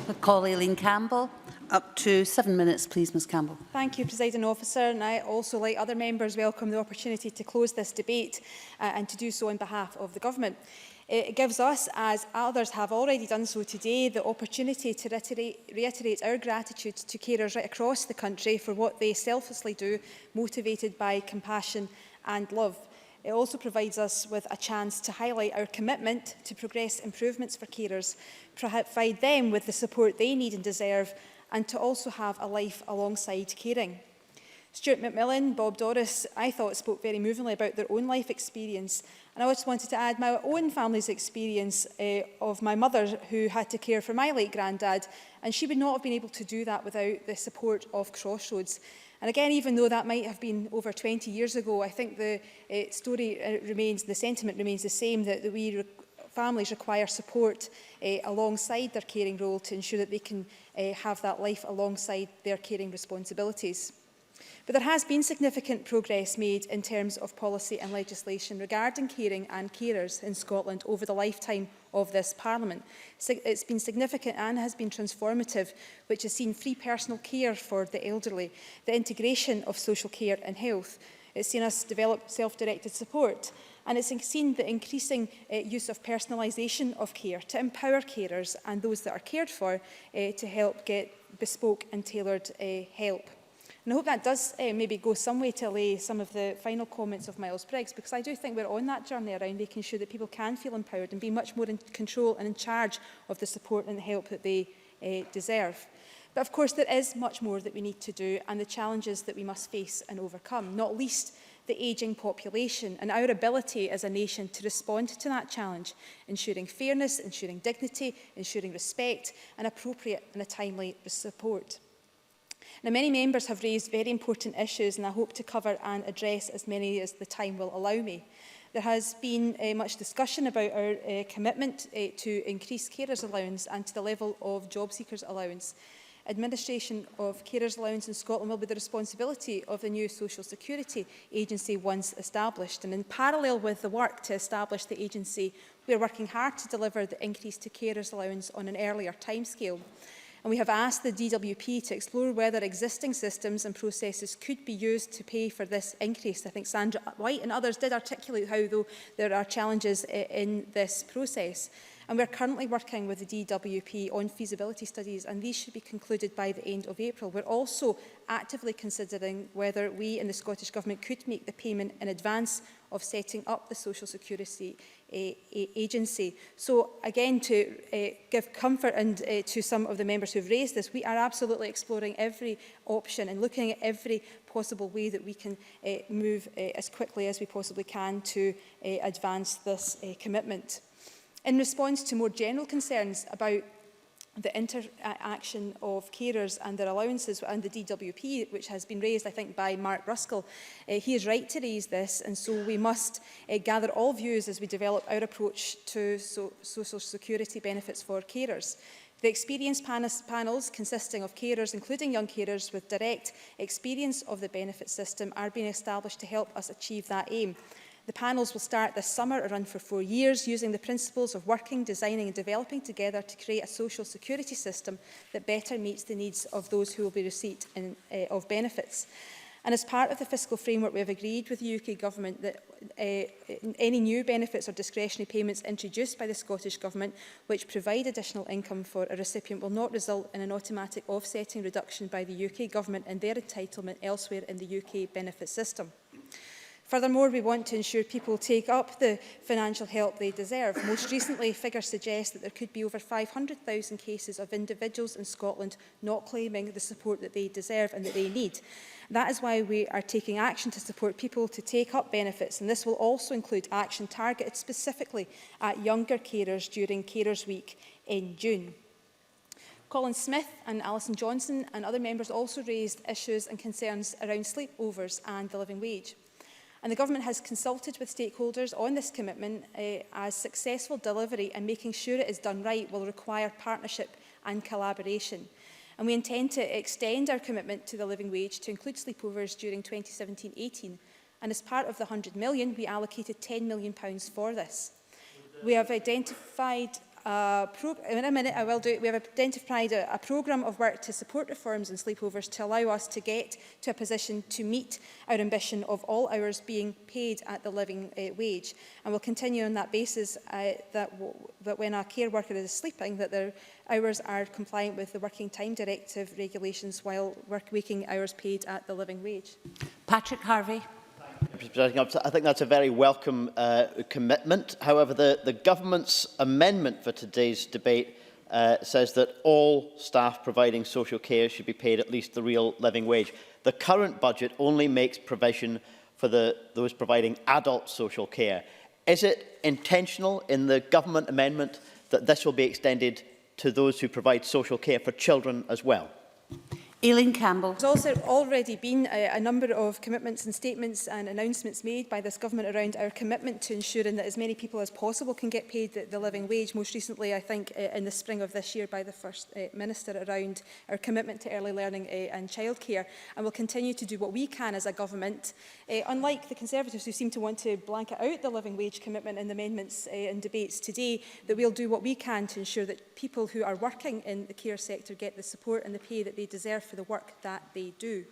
I call Aileen Campbell. Up to 7 minutes, please, Ms Campbell. Thank you, Presiding Officer. And I also, like other members, welcome the opportunity to close this debate and to do so on behalf of the Government. It gives us, as others have already done so today, the opportunity to reiterate our gratitude to carers right across the country for what they selflessly do, motivated by compassion and love. It also provides us with a chance to highlight our commitment to progress improvements for carers, provide them with the support they need and deserve, and to also have a life alongside caring. Stuart McMillan, Bob Doris, I thought spoke very movingly about their own life experience. And I just wanted to add my own family's experience of my mother who had to care for my late granddad, and she would not have been able to do that without the support of Crossroads. And again, even though that might have been over 20 years ago, I think the the sentiment remains the same, that families require support alongside their caring role to ensure that they can have that life alongside their caring responsibilities. But there has been significant progress made in terms of policy and legislation regarding caring and carers in Scotland over the lifetime of this Parliament. It's been significant and has been transformative, which has seen free personal care for the elderly, the integration of social care and health. It's seen us develop self-directed support, and it's seen the increasing use of personalisation of care to empower carers and those that are cared for to help get bespoke and tailored help. And I hope that does maybe go some way to allay some of the final comments of Miles Briggs, because I do think we're on that journey around making sure that people can feel empowered and be much more in control and in charge of the support and the help that they deserve. But of course, there is much more that we need to do, and the challenges that we must face and overcome, not least the ageing population and our ability as a nation to respond to that challenge, ensuring fairness, ensuring dignity, ensuring respect and appropriate and a timely support. Now, many members have raised very important issues, and I hope to cover and address as many as the time will allow me. There has been much discussion about our commitment to increase carers allowance and to the level of job seekers allowance. Administration of carers allowance in Scotland will be the responsibility of the new Social Security Agency once established. And in parallel with the work to establish the agency, we are working hard to deliver the increase to carers allowance on an earlier timescale. And we have asked the DWP to explore whether existing systems and processes could be used to pay for this increase. I think Sandra White and others did articulate how, though, there are challenges in this process. And we're currently working with the DWP on feasibility studies, and these should be concluded by the end of April. We're also actively considering whether we in the Scottish Government could make the payment in advance of setting up the Social Security agency. So again, to give comfort and to some of the members who have raised this, we are absolutely exploring every option and looking at every possible way that we can move as quickly as we possibly can to advance this commitment. In response to more general concerns about the interaction of carers and their allowances and the DWP, which has been raised, I think, by Mark Ruskell. He is right to raise this, and so we must gather all views as we develop our approach to social security benefits for carers. The experience panels consisting of carers, including young carers with direct experience of the benefit system, are being established to help us achieve that aim. The panels will start this summer and run for 4 years, using the principles of working, designing and developing together to create a social security system that better meets the needs of those who will be receipt of benefits. And as part of the fiscal framework, we have agreed with the UK Government that any new benefits or discretionary payments introduced by the Scottish Government which provide additional income for a recipient will not result in an automatic offsetting reduction by the UK Government and their entitlement elsewhere in the UK benefit system. Furthermore, we want to ensure people take up the financial help they deserve. Most recently, figures suggest that there could be over 500,000 cases of individuals in Scotland not claiming the support that they deserve and that they need. That is why we are taking action to support people to take up benefits, and this will also include action targeted specifically at younger carers during Carers Week in June. Colin Smith and Alison Johnson and other members also raised issues and concerns around sleepovers and the living wage. And the Government has consulted with stakeholders on this commitment, as successful delivery and making sure it is done right will require partnership and collaboration. And we intend to extend our commitment to the living wage to include sleepovers during 2017-18. And as part of the £100 million, we allocated £10 million for this. We have identified in a minute I will do it. We have identified a programme of work to support reforms and sleepovers to allow us to get to a position to meet our ambition of all hours being paid at the living wage. And we'll continue on that basis that when a care worker is sleeping, that their hours are compliant with the Working Time Directive regulations while waking hours paid at the living wage. Patrick Harvey. I think that's a very welcome commitment. However, the Government's amendment for today's debate says that all staff providing social care should be paid at least the real living wage. The current budget only makes provision for those providing adult social care. Is it intentional in the Government amendment that this will be extended to those who provide social care for children as well? Aileen Campbell. There's also already been a number of commitments and statements and announcements made by this Government around our commitment to ensuring that as many people as possible can get paid the living wage. Most recently, I think, in the spring of this year by the First Minister around our commitment to early learning and childcare. And we'll continue to do what we can as a Government. Unlike the Conservatives who seem to want to blanket out the living wage commitment in the amendments and debates today, that we'll do what we can to ensure that people who are working in the care sector get the support and the pay that they deserve for the work that they do.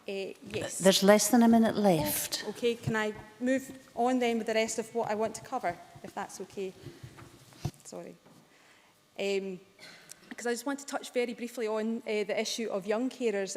Yes. There's less than a minute left. Okay, can I move on then with the rest of what I want to cover, if that's okay? Sorry. Because I just want to touch very briefly on the issue of young carers,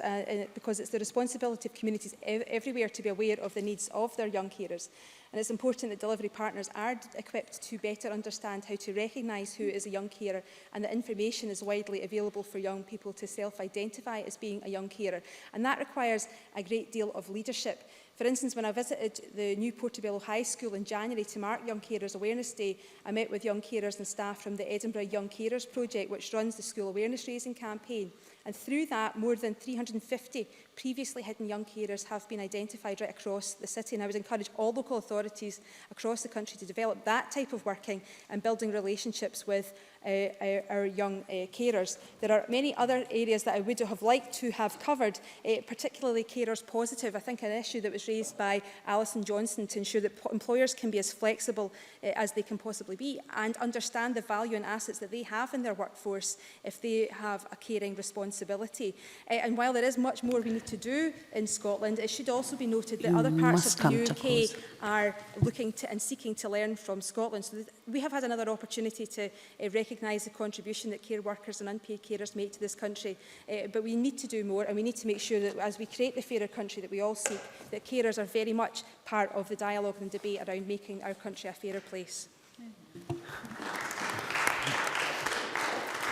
because it's the responsibility of communities everywhere to be aware of the needs of their young carers. And it's important that delivery partners are equipped to better understand how to recognise who is a young carer, and that information is widely available for young people to self-identify as being a young carer. And that requires a great deal of leadership. For instance, when I visited the new Portobello High School in January to mark Young Carers Awareness Day, I met with young carers and staff from the Edinburgh Young Carers Project, which runs the school awareness raising campaign. And through that, more than 350 previously hidden young carers have been identified right across the city. And I would encourage all local authorities across the country to develop that type of working and building relationships with our young carers. There are many other areas that I would have liked to have covered, particularly carers positive. I think an issue that was raised by Alison Johnson to ensure that employers can be as flexible as they can possibly be and understand the value and assets that they have in their workforce if they have a caring responsibility. And while there is much more we need to do in Scotland, it should also be noted that other parts of the UK are looking to and seeking to learn from Scotland. So We have had another opportunity to recognise the contribution that care workers and unpaid carers make to this country, but we need to do more, and we need to make sure that as we create the fairer country that we all seek, that carers are very much part of the dialogue and debate around making our country a fairer place.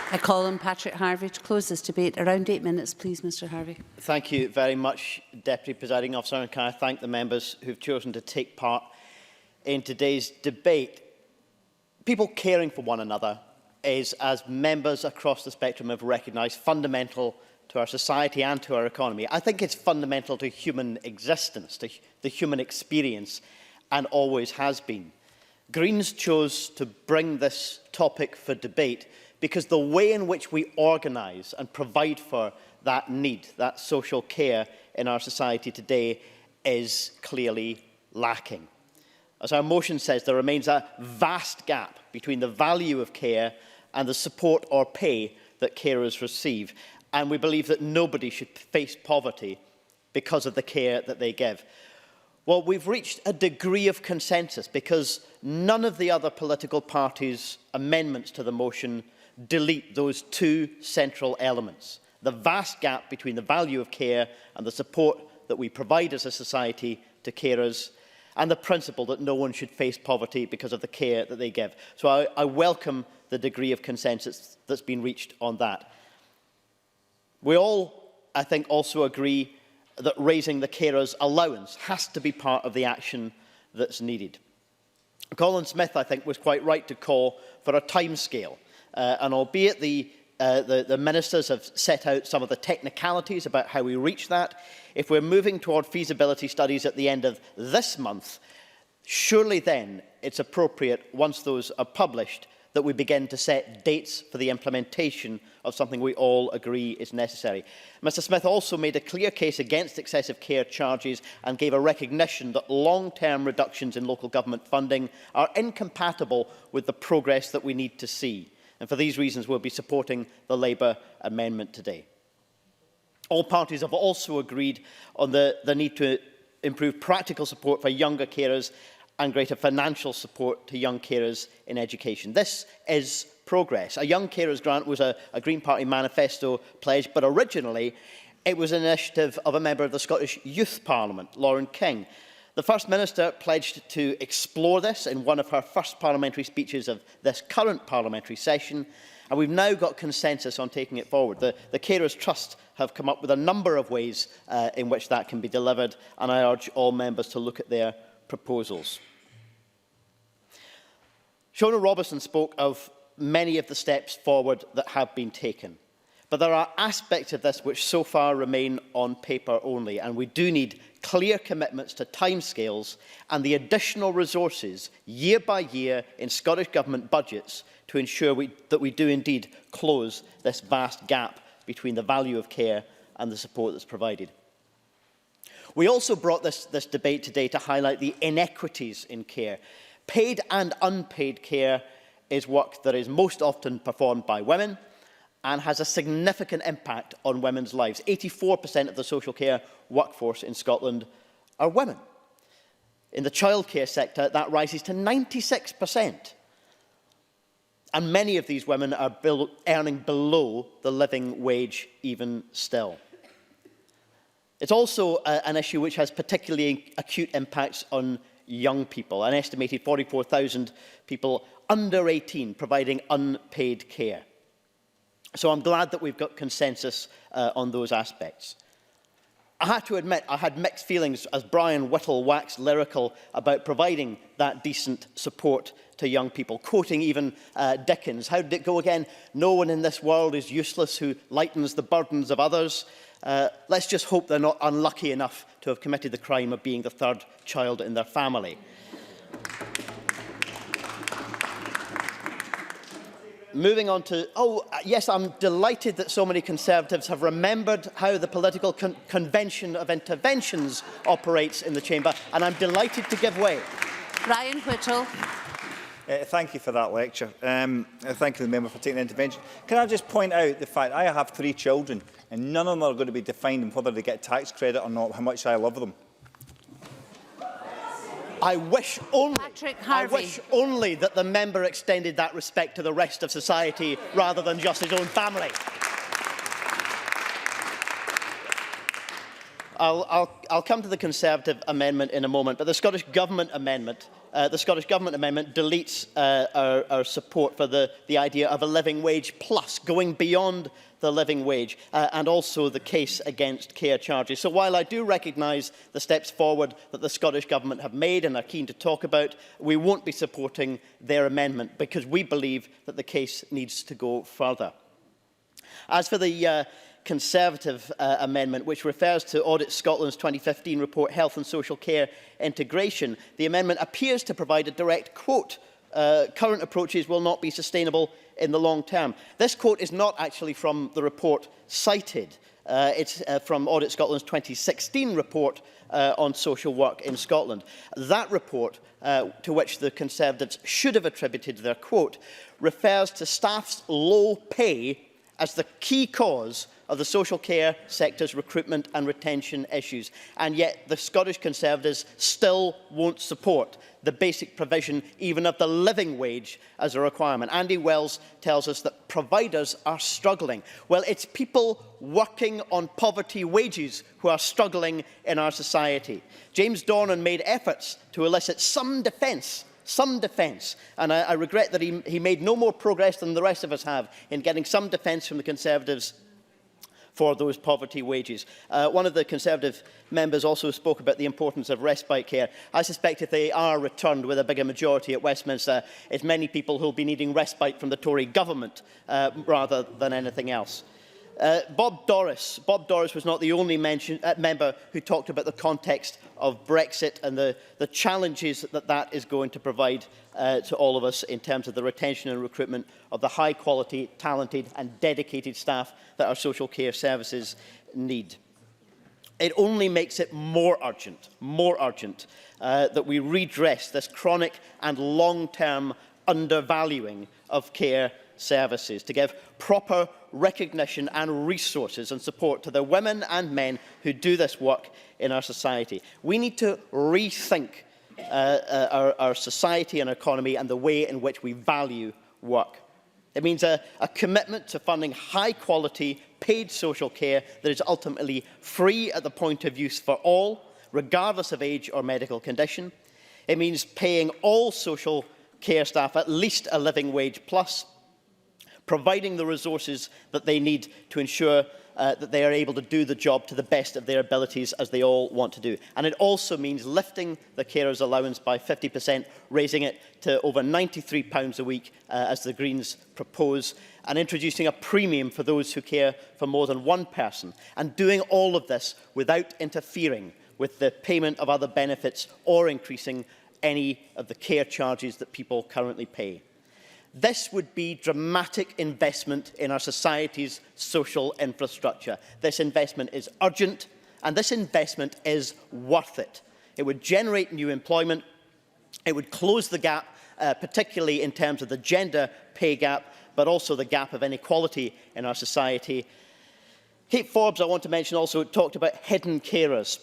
I call on Patrick Harvey to close this debate. Around 8 minutes, please, Mr Harvey. Thank you very much, Deputy Presiding Officer, and can I thank the members who have chosen to take part in today's debate. People caring for one another is, as members across the spectrum have recognised, fundamental to our society and to our economy. I think it's fundamental to human existence, to the human experience, and always has been. Greens chose to bring this topic for debate because the way in which we organise and provide for that need, that social care in our society today, is clearly lacking. As our motion says, there remains a vast gap between the value of care and the support or pay that carers receive. And we believe that nobody should face poverty because of the care that they give. Well, we've reached a degree of consensus because none of the other political parties' amendments to the motion delete those two central elements: the vast gap between the value of care and the support that we provide as a society to carers, and the principle that no one should face poverty because of the care that they give. So I welcome the degree of consensus that's been reached on that. We all, I think, also agree that raising the carers' allowance has to be part of the action that's needed. Colin Smith, I think, was quite right to call for a timescale. And albeit the ministers have set out some of the technicalities about how we reach that, if we're moving toward feasibility studies at the end of this month, surely then it's appropriate, once those are published, that we begin to set dates for the implementation of something we all agree is necessary. Mr Smith also made a clear case against excessive care charges and gave a recognition that long-term reductions in local government funding are incompatible with the progress that we need to see. And for these reasons, we'll be supporting the Labour amendment today. All parties have also agreed on the need to improve practical support for younger carers and greater financial support to young carers in education. This is progress. A Young Carers Grant was a Green Party manifesto pledge, but originally it was an initiative of a member of the Scottish Youth Parliament, Lauren King. The First Minister pledged to explore this in one of her first parliamentary speeches of this current parliamentary session, and we've now got consensus on taking it forward. The Carers Trust have come up with a number of ways in which that can be delivered, and I urge all members to look at their proposals. Shona Robertson spoke of many of the steps forward that have been taken. But there are aspects of this which so far remain on paper only, and we do need clear commitments to timescales and the additional resources year by year in Scottish Government budgets to ensure that we do indeed close this vast gap between the value of care and the support that's provided. We also brought this debate today to highlight the inequities in care. Paid and unpaid care is work that is most often performed by women and has a significant impact on women's lives. 84% of the social care workforce in Scotland are women. In the childcare sector, that rises to 96%. And many of these women are earning below the living wage even still. It's also an issue which has particularly acute impacts on young people, an estimated 44,000 people under 18 providing unpaid care. So I'm glad that we've got consensus on those aspects. I have to admit, I had mixed feelings as Brian Whittle waxed lyrical about providing that decent support to young people, quoting even Dickens. How did it go again? No one in this world is useless who lightens the burdens of others. Let's just hope they're not unlucky enough to have committed the crime of being the third child in their family. Moving on to, yes, I'm delighted that so many Conservatives have remembered how the political convention of interventions operates in the chamber, and I'm delighted to give way. Brian Whittle. Thank you for that lecture. Thank you, the member, for taking the intervention. Can I just point out the fact I have 3 children, and none of them are going to be defined on whether they get tax credit or not, how much I love them. I wish only that the member extended that respect to the rest of society rather than just his own family. I'll come to the Conservative amendment in a moment, but the Scottish Government amendment deletes our support for the idea of a living wage plus, going beyond the living wage, and also the case against care charges. So while I do recognise the steps forward that the Scottish Government have made and are keen to talk about, we won't be supporting their amendment because we believe that the case needs to go further. As for the Conservative amendment, which refers to Audit Scotland's 2015 report, Health and Social Care Integration, the amendment appears to provide a direct quote. Current approaches will not be sustainable in the long term. This quote is not actually from the report cited. It's from Audit Scotland's 2016 report on social work in Scotland. That report, to which the Conservatives should have attributed their quote, refers to staff's low pay as the key cause of the social care sector's recruitment and retention issues. And yet the Scottish Conservatives still won't support the basic provision even of the living wage as a requirement. Andy Wells tells us that providers are struggling. Well, it's people working on poverty wages who are struggling in our society. James Dornan made efforts to elicit some defence, and I regret that he made no more progress than the rest of us have in getting some defence from the Conservatives for those poverty wages. One of the Conservative members also spoke about the importance of respite care. I suspect if they are returned with a bigger majority at Westminster, it's many people who will be needing respite from the Tory government rather than anything else. Bob Doris was not the only member who talked about the context of Brexit and the challenges that is going to provide to all of us in terms of the retention and recruitment of the high-quality, talented and dedicated staff that our social care services need. It only makes it more urgent that we redress this chronic and long-term undervaluing of care services, to give proper recognition and resources and support to the women and men who do this work in our society. We need to rethink our society and economy and the way in which we value work. It means a commitment to funding high-quality, paid social care that is ultimately free at the point of use for all, regardless of age or medical condition. It means paying all social care staff at least a living wage plus, providing the resources that they need to ensure that they are able to do the job to the best of their abilities, as they all want to do. And it also means lifting the carers' allowance by 50%, raising it to over £93 a week, as the Greens propose, and introducing a premium for those who care for more than one person, and doing all of this without interfering with the payment of other benefits or increasing any of the care charges that people currently pay. This would be dramatic investment in our society's social infrastructure. This investment is urgent, and this investment is worth it. It would generate new employment. It would close the gap, particularly in terms of the gender pay gap, but also the gap of inequality in our society. Kate Forbes, I want to mention, also talked about hidden carers.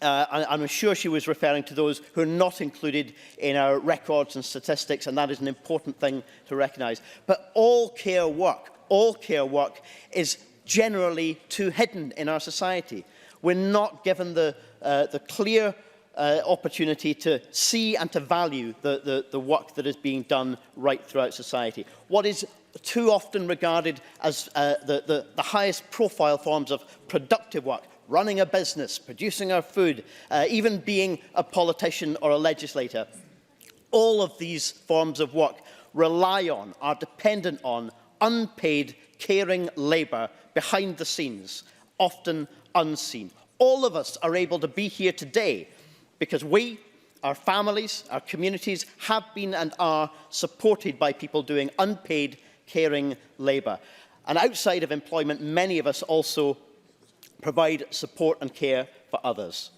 I'm sure she was referring to those who are not included in our records and statistics, and that is an important thing to recognise. But all care work is generally too hidden in our society. We're not given the clear opportunity to see and to value the work that is being done right throughout society. What is too often regarded as the highest profile forms of productive work, running a business, producing our food, even being a politician or a legislator. All of these forms of work rely on, are dependent on, unpaid, caring labour behind the scenes, often unseen. All of us are able to be here today because we, our families, our communities have been and are supported by people doing unpaid, caring labour. And outside of employment, many of us also provide support and care for others.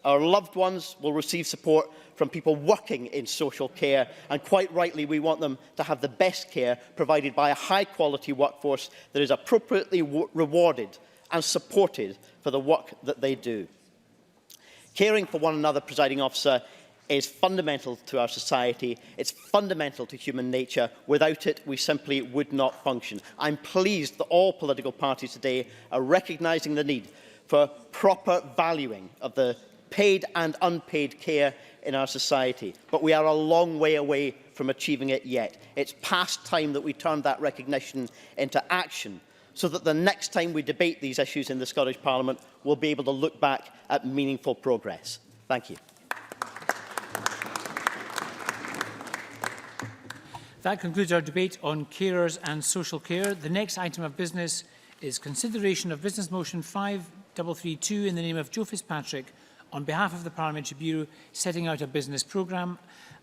Our loved ones will receive support from people working in social care, and quite rightly we want them to have the best care provided by a high-quality workforce that is appropriately rewarded and supported for the work that they do. Caring for one another, Presiding Officer, is fundamental to our society. It's fundamental to human nature. Without it, we simply would not function. I'm pleased that all political parties today are recognising the need for proper valuing of the paid and unpaid care in our society. But we are a long way away from achieving it yet. It's past time that we turned that recognition into action, so that the next time we debate these issues in the Scottish Parliament, we'll be able to look back at meaningful progress. Thank you. That concludes our debate on carers and social care. The next item of business is consideration of Business Motion 5332 in the name of Joe Fitzpatrick on behalf of the Parliamentary Bureau setting out a business programme.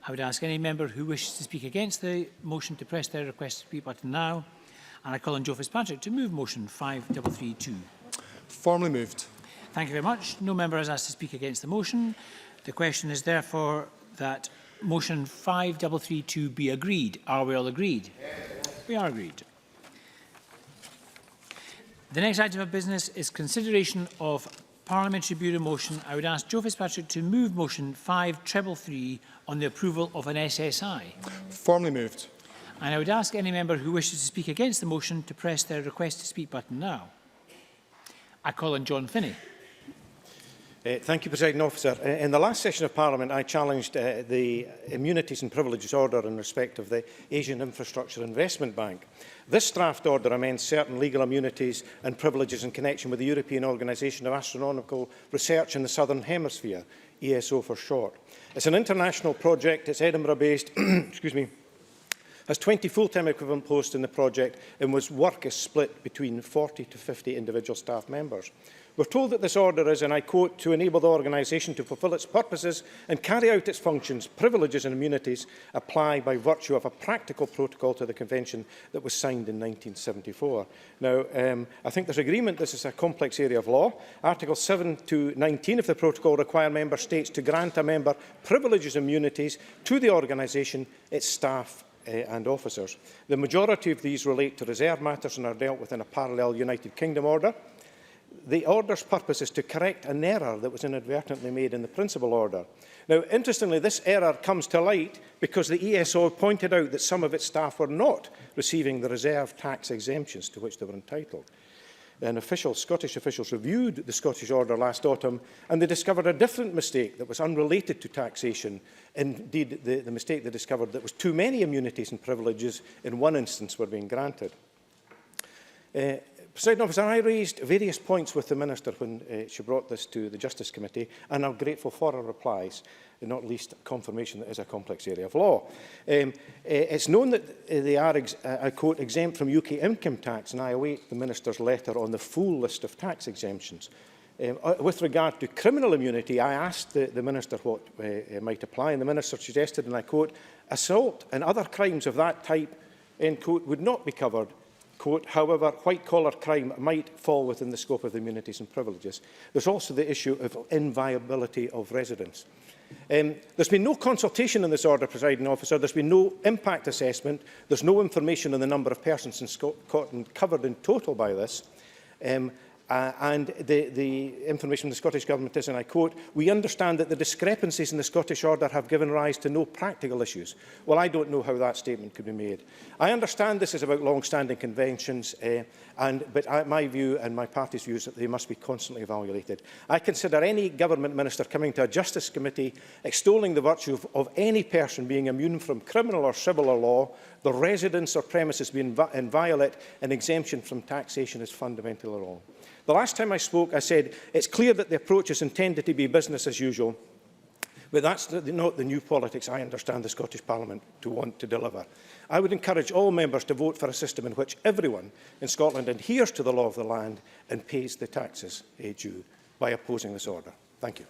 I would ask any member who wishes to speak against the motion to press their request to speak button now. And I call on Joe Fitzpatrick to move motion 5332. Formally moved. Thank you very much. No member has asked to speak against the motion. The question is therefore that motion 5332 be agreed. Are we all agreed? Yes. We are agreed. The next item of business is consideration of Parliamentary Bureau motion. I would ask Joe Fitzpatrick to move motion 5333 on the approval of an SSI. Formally moved. And I would ask any member who wishes to speak against the motion to press their request to speak button now. I call on John Finney. Thank you, Presiding Officer. In the last session of Parliament, I challenged the Immunities and Privileges Order in respect of the Asian Infrastructure Investment Bank. This draft order amends certain legal immunities and privileges in connection with the European Organisation of Astronomical Research in the Southern Hemisphere, ESO for short. It's an international project. It's Edinburgh-based, excuse me, has 20 full-time equivalent posts in the project, and work is split between 40 to 50 individual staff members. We're told that this order is, and I quote, to enable the organisation to fulfil its purposes and carry out its functions, privileges and immunities apply by virtue of a practical protocol to the convention that was signed in 1974. Now, I think there's agreement this is a complex area of law. Articles 7 to 19 of the protocol require member states to grant a member privileges and immunities to the organisation, its staff and officers. The majority of these relate to reserve matters and are dealt with in a parallel United Kingdom order. The order's purpose is to correct an error that was inadvertently made in the principal order. Now, interestingly, this error comes to light because the ESO pointed out that some of its staff were not receiving the reserve tax exemptions to which they were entitled. And Scottish officials reviewed the Scottish order last autumn, and they discovered a different mistake that was unrelated to taxation. Indeed, the mistake they discovered that was too many immunities and privileges in one instance were being granted. Presiding Officer, I raised various points with the Minister when she brought this to the Justice Committee, and I'm grateful for her replies, and not least confirmation that it is a complex area of law. It's known that they are, I quote, exempt from UK income tax, and I await the Minister's letter on the full list of tax exemptions. With regard to criminal immunity, I asked the Minister what might apply, and the Minister suggested, and I quote, assault and other crimes of that type, end quote, would not be covered. Quote, however, white-collar crime might fall within the scope of the immunities and privileges. There's also the issue of inviolability of residence. There's been no consultation on this order, Presiding Officer. There's been no impact assessment. There's no information on the number of persons in Scotland covered in total by this. And the information from the Scottish Government is, and I quote, we understand that the discrepancies in the Scottish order have given rise to no practical issues. Well, I don't know how that statement could be made. I understand this is about long-standing conventions, but my view and my party's view is that they must be constantly evaluated. I consider any government minister coming to a Justice Committee extolling the virtue of any person being immune from criminal or civil law, the residence or premises being inviolate, and exemption from taxation is fundamentally wrong. The last time I spoke, I said it's clear that the approach is intended to be business as usual, but that's not the new politics I understand the Scottish Parliament to want to deliver. I would encourage all members to vote for a system in which everyone in Scotland adheres to the law of the land and pays the taxes due by opposing this order. Thank you.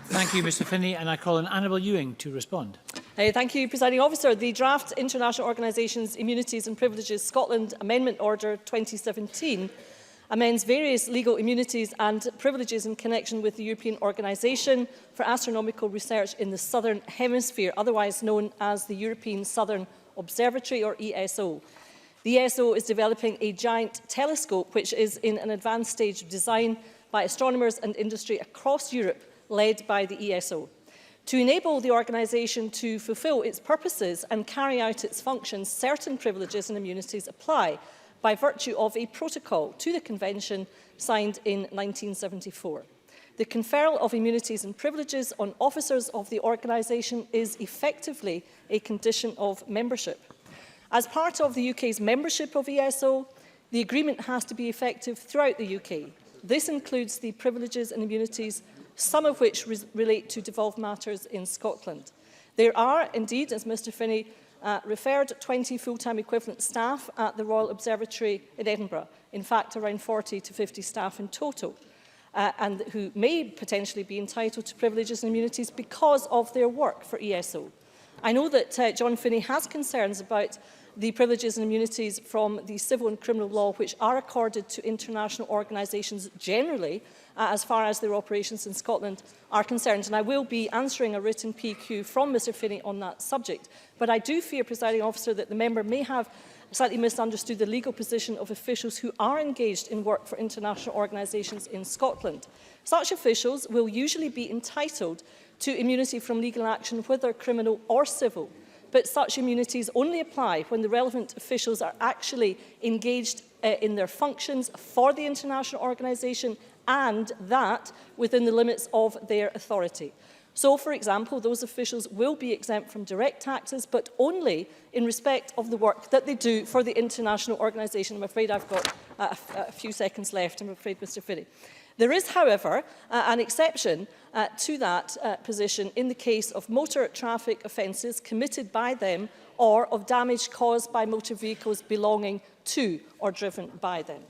Thank you, Mr Finney, and I call on Annabel Ewing to respond. Thank you, Presiding Officer. The draft International Organisations, Immunities and Privileges Scotland Amendment Order 2017 amends various legal immunities and privileges in connection with the European Organisation for Astronomical Research in the Southern Hemisphere, otherwise known as the European Southern Observatory, or ESO. The ESO is developing a giant telescope which is in an advanced stage of design by astronomers and industry across Europe led by the ESO. To enable the organisation to fulfil its purposes and carry out its functions, certain privileges and immunities apply by virtue of a protocol to the Convention signed in 1974. The conferral of immunities and privileges on officers of the organisation is effectively a condition of membership. As part of the UK's membership of ESO, the agreement has to be effective throughout the UK. This includes the privileges and immunities, some of which relate to devolved matters in Scotland. There are, indeed, as Mr Finney referred, 20 full-time equivalent staff at the Royal Observatory in Edinburgh. In fact, around 40 to 50 staff in total, and who may potentially be entitled to privileges and immunities because of their work for ESO. I know that John Finney has concerns about the privileges and immunities from the civil and criminal law which are accorded to international organisations generally, as far as their operations in Scotland are concerned. And I will be answering a written PQ from Mr Finney on that subject. But I do fear, Presiding Officer, that the member may have slightly misunderstood the legal position of officials who are engaged in work for international organisations in Scotland. Such officials will usually be entitled to immunity from legal action, whether criminal or civil. But such immunities only apply when the relevant officials are actually engaged in their functions for the international organisation, and that within the limits of their authority. So, for example, those officials will be exempt from direct taxes, but only in respect of the work that they do for the international organisation. I'm afraid I've got a few seconds left, I'm afraid, Mr Finney. There is, however, an exception to that position in the case of motor traffic offences committed by them or of damage caused by motor vehicles belonging to or driven by them.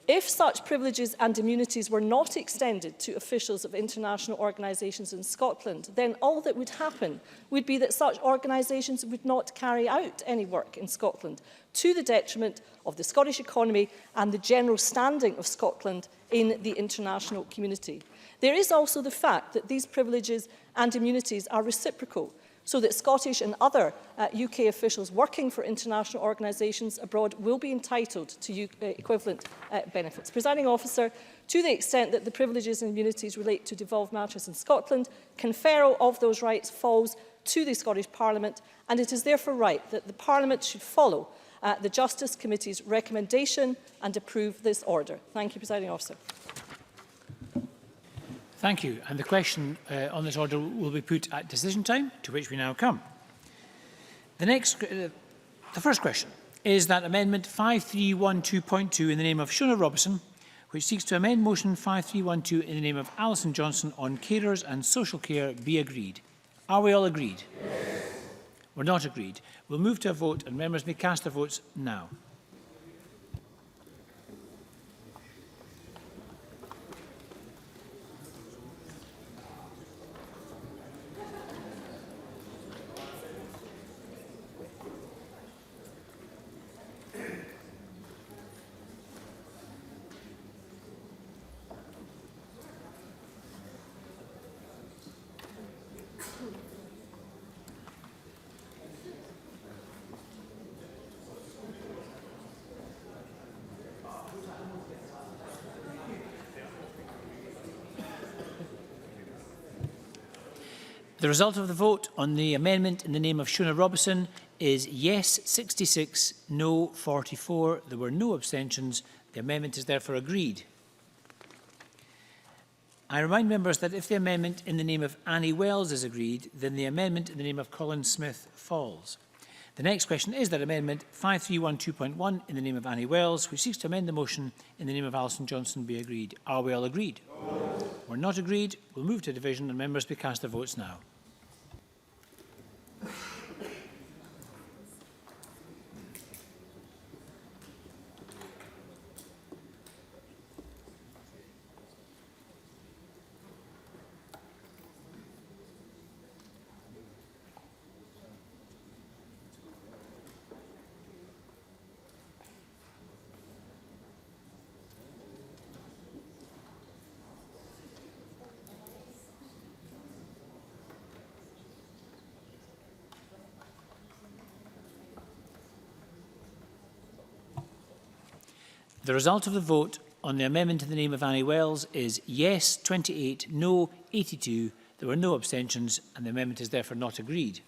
If such privileges and immunities were not extended to officials of international organisations in Scotland, then all that would happen would be that such organisations would not carry out any work in Scotland, to the detriment of the Scottish economy and the general standing of Scotland in the international community. There is also the fact that these privileges and immunities are reciprocal, so that Scottish and other UK officials working for international organisations abroad will be entitled to equivalent benefits. Presiding Officer, to the extent that the privileges and immunities relate to devolved matters in Scotland, conferral of those rights falls to the Scottish Parliament, and it is therefore right that the Parliament should follow the Justice Committee's recommendation and approve this order. Thank you, Presiding Officer. Thank you. And the question on this order will be put at decision time, to which we now come. The first question is that Amendment 5312.2 in the name of Shona Robertson, which seeks to amend Motion 5312 in the name of Alison Johnson on carers and social care, be agreed. Are we all agreed? Yes. We're not agreed. We'll move to a vote, and members may cast their votes now. The result of the vote on the amendment in the name of Shona Robertson is yes 66, no 44. There were no abstentions. The amendment is therefore agreed. I remind members that if the amendment in the name of Annie Wells is agreed, then the amendment in the name of Colin Smith falls. The next question is that Amendment 5312.1 in the name of Annie Wells, which seeks to amend the motion in the name of Alison Johnson, be agreed. Are we all agreed? No. We're not agreed. We'll move to division, and members may cast their votes now. The result of the vote on the amendment in the name of Annie Wells is yes 28, no 82. There were no abstentions and the amendment is therefore not agreed.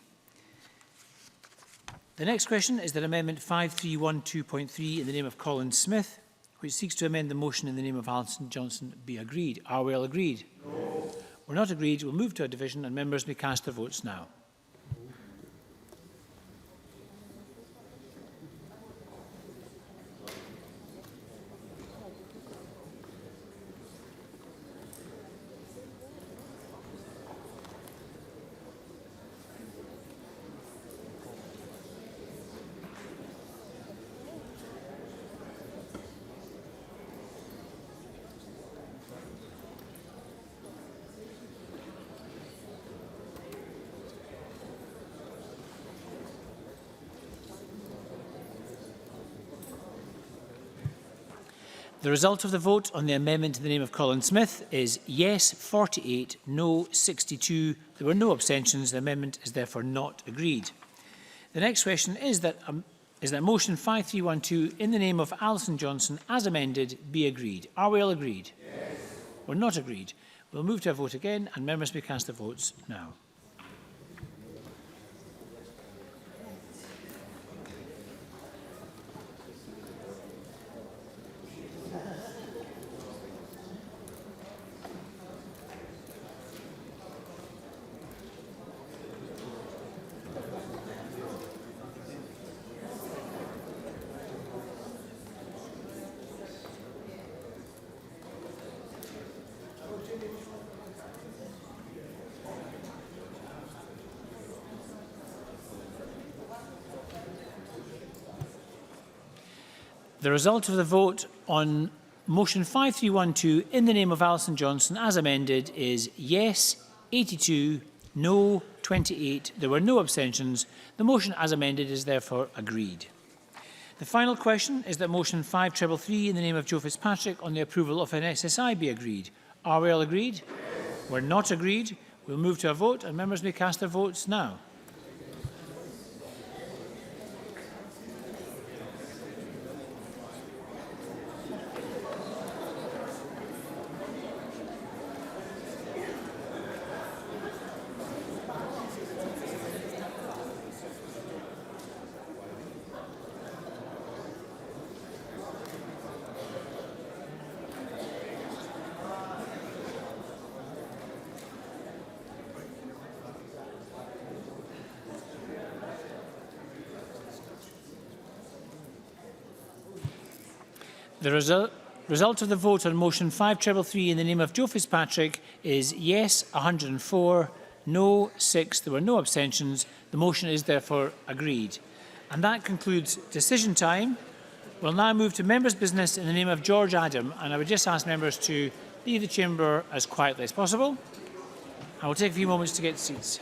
The next question is that Amendment 5312.3 in the name of Colin Smith, which seeks to amend the motion in the name of Alison Johnson, be agreed. Are we all agreed? No. We're not agreed. We'll move to a division and members may cast their votes now. The result of the vote on the amendment in the name of Colin Smith is yes 48, no 62. There were no abstentions. The amendment is therefore not agreed. The next question is that motion 5312 in the name of Alison Johnson as amended be agreed. Are we all agreed? Yes. We're not agreed. We'll move to a vote again and members may cast their votes now. The result of the vote on motion 5312 in the name of Alison Johnson as amended is yes 82, no 28. There were no abstentions. The motion as amended is therefore agreed. The final question is that motion 5333 in the name of Joe Fitzpatrick on the approval of an SSI be agreed. Are we all agreed? Yes. We're not agreed. We'll move to a vote and members may cast their votes now. The result of the vote on motion 5333 in the name of Joe Fitzpatrick is yes 104, no 6. There were no abstentions. The motion is therefore agreed. And that concludes decision time. We'll now move to members' business in the name of George Adam, and I would just ask members to leave the chamber as quietly as possible. I will take a few moments to get seats.